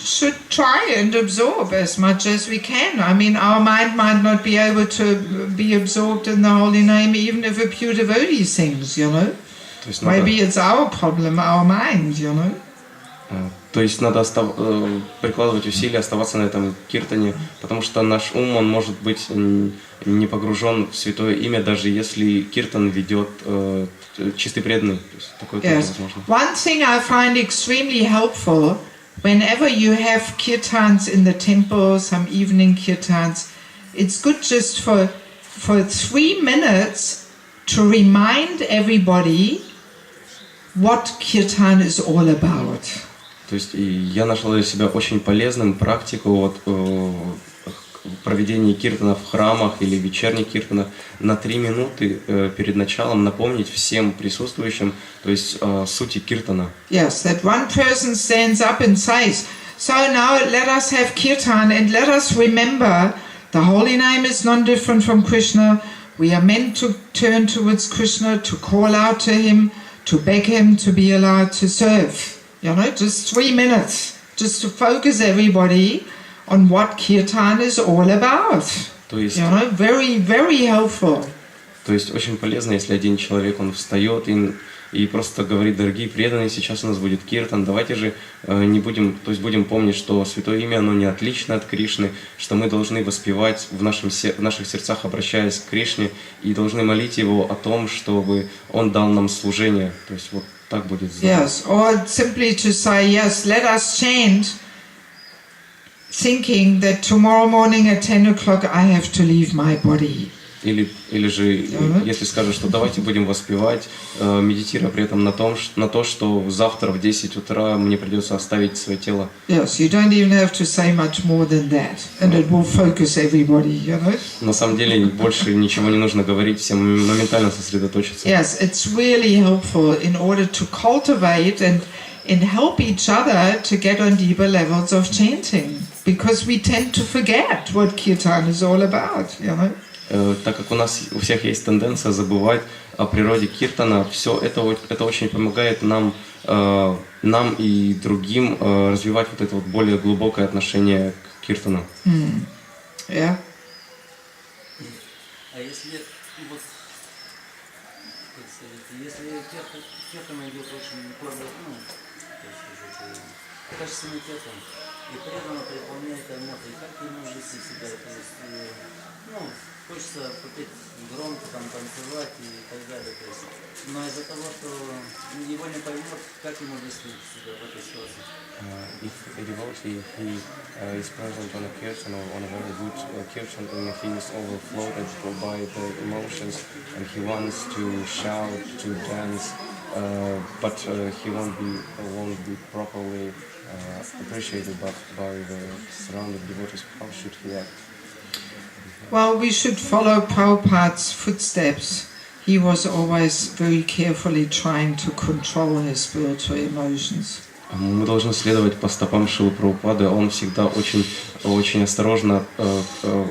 try and absorb as much as we can. I mean, our mind might not be able to be absorbed in the holy name even if a pure devotee sings, Maybe it's our problem, our mind, То есть надо прикладывать усилия, оставаться на этом киртане, потому что наш ум, он может быть не погружен в святое имя, даже если киртан ведет чистый преданный. То есть такое тоже возможно. One thing I find extremely helpful, whenever you have kirtans in the temple, some evening kirtans, it's good just for 3 minutes to remind everybody what kirtan is all about. То есть я нашел для себя очень полезным практику проведения киртана в храмах или вечерних киртанах на 3 минуты перед началом напомнить всем присутствующим, то есть сути киртана. Yes, that one person stands up and says, so now let us have kirtan and let us remember the holy name is non different from Krishna. We are meant to turn towards Krishna, to call out to him, to beg him to be allowed to serve. Just 3 minutes, just to focus everybody on what kirtan is all about. То есть, very, very helpful. То есть очень полезно, если один человек, он встает и просто говорит: дорогие преданные, сейчас у нас будет киртан, давайте же не будем, то есть будем помнить, что Святое Имя, оно не отлично от Кришны, что мы должны воспевать в наших сердцах, обращаясь к Кришне, и должны молить Его о том, чтобы Он дал нам служение. То есть вот так будет. Yes, or simply to say, yes, let us chant, thinking that tomorrow morning at 10 o'clock I have to leave my body. Или же, если скажут, что давайте будем воспевать, медитируя при этом на то, что завтра в 10 утра мне придется оставить свое тело. Yes, you don't even have to say much more than that, and it will focus everybody, you know. На самом деле больше ничего не нужно говорить, всем моментально сосредоточиться. Yes, it's really helpful in order to cultivate and help each other to get on deeper levels of chanting, because we tend to forget what kirtan is all about, you know. Так как у всех есть тенденция забывать о природе киртана, все это очень помогает нам и другим развивать вот это вот более глубокое отношение к киртану. Yeah. А если вот, как сказать, если киртан идет очень коротко, качественный киртан, и преданно выполняет эмоции, как ему вести себя, то есть, хочется попеть громко, там, танцевать и так далее. То есть, но из-за того, что его не поймет, как ему вести себя в этой ситуации? If a devotee, he is present on a kirtan or on a very good kirtan and he is overfloated by the emotions and he wants to shout, to dance, but he won't be properly appreciated by the surrounding devotees, how should he act? Well, we should follow Prabhupada's footsteps. He was always very carefully trying to control his spiritual emotions. Мы должны следовать по стопам Шрилы Прабхупады. Он всегда очень осторожно,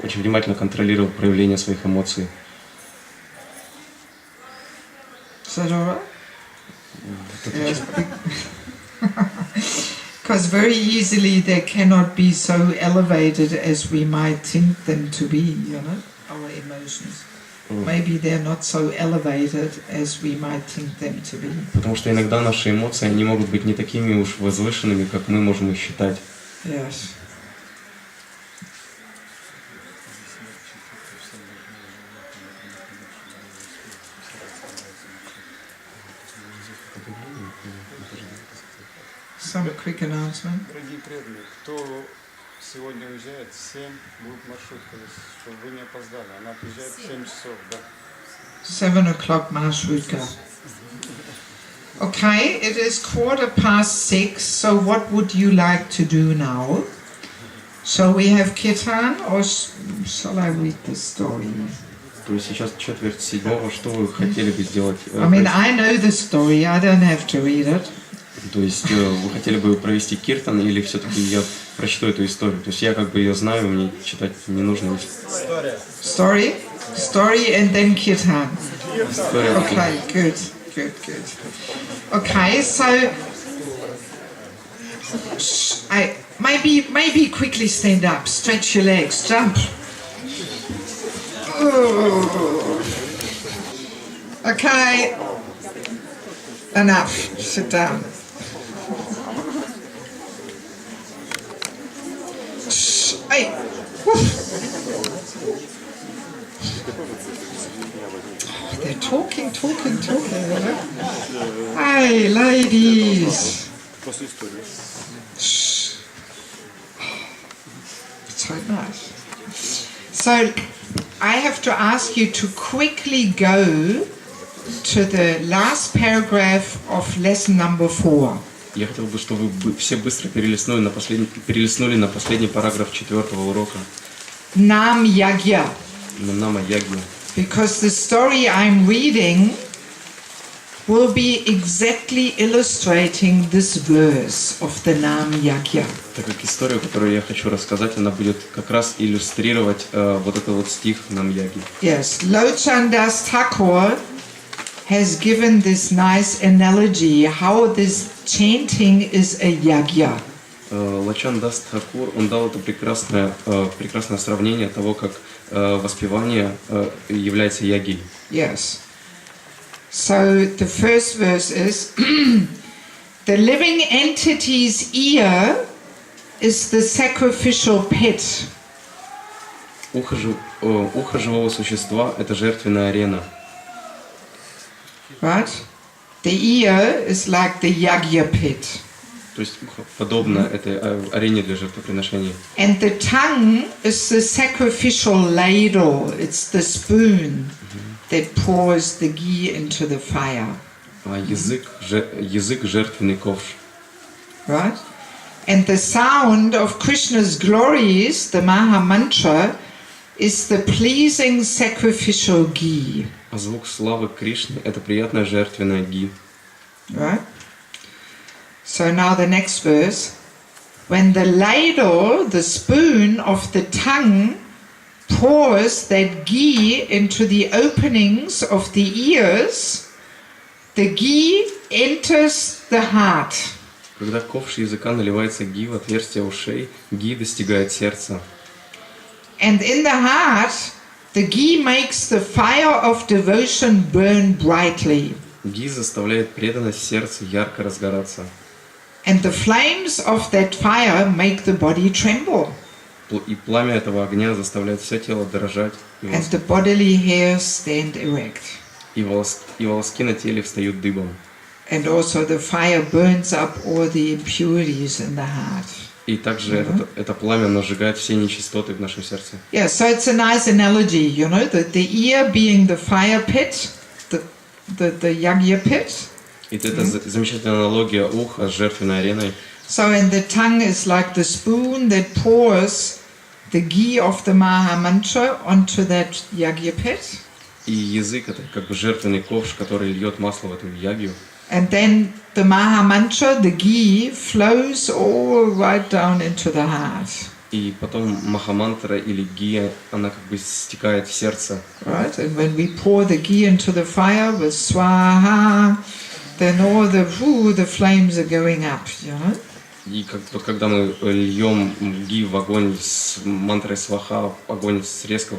очень внимательно контролировал проявление своих эмоций. Is that all right? Yes. Because very easily they cannot be so elevated as we might think them to be, you know, our emotions. Maybe they're not so elevated as we might think them to be. Потому что иногда наши эмоции, они могут быть не такими уж возвышенными, как мы можем их считать. Yes. Some quick announcement. Дорогие преданные, кто сегодня уезжает, 7 будет маршрутка, чтобы вы не опоздали. Она приезжает в 7 часов, да. 7 o'clock marshrutka. Okay, it is 6:15, so what would you like to do now? Shall we have kirtan or shall I read the story? То есть сейчас 6:45, что вы хотели бы сделать? I mean, I know the story, I don't have to read it. То есть вы хотели бы провести киртан или все-таки я прочту эту историю? То есть я как бы ее знаю, мне читать не нужно. Story and then kirtan. История. Okay, good. Okay, so maybe quickly stand up, stretch your legs, jump. Okay, enough. Sit down. Hey. They're talking, you know? Hey, ladies. Shh. It's so nice. So, I have to ask you to quickly go to the last paragraph of lesson number 4. Я хотел бы, чтобы вы все быстро перелистнули на последний параграф 4-го урока. Nam Yagya. Нама Ягья. Because the story I'm reading will be exactly illustrating this verse of the Nam Yagya. Так как история, которую я хочу рассказать, она будет как раз иллюстрировать вот этот вот стих Нам Ягьи. Yes, Lochandas Thakur has given this nice analogy how this chanting is a yagya. Лачандас Тхакур, он дал это прекрасное сравнение того, как воспевание является ягей. Yes. So the first verse is the living entity's ear is the sacrificial pit. Ухо живого существа – это жертвенная арена. Right? The ear is like the yagya pit. То есть ухо подобно этой арене для жертвоприношений. And the tongue is the sacrificial ladle. It's the spoon that pours the ghee into the fire. А язык жертвенный ковш. Right? And the sound of Krishna's glories, the Maha Mantra, is the pleasing sacrificial ghee. А звук славы Кришны – это приятная жертвенная ги. Right? So now the next verse. When the ladle, the spoon of the tongue, pours that ghee into the openings of the ears, the ghee enters the heart. Когда ковш языка наливается ги в отверстие ушей, ги достигает сердца. And in the heart, the ghee makes the fire of devotion burn brightly. Ги заставляет преданность сердца ярко разгораться. And the flames of that fire make the body tremble. И пламя этого огня заставляет все тело дрожать. And the bodily hairs stand erect. И волоски на теле встают дыбом. And also the fire burns up all the impurities in the heart. И также это пламя сжигает все нечистоты в нашем сердце. Yeah, so it's a nice analogy, you know, that the ear being the fire pit, the yagya pit. И это замечательная аналогия уха с жертвенной ареной. So and the tongue is like the spoon that pours the ghee of the Maha Mantra onto that yagya pit. И язык это как бы жертвенный ковш, который льет масло в эту ягью. And then the Maha Mantra, the ghee, flows all right down into the heart. И потом махамантра или гия, она как бы стекает в сердце. Right, and when we pour the ghee into the fire with swaha, then all the flames are going up, you know. И когда мы льем ги в огонь с мантрой сваха, огонь резко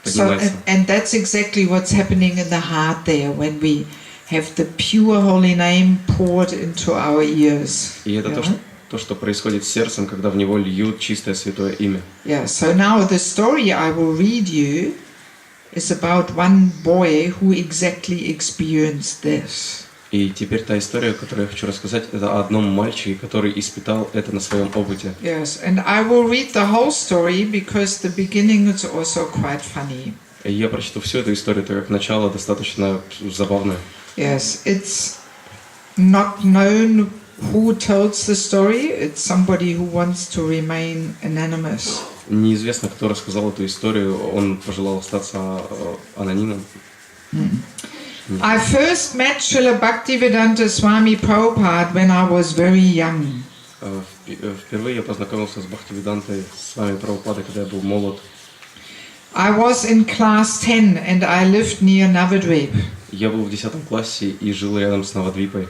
поднимается. So, and that's exactly what's happening in the heart there when we have the pure holy name poured into our ears. И это то, что происходит с сердцем, когда в него льют чистое святое имя. Yeah, so now the story I will read you is about one boy who exactly experienced this. И теперь та история, которую я хочу рассказать, это о одном мальчике, который испытал это на своем опыте. Yes, and I will read the whole story because the beginning is also quite funny. И я прочту всю эту историю, так как начало достаточно забавное. Yes, it's not known who tells the story. It's somebody who wants to remain anonymous. Неизвестно, кто рассказал эту историю, он пожелал остаться анонимным. I first met Srila Bhaktivedanta Swami Prabhupada when I was very young. Впервые я познакомился с Бхактивидантой Свами Прабхупадой, когда я был молод. I was in class 10 and I lived near Navadvip. Я был в 10 классе и жил рядом с Навадвипой.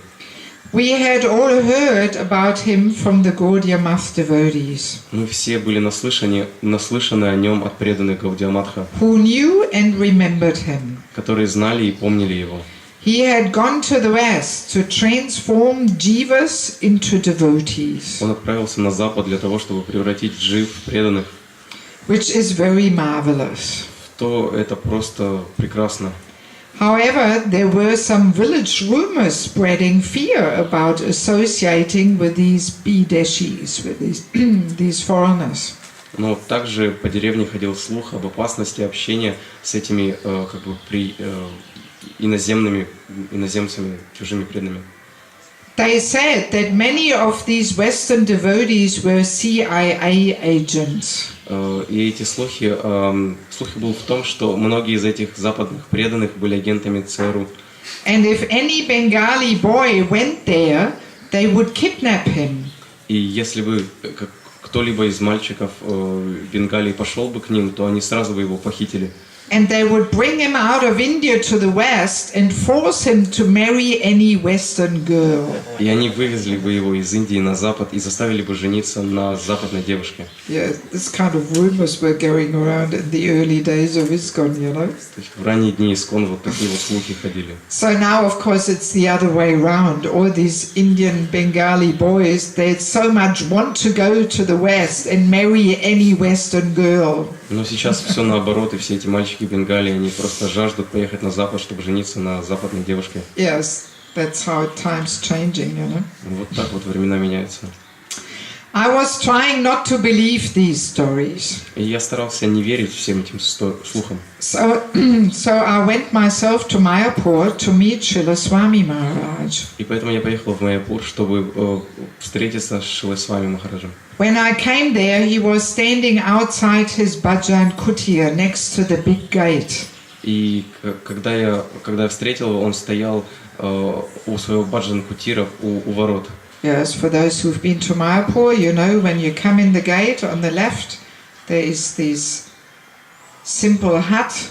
We had all heard about him from the Gaudiya Math devotees. Мы все были наслышаны о нем от преданных Гаудиаматха, Who knew and remembered him. которые знали и помнили его. He had gone to the west to transform jivas into devotees. Он отправился на запад для того, чтобы превратить джив в преданных. Which is very marvelous. То это просто прекрасно. However, there were some village rumors spreading fear about associating with these bideshis, with these foreigners. Но также по деревне ходил слух об опасности общения с этими как бы иноземцами, чужими преданными. They said that many of these Western devotees were CIA agents. И эти слухи был в том, что многие из этих западных преданных были агентами ЦРУ. And if any Bengali boy went there, they would kidnap him. И если бы кто-либо из мальчиков Бенгалии пошел бы к ним, то они сразу бы его похитили. And they would bring him out of India to the West and force him to marry any Western girl. И они вывезли бы его из Индии на Запад и заставили бы жениться на западной девушке. Yeah, this kind of rumors were going around in the early days of ISKCON, you know. То есть в ранние дни Искон вот такие вот слухи ходили. So now, of course, it's the other way around. All these Indian Bengali boys, they so much want to go to the West and marry any Western girl. Но сейчас все наоборот, и все эти мальчики Бенгалии, они просто жаждут поехать на Запад, чтобы жениться на западной девушке. Yes, that's how time's changing, you know. Вот так вот времена меняются. I was trying not to believe these stories. И я старался не верить всем этим слухам. So I went myself to Mayapur to meet Srila Swami Maharaj. И поэтому я поехал в Майяпур, чтобы встретиться с Шрилой Свами Махараджем. When I came there, he was standing outside his bhajan kutia next to the big gate. И когда я встретил его, он стоял у своего баджан-кутира у ворот. Yes, for those who've been to Mayapur, you know, when you come in the gate on the left, there is this simple hut,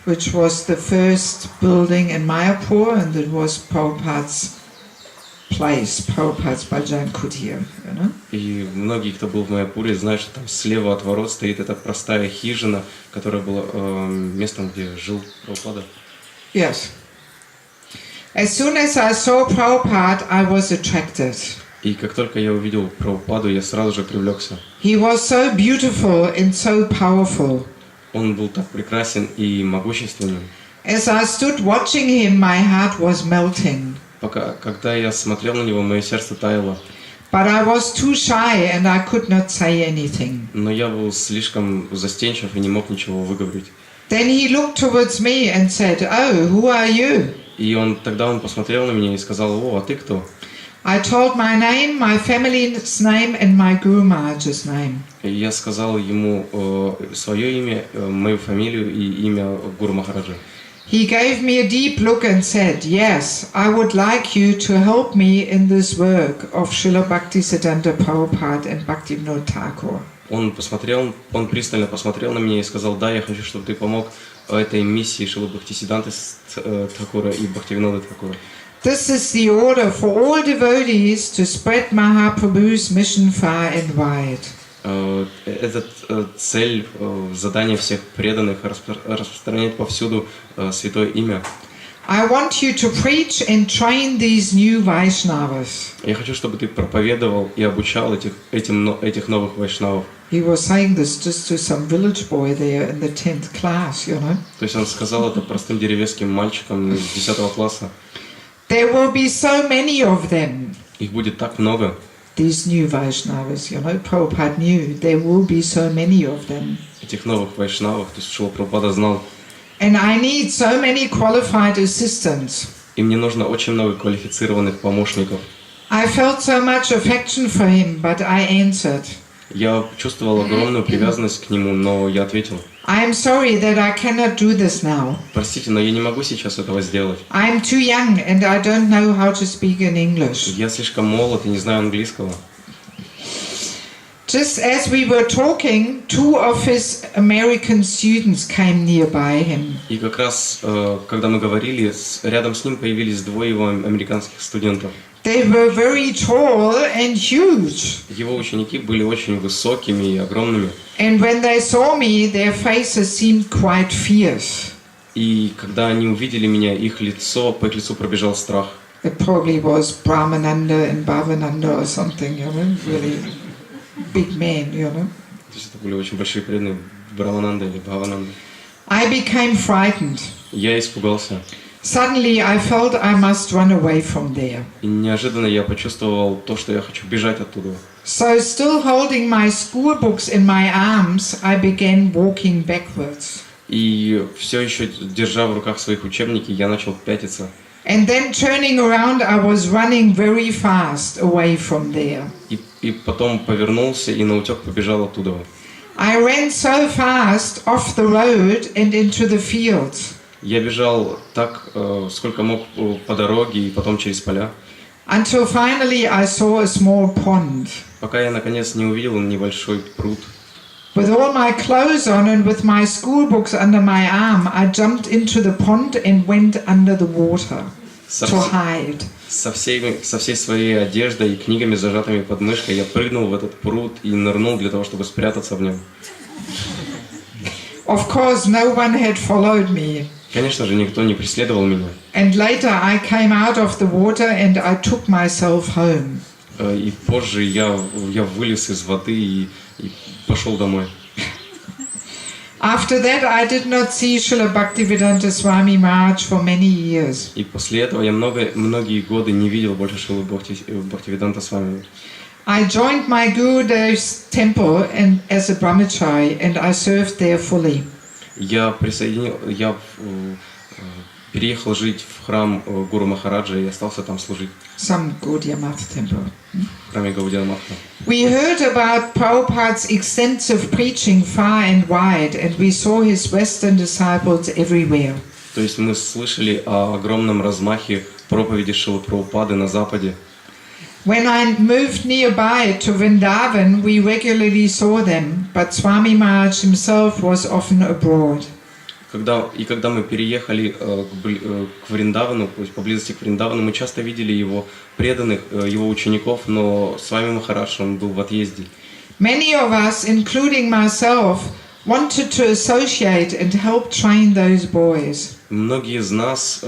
which was the first building in Mayapur, and it was Prabhupada's place, Prabhupada's bhajan kutia, you know. И многие, кто был в Майяпуре, знают, что там слева от ворот стоит эта простая хижина, которая была местом, где жил Прабхупада. Yes. As soon as I saw Prabhupada, I was attracted. И как только я увидел Прабхупаду, я сразу же привлекся. He was so beautiful and so powerful. Он был так прекрасен и могущественным. As I stood watching him, my heart was melting. Когда я смотрел на него, мое сердце таяло. But I was too shy and I could not say anything. Но я был слишком застенчив и не мог ничего выговорить. Then he looked towards me and said, "Oh, who are you?" И тогда он посмотрел на меня и сказал: "О, а ты кто?" I told my name, my family's name, and my Guru Maharaj's name. И я сказал ему свое имя, мою фамилию и имя Гуру Махараджа. He gave me a deep look and said, "Yes, I would like you to help me in this work of Srila Bhaktisiddhanta Prabhupada and Bhaktivinoda Thakur." Он пристально посмотрел на меня и сказал: "Да, я хочу, чтобы ты помог этой миссии Шрилы Бхактисиддханты Thakura и Бхактивинода Thakura." This is the order for all devotees to spread Mahaprabhu's mission far and wide. Это цель, задание всех преданных распространять повсюду святое имя. I want you to preach and train these new Vaishnavas. Я хочу, чтобы ты проповедовал и обучал этих новых вайшнавов. He was saying this just to some village boy there in the 10th class, you know. То есть он сказал это простым деревенским мальчикам из 10 класса. There will be so many of them. Их будет так много. These new Vaishnavas, you know, Prabhupada knew there will be so many of them. Этих новых вайшнавов, то есть Шрила Прабхупада знал. And I need so many qualified assistants. И мне нужно очень много квалифицированных помощников. I felt so much affection for him, but I answered. Я чувствовал огромную привязанность к нему, но я ответил: I am sorry that I cannot do this now. "Простите, но я не могу сейчас этого сделать. I am too young and I don't know how to speak in English." Я слишком молод и не знаю английского." Just as we were talking, two of his American students came nearby him. И как раз, когда мы говорили, рядом с ним появились двое его американских студентов. They were very tall and huge. Его ученики были очень высокими и огромными. And when they saw me, their faces seemed quite fierce. И когда они увидели меня, по их лицу пробежал страх. It probably was Brahmananda and Bhavananda or something, you know, really big men, you know. То есть это были очень большие преданные, Брамананда или Бхавананда. I became frightened. Я испугался. Suddenly I felt I must run away from there. И неожиданно я почувствовал то, что я хочу бежать оттуда. So still holding my school books in my arms, I began walking backwards. И все еще держа в руках своих учебники, я начал пятиться. And then turning around, I was running very fast away from there. И потом повернулся и наутек побежал оттуда. I ran so fast off the road and into the fields. Я бежал так, сколько мог по дороге и потом через поля. Until finally I saw a small pond. Пока я наконец не увидел небольшой пруд. With all my clothes on and with my school books under my arm, I jumped into the pond and went under the water to hide. Со всей своей одеждой и книгами, зажатыми под мышкой, я прыгнул в этот пруд и нырнул для того, чтобы спрятаться в нем. Of course, no one had followed me. Конечно же, никто не преследовал меня. And later I came out of the water and I took myself home. И позже я вылез из воды и пошел домой. After that, I did not see Srila Bhaktivedanta Swami Maharaj for many years. И после этого я многие годы не видел больше Шрилы Бхактивиданта Свами. I joined my Gurudev's temple and as a brahmachari, and I served there fully. Я переехал жить в храм Гуру Махараджа и остался там служить. Some Gaudiya Math temple. В храме Гаудия Матха. We heard about Prabhupada's extensive preaching far and wide, and we saw his Western disciples everywhere. То есть мы слышали о огромном размахе проповеди Шрилы Прабхупады на Западе. When I moved nearby to Vrindavan, we regularly saw them, but Swami Maharaj himself was often abroad. Когда мы переехали к Вриндавану, то есть поблизости к Вриндавану, мы часто видели его преданных, его учеников, но с вами Махарадж, он был в отъезде. Many of us, including myself, wanted to associate and help train those boys. Многие из нас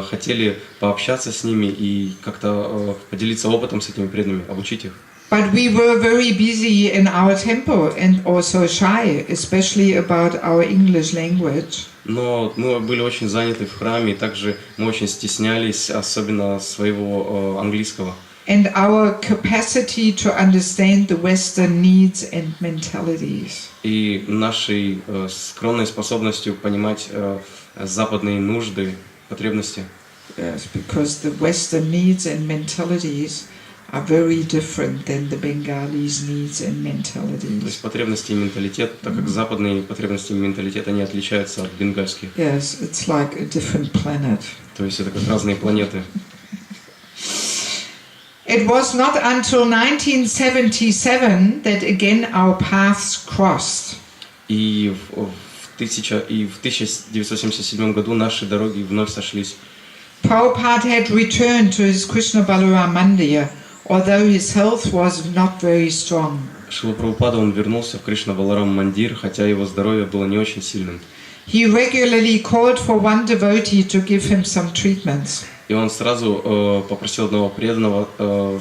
хотели пообщаться с ними и как-то поделиться опытом с этими преданными, обучить их. But we were very busy in our temple and also shy, especially about our English language. Но мы были очень заняты в храме, и также мы очень стеснялись, особенно своего английского. And our capacity to understand the Western needs and mentalities. И нашей скромной способностью понимать западные нужды, потребности. Yes, because the Western needs and mentalities are very different than the Bengalis' needs and mentalities. То есть потребности и менталитет, так как западные потребности и менталитет, они отличаются от бенгальских. Yes, it's like a different planet. То есть это как разные планеты. It was not until 1977 that again our paths crossed. И в 1977 году наши дороги вновь сошлись. Prabhupada had returned to his Krishna Balaram Mandir, although his health was not very strong. Шрила Прабхупада, он вернулся в Кришна Баларам Мандир, хотя его здоровье было не очень сильным. He regularly called for one devotee to give him some treatments. И он сразу попросил одного преданного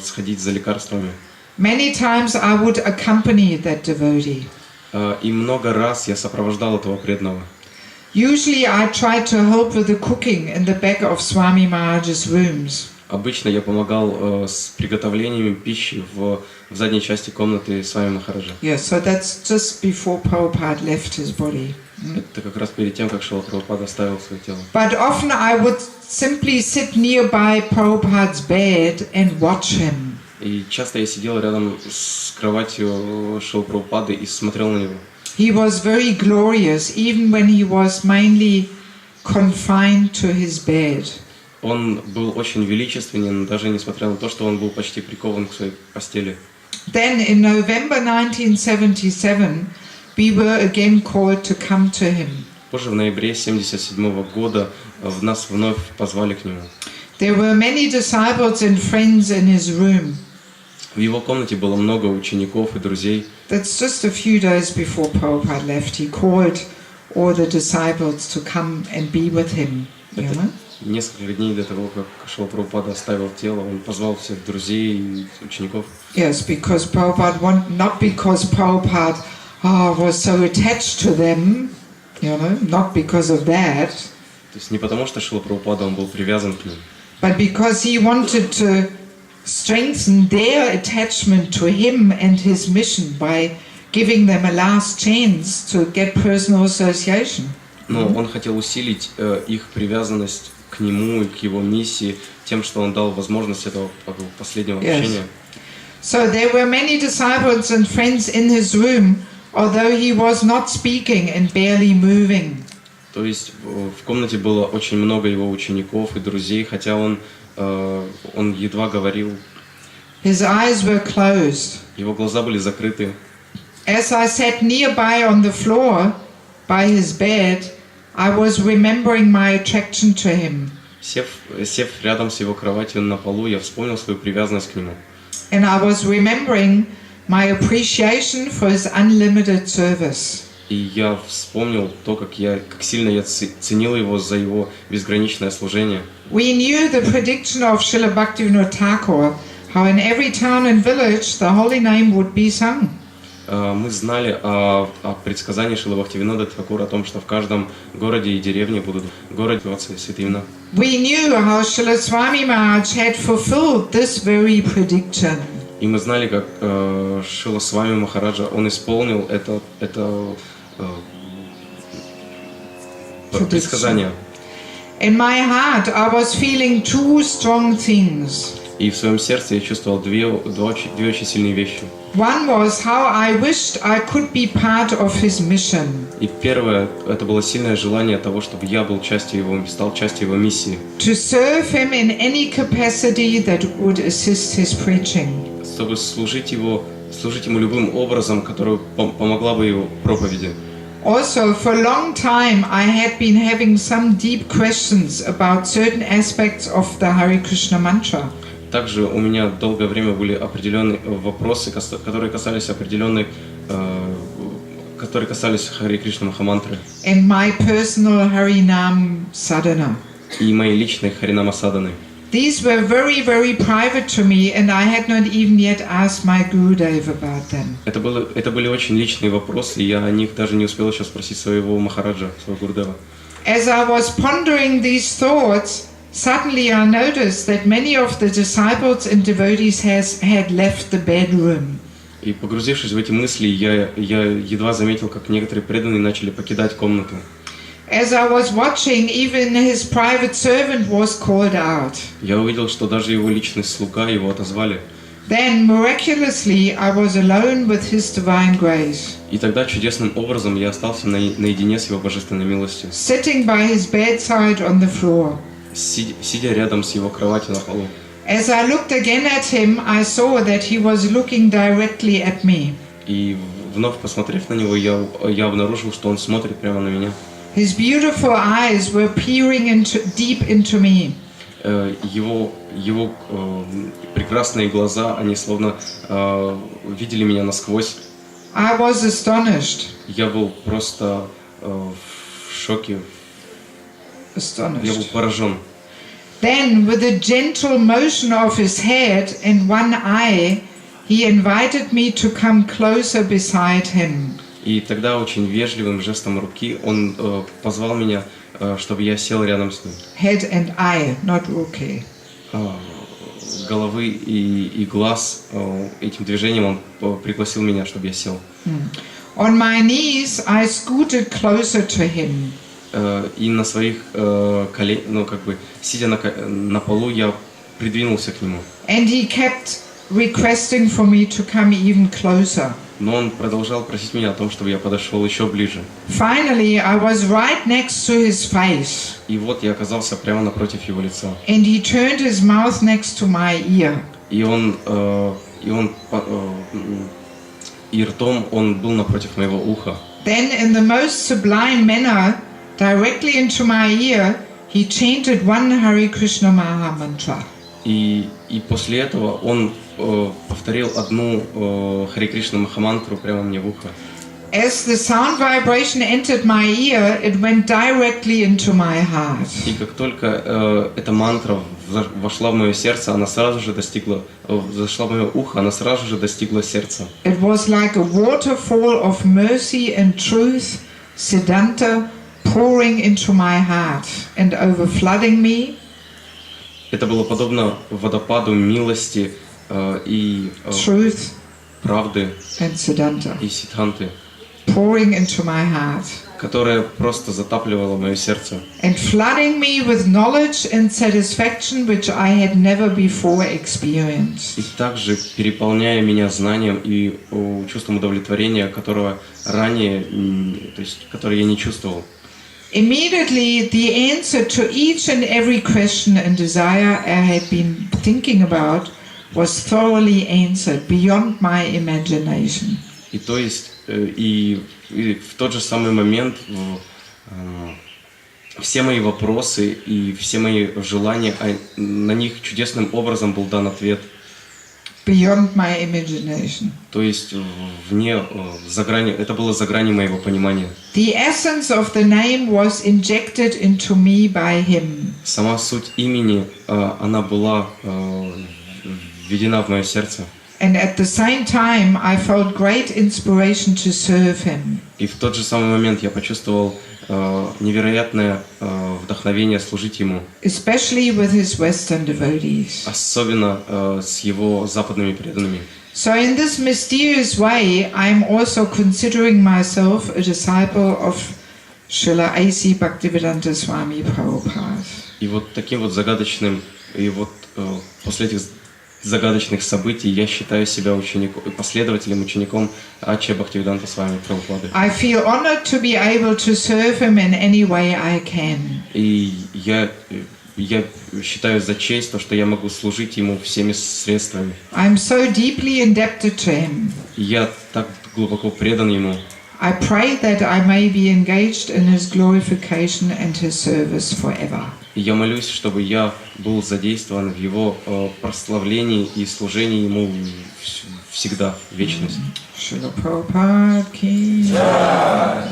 сходить за лекарствами. Many times I would accompany that devotee. И много раз я сопровождал этого преданного. Usually I tried to help with the cooking in the back of Swami Maharaj's rooms. Обычно я помогал с приготовлением пищи в задней части комнаты Свами Махараджа. Yeah, so that's just before Prabhupada left his body. Это как раз перед тем, как Шрила Прабхупада оставил свое тело. But often I would simply sit nearby Prabhupada's bed and watch him. И часто я сидел рядом с кроватью Шрилы Прабхупады и смотрел на него. He was very glorious, even when he was mainly confined to his bed. Он был очень величественен, даже несмотря на то, что он был почти прикован к своей постели. Then in November 1977, we were again called to come to him. Позже, в ноябре 1977 года, нас вновь позвали к нему. There were many disciples and friends in his room. В его комнате было много учеников и друзей. That's just a few days before Prabhupada left. He called all the disciples to come and be with him. You know? Несколько дней до того, как Шрила Прабхупада оставил тело, он позвал всех друзей и учеников. Yes, because Prabhupada not because Prabhupada was so attached to them, you know, not because of that. То есть не потому, что Шрила Прабхупада он был привязан к ним, but because he wanted to strengthen their attachment to him and his mission by giving them a last chance to get personal association. Но он хотел усилить их привязанность к нему и к его миссии тем, что он дал возможность этого последнего общения. So there were many disciples and friends in his room, although he was not speaking and barely moving. То есть в комнате было очень много его учеников и друзей, хотя он едва говорил. His eyes were closed. Его глаза были закрыты. As I sat nearby on the floor by his bed, I was remembering my attraction to him. Сев рядом с его кроватью на полу, я вспомнил свою привязанность к нему. And I was remembering my appreciation for his unlimited service. И я вспомнил то, как сильно я ценил его за его безграничное служение. We knew the prediction of Srila Bhaktivinoda Thakur, how in every town and village the holy name would be sung. Мы знали о предсказании Шрилы Бхактивинода Тхакура о том, что в каждом городе и деревне будут городиться святые имена. We knew how Srila Swami Maharaj had fulfilled this very prediction. И мы знали, как Шрила Свами Махараджа, он исполнил это предсказание. In my heart I was feeling two strong things. И в своем сердце я чувствовал две очень сильные вещи. One was how I wished I could be part of his mission. И первое, это было сильное желание того, чтобы я был стал частью его миссии. To serve him in any capacity that would assist his preaching. Чтобы служить ему любым образом, который помогла бы его проповеди. Also, for a long time I had been having some deep questions about certain aspects of the Hare Krishna mantra. Также у меня долгое время были определенные вопросы, которые касались Харе Кришна Махамантры. And my personal Harinam sadhana. И моей личной Харинама Саданы. These were very, very private to me, and I had not even yet asked my Gurudev about them. Это были очень личные вопросы, и я о них даже не успел еще спросить своего Махараджа, своего Гурудева. As I was pondering these thoughts, suddenly I noticed that many of the disciples and devotees had left the bedroom. И погрузившись в эти мысли, я едва заметил, как некоторые преданные начали покидать комнату. As I was watching, even his private servant was called out. Я увидел, что даже его личный слуга его отозвали. Then, miraculously, I was alone with his divine grace. И тогда чудесным образом я остался наедине с его божественной милостью. Sitting by his bedside on the floor. Сидя рядом с его кроватью на полу. As I looked again at him, I saw that he was looking directly at me. И вновь посмотрев на него, я обнаружил, что он смотрит прямо на меня. His beautiful eyes were peering deep into me. Его прекрасные глаза, они словно видели меня насквозь. I was astonished. Я был просто в шоке. Astonished. Я был поражен. Then, with a gentle motion of his head and one eye, he invited me to come closer beside him. И тогда очень вежливым жестом руки он позвал меня, чтобы я сел рядом с ним. Head and eye, not okay. Головы и глаз, этим движением он пригласил меня, чтобы я сел. On my knees, I scooted closer to him. И на своих коленях, сидя на полу, я придвинулся к нему. And he kept requesting for me to come even closer. Но он продолжал просить меня о том, чтобы я подошел еще ближе. Finally, I was right next to his face. И вот я оказался прямо напротив его лица. And he turned his mouth next to my ear. И ртом он был напротив моего уха. Then, in the most sublime manner, directly into my ear, he chanted one Hare Krishna Maha Mantra. И после этого он повторил одну Харе Кришна Махамантру прямо мне в ухо. As the sound vibration entered my ear, it went directly into my heart. И как только эта мантра вошла в мое сердце, она сразу же зашла в мое ухо, она сразу же достигла сердца. It was like a waterfall of mercy and truth, Siddhanta, pouring into my heart and overflooding me. Это было подобно водопаду милости и правды and Siddhanta, и сиддханты, pouring into my heart, которая просто затапливала мое сердце. And flooding me with knowledge and satisfaction which I had never before experienced. И также переполняя меня знанием и чувством удовлетворения, которое я не чувствовал. Immediately, the answer to each and every question and desire I had been thinking about was thoroughly answered beyond my imagination. И то есть и в тот же самый момент все мои вопросы и все мои желания, на них чудесным образом был дан ответ. Beyond my imagination. То есть это было за гранью моего понимания. The essence of the name was injected into me by him. Сама суть имени, она была введена в мое сердце. And at the same time, I felt great inspiration to serve him. И в тот же самый момент я почувствовал невероятное вдохновение служить ему. Especially with his Western devotees. Особенно с его западными преданными. So in this mysterious way, I'm also considering myself a disciple of Srila A.C. Bhaktivedanta Swami Prabhupada. И вот таким вот загадочным, и вот после этих загадочных событий я считаю себя последователем, учеником Аччи Бхактивиданта Свами Прабхупады. I feel honored to be able to serve him in any way I can. И я считаю за честь то, что я могу служить ему всеми средствами. I'm so deeply indebted to him. Я так глубоко предан ему. I pray that I may be engaged in his glorification and his service forever. И я молюсь, чтобы я был задействован в его прославлении и служении ему всегда, в вечность. Srila Prabhupada ki jai.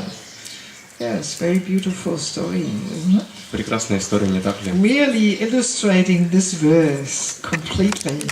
Yes, very beautiful story, isn't it? Прекрасная история, не так ли? Really illustrating this verse completely.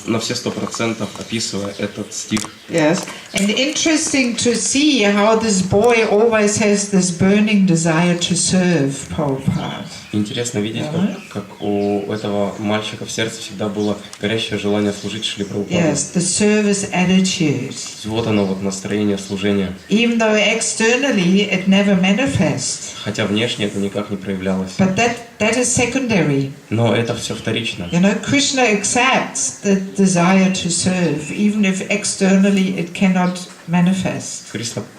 На все 100% описывая этот стих. Yes, and interesting to see how this boy always has this burning desire to serve Prabhupada. Интересно видеть, как у этого мальчика в сердце всегда было горящее желание служить Шриле Прабхупаде. Yes, the service attitude. Вот оно, вот настроение служения. Even though externally it never manifests. Хотя внешне это никак не проявлялось. But that is secondary. Но это все вторично. You know, Krishna accepts the desire to serve, even if externally it cannot manifest.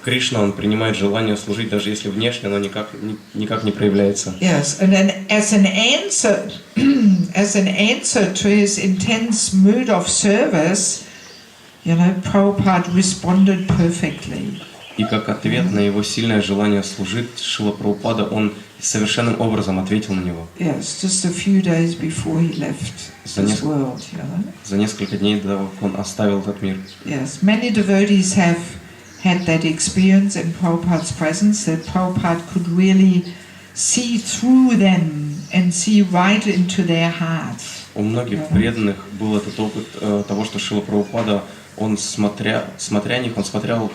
Кришна, он принимает желание служить, даже если внешне оно никак не проявляется. Yes, and then as an answer to his intense mood of service, you know, Prabhupada responded perfectly. И как ответ на его сильное желание служить, Шрила Прабхупада, он совершенным образом ответил на него. Yes, just a few days before he left this world, you know. За несколько дней до того, как он оставил этот мир. Yes, many devotees have had that experience in Prabhupada's presence, that Prabhupada could really see through them and see right into their hearts. У многих преданных был этот опыт того, что Шрила Прабхупада, он смотря них, он смотрел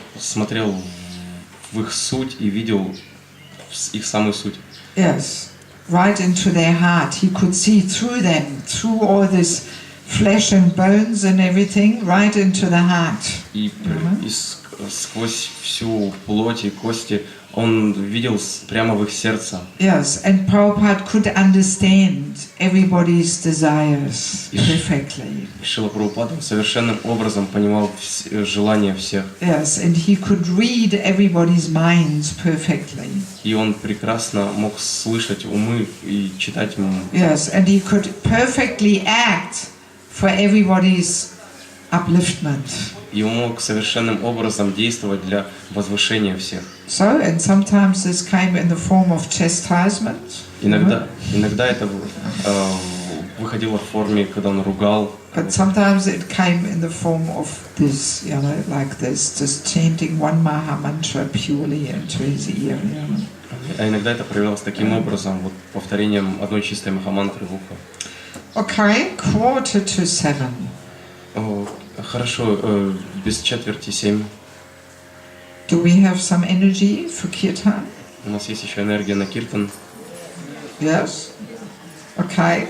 в их суть и видел их самую суть. Yes, right into their heart. He could see through them, through all this flesh and bones and everything, right into the heart. И сквозь всю плоть и кости он видел прямо в их сердце. Yes, and Prabhupada could understand everybody's desires perfectly. Шрила Прабхупада совершенным образом понимал желания всех. Yes, and he could read everybody's minds perfectly. И он прекрасно мог слышать умы и читать ему. Yes, and he could perfectly act for everybody's upliftment. И он мог совершенным образом действовать для возвышения всех. So, and sometimes this came in the form of chastisement. Иногда это выходило в форме, когда он ругал. But sometimes it came in the form of this, you know, like this, just chanting one Maha Mantra purely into his ear. You know. А иногда это проявлялось таким образом, вот повторением одной чистой махамантры в ухо. Okay, 6:45. Хорошо, без четверти 7. Do we have some energy for kirtan? У нас есть еще энергия на киртан. Yes. Okay,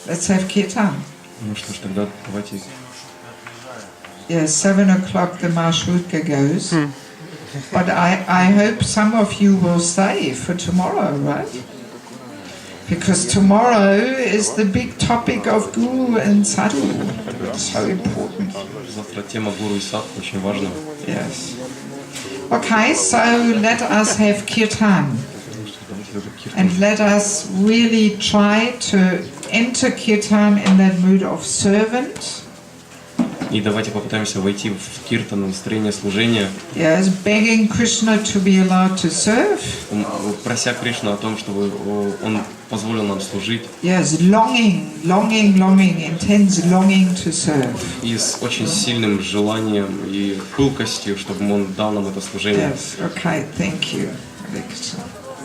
let's have kirtan. Ну что ж, тогда давайте. Yes, 7 o'clock the Marshrutka goes. But I hope some of you will stay for tomorrow, right? Because tomorrow is the big topic of Guru and Sadhu. It's so important. Завтра тема Гуру и Садху очень важна. Yes. Okay, so let us have kirtan. And let us really try to enter kirtan in that mood of servant. И давайте попытаемся войти в киртан, настроение служения, Yes, begging Krishna to be allowed to serve. прося Кришну о том, чтобы Он позволил нам служить. Yes, longing, intense longing to serve. И с очень сильным желанием и пылкостью, чтобы Он дал нам это служение. Yes, okay, thank you. Hare Krishna.